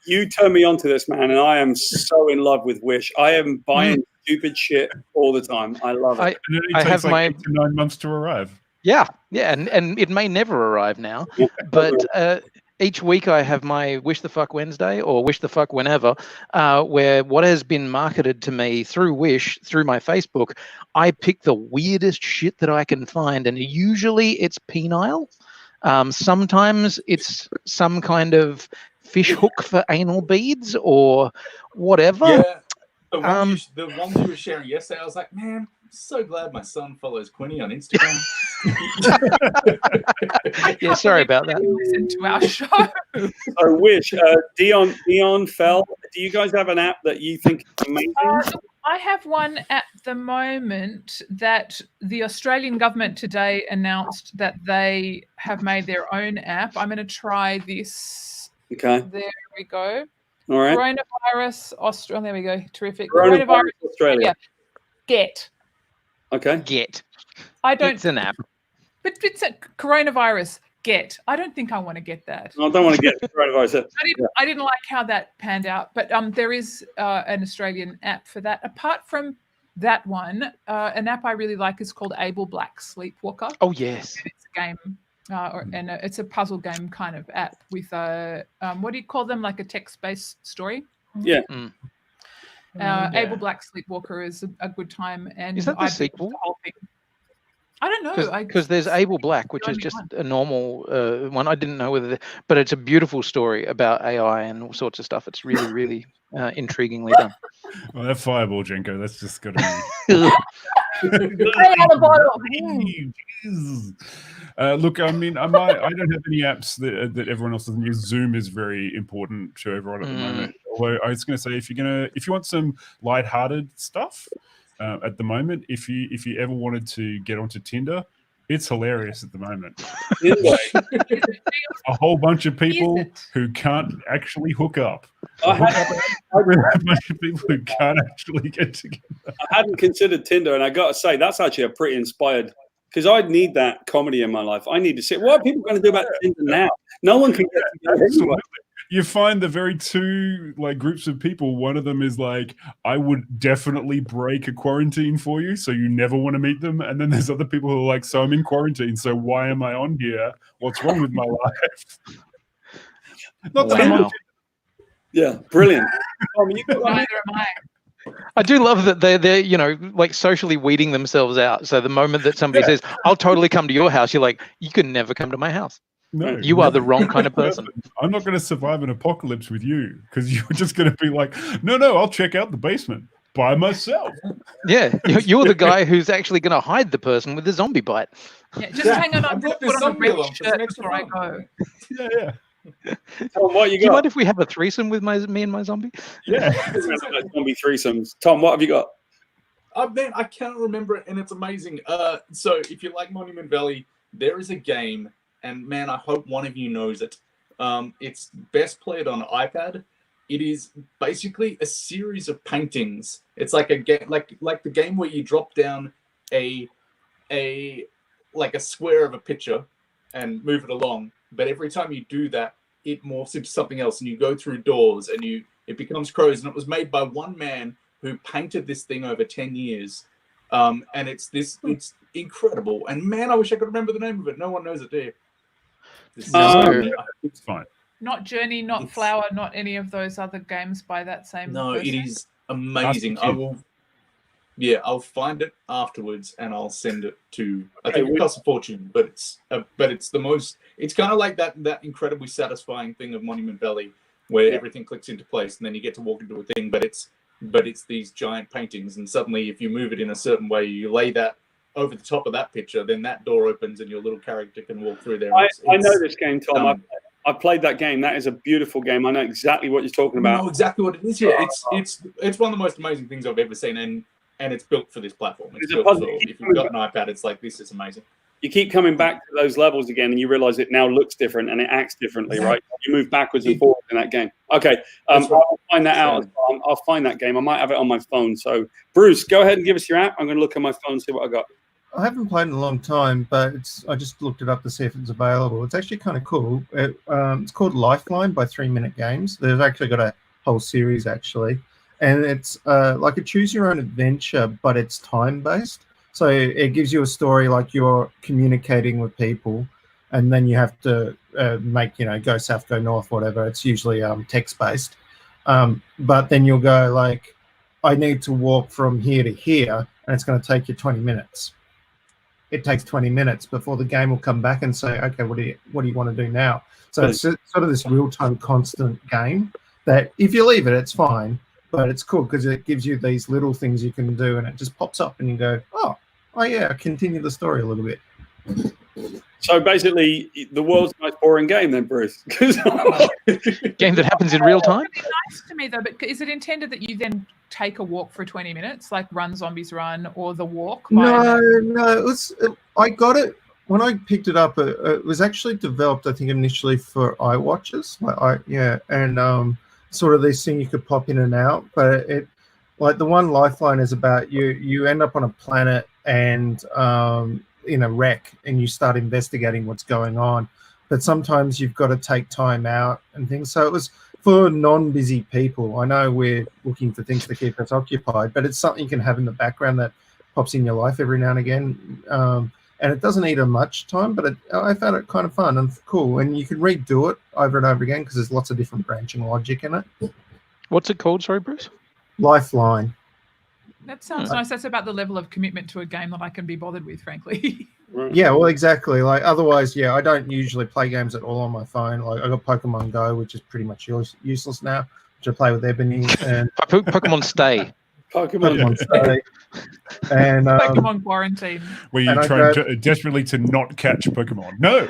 S1: You turn me on to this, man, and I am so in love with Wish. I am buying stupid shit all the time. I love it.
S5: I have like 8 to 9 months to arrive.
S2: Yeah, and it may never arrive now, but each week I have my Wish the Fuck Wednesday or Wish the Fuck whenever, where what has been marketed to me through Wish, through my Facebook, I pick the weirdest shit that I can find, and usually it's penile. Sometimes it's some kind of fish hook for anal beads or whatever.
S7: Yeah, the ones you were sharing yesterday, I was like, man, I'm so glad my son follows Quinny on Instagram.
S2: Yeah, sorry about that.
S6: Listen to our show.
S1: I wish. Dion Fell, do you guys have an app that you think is amazing?
S6: I have one at the moment that the Australian government today announced that they have made their own app. I'm going to try this.
S1: Okay.
S6: There we go.
S1: All right.
S6: Coronavirus Australia. There we go. Terrific.
S1: Coronavirus Australia.
S6: Get.
S1: Okay.
S2: Get.
S6: I don't.
S2: It's an app.
S6: But it's a coronavirus. Get. I don't think I want to get that.
S1: I don't want to get coronavirus.
S6: I didn't like how that panned out. But there is an Australian app for that. Apart from that one, an app I really like is called Able Black Sleepwalker.
S2: Oh yes.
S6: And it's a game. It's a puzzle game kind of app with what do you call them? Like a text-based story.
S1: Yeah.
S6: Able Black Sleepwalker is a good time, and
S2: is that the sequel?
S6: The whole thing. I don't know.
S2: Because there's Able Black, which is just a normal one. I didn't know whether, but it's a beautiful story about AI and all sorts of stuff. It's really, really intriguingly done.
S5: Well, that fireball, Jenko, that's just got to be. Look, I mean, I don't have any apps that everyone else doesn't use. Zoom is very important to everyone at the moment. Although I was going to say, if you want some lighthearted stuff at the moment, if you ever wanted to get onto Tinder, it's hilarious at the moment. A whole bunch of people who can't actually hook up. A bunch of people who can't actually get together.
S1: I hadn't considered Tinder, and I got to say, that's actually a pretty inspired, because I need that comedy in my life. I need to see what are people going to do about Tinder now? No one can get together anyway.
S5: You find the very two groups of people. One of them is like, I would definitely break a quarantine for you, so you never want to meet them. And then there's other people who are like, so I'm in quarantine, so why am I on here? What's wrong with my life? Not that I'm
S2: Wow.
S5: on
S1: Yeah, brilliant. You got one?
S6: Neither am I.
S2: I do love that they're you know, like socially weeding themselves out. So the moment that somebody says, "I'll totally come to your house," you're like, "You can never come to my house.
S5: No,
S2: You are the wrong kind of person."
S5: I'm not going to survive an apocalypse with you because you're just going to be like, no, I'll check out the basement by myself.
S2: Yeah, you're the guy who's actually going to hide the person with the zombie bite.
S6: Yeah, just hang on.
S7: I
S6: I'm
S7: brought
S6: going to
S7: this
S6: put on a
S7: zombie
S6: red
S7: along for
S6: shirt
S7: some extra
S6: before I
S7: fun.
S6: go.
S5: Yeah.
S1: Tom, what you
S2: Do you
S1: got?
S2: mind if we have a threesome with me and my zombie?
S5: Yeah.
S1: Zombie threesomes. Tom, what have you got?
S7: Man, I can't remember it, and it's amazing. So if you like Monument Valley, there is a game, and man, I hope one of you knows it. It's best played on iPad. It is basically a series of paintings. It's like a game, like the game where you drop down a square of a picture and move it along. But every time you do that, it morphs into something else, and you go through doors, and it becomes crows. And it was made by one man who painted this thing over 10 years. And it's incredible. And man, I wish I could remember the name of it. No one knows it, do you?
S5: It's fine.
S6: Not Journey, not Flower, not any of those other games by that same
S7: No,
S6: person.
S7: it is amazing. I'll find it afterwards and I'll send it to. I think it costs a fortune, but it's the most. It's kind of like that incredibly satisfying thing of Monument Valley, where everything clicks into place, and then you get to walk into a thing. But it's these giant paintings, and suddenly, if you move it in a certain way, you lay that over the top of that picture, then that door opens, and your little character can walk through there.
S1: I know this game, Tom. I played that game. That is a beautiful game. I know exactly what you're talking about.
S7: I know exactly what it is. Yeah, it's one of the most amazing things I've ever seen, and it's built for this platform. It's built for, if you've got an iPad, it's like, this is amazing.
S1: You keep coming back to those levels again, and you realize it now looks different and it acts differently, right? You move backwards and forwards in that game. Okay, I'll find that out. I'll find that game. I might have it on my phone. So, Bruce, go ahead and give us your app. I'm going to look at my phone and see what I got.
S3: I haven't played in a long time, but I just looked it up to see if it's available. It's actually kind of cool. It's called Lifeline by 3 Minute Games. They've actually got a whole series, actually. And it's like a choose-your-own-adventure, but it's time-based. So it gives you a story like you're communicating with people, and then you have to make, go south, go north, whatever. It's usually text-based. But then you'll go like, I need to walk from here to here, and it's going to take you 20 minutes. It takes 20 minutes before the game will come back and say, okay, what do you want to do now? So it's sort of this real-time constant game that if you leave it, it's fine. But it's cool because it gives you these little things you can do, and it just pops up, and you go, oh yeah, continue the story a little bit.
S1: So basically, the world's most boring game, then, Bruce.
S2: Game that happens in real time.
S6: It's nice to me though, but is it intended that you then take a walk for 20 minutes, like Run Zombies Run or The Walk?
S3: No. I got it when I picked it up. It was actually developed, I think, initially for iWatches. And sort of this thing you could pop in and out, but it, like the one Lifeline is about you end up on a planet and in a wreck, and you start investigating what's going on, but sometimes you've got to take time out and things. So it was for non-busy people. I know we're looking for things to keep us occupied, but it's something you can have in the background that pops in your life every now and again. And it doesn't eat much time, but I found it kind of fun and cool. And you can redo it over and over again because there's lots of different branching logic in it.
S2: What's it called? Sorry, Bruce?
S3: Lifeline.
S6: That sounds nice. That's about the level of commitment to a game that I can be bothered with, frankly.
S3: Yeah, well, exactly. Like otherwise, I don't usually play games at all on my phone. Like I got Pokemon Go, which is pretty much useless now, which I play with Ebony, and
S2: Pokemon Stay.
S3: Pokemon Stay. And
S6: Pokemon Quarantine.
S5: Where you try desperately to not catch Pokemon. No.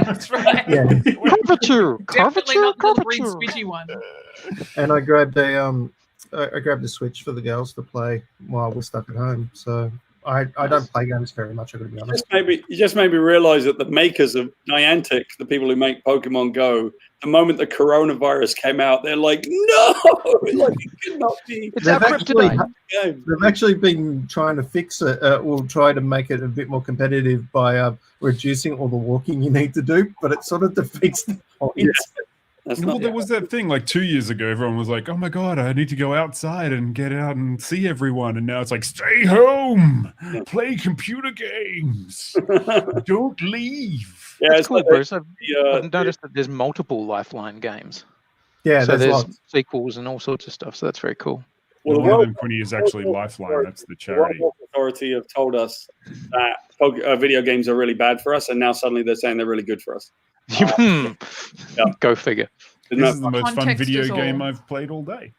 S6: That's right.
S3: Yeah.
S6: Definitely not the green squidgy one.
S3: And I grabbed the Switch for the girls to play while we're stuck at home. So I don't play games very much, I've got to be honest.
S1: You just made me realize that the makers of Niantic, the people who make Pokemon Go, the moment the coronavirus came out, they're like, no, like it could not be.
S3: They've actually been trying to fix it, or try to make it a bit more competitive by reducing all the walking you need to do, but it sort of defeats the point.
S1: Yeah.
S5: There was that thing like 2 years ago. Everyone was like, "Oh my god, I need to go outside and get out and see everyone." And now it's like, "Stay home, play computer games, don't leave."
S2: That's cool,
S1: like
S2: Bruce. I've noticed that there's multiple Lifeline games.
S3: Yeah,
S2: so there's
S3: lots.
S2: sequels and all sorts of stuff. So that's very cool.
S5: Well, one of them, Quinny, is actually Lifeline. That's the charity.
S1: The World Health Authority have told us that video games are really bad for us, and now suddenly they're saying they're really good for us.
S2: Go figure.
S5: This is the most fun
S6: Context
S5: video
S6: is all.
S5: game I've played all day.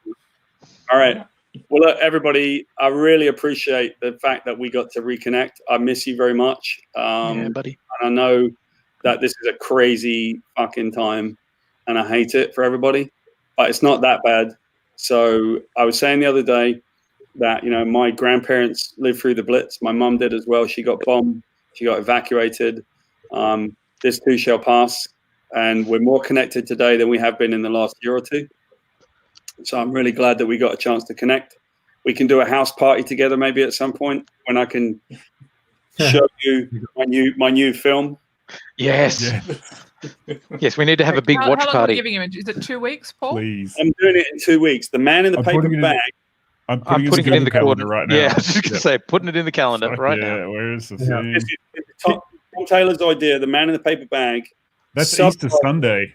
S1: All right. Well, look, everybody, I really appreciate the fact that we got to reconnect. I miss you very much.
S2: Yeah, buddy.
S1: And I know that this is a crazy fucking time, and I hate it for everybody, but it's not that bad. So I was saying the other day that, you know, my grandparents lived through the Blitz. My mum did as well. She got bombed. She got evacuated. This too shall pass. And we're more connected today than we have been in the last year or two. So I'm really glad that we got a chance to connect. We can do a house party together maybe at some point when I can show you my new film.
S2: Yes.
S5: Yeah.
S2: Yes, we need to have a big watch
S6: how long are we
S2: party.
S6: giving him? Is it 2 weeks, Paul?
S5: Please.
S1: I'm doing it in 2 weeks. The Man in the Paper Bag.
S5: I'm
S2: I'm
S5: putting
S2: putting it in the
S5: calendar
S2: calendar
S5: right now.
S2: Yeah, I was just going to say, putting it in the calendar right
S5: yeah,
S2: now.
S5: where is the
S3: Yeah.
S5: thing?
S1: This is Tom Taylor's idea, The Man in the Paper Bag.
S5: That's Easter Sunday.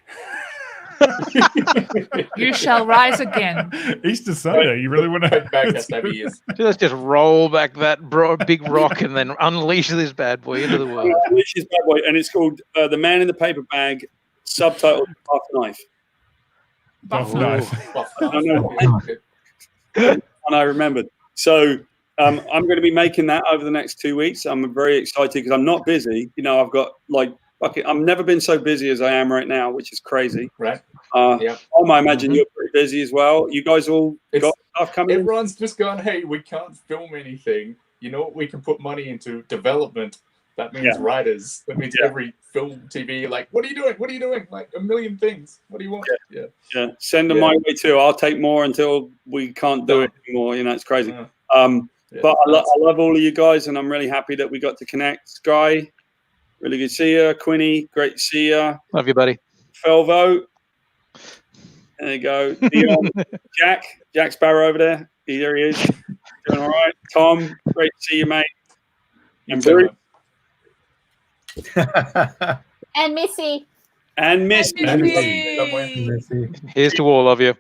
S6: You shall rise again.
S5: Easter Sunday. You really want to
S7: Back has to have ears.
S2: Let's just roll back that big rock and then unleash this bad boy into the world.
S1: Unleash this bad boy, and it's called The Man in the Paper Bag, subtitled Buff Knife.
S5: Buff
S2: Ooh.
S5: knife.
S1: I know. And I remembered. So I'm going to be making that over the next 2 weeks. I'm very excited because I'm not busy. You know, I've got I've never been so busy as I am right now, which is crazy.
S7: Right.
S1: I imagine you're pretty busy as well. You guys all got stuff coming in?
S7: Everyone's just gone, hey, we can't film anything. You know what? We can put money into development. That means writers. That means every film, TV, like, what are you doing? What are you doing? Like a million things. What do you want?
S1: Yeah. Send them my way too. I'll take more until we can't do it anymore. You know, it's crazy. But I love all of you guys, and I'm really happy that we got to connect. Sky, really good to see you. Quinny, great to see you.
S2: Love you, buddy.
S1: Felvo. There you go. Dion, Jack Sparrow over there. There he is. Doing all right. Tom, great to see you, mate. And Bruce.
S4: And Missy.
S1: And Missy.
S2: Here's to all of you.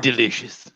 S2: Delicious.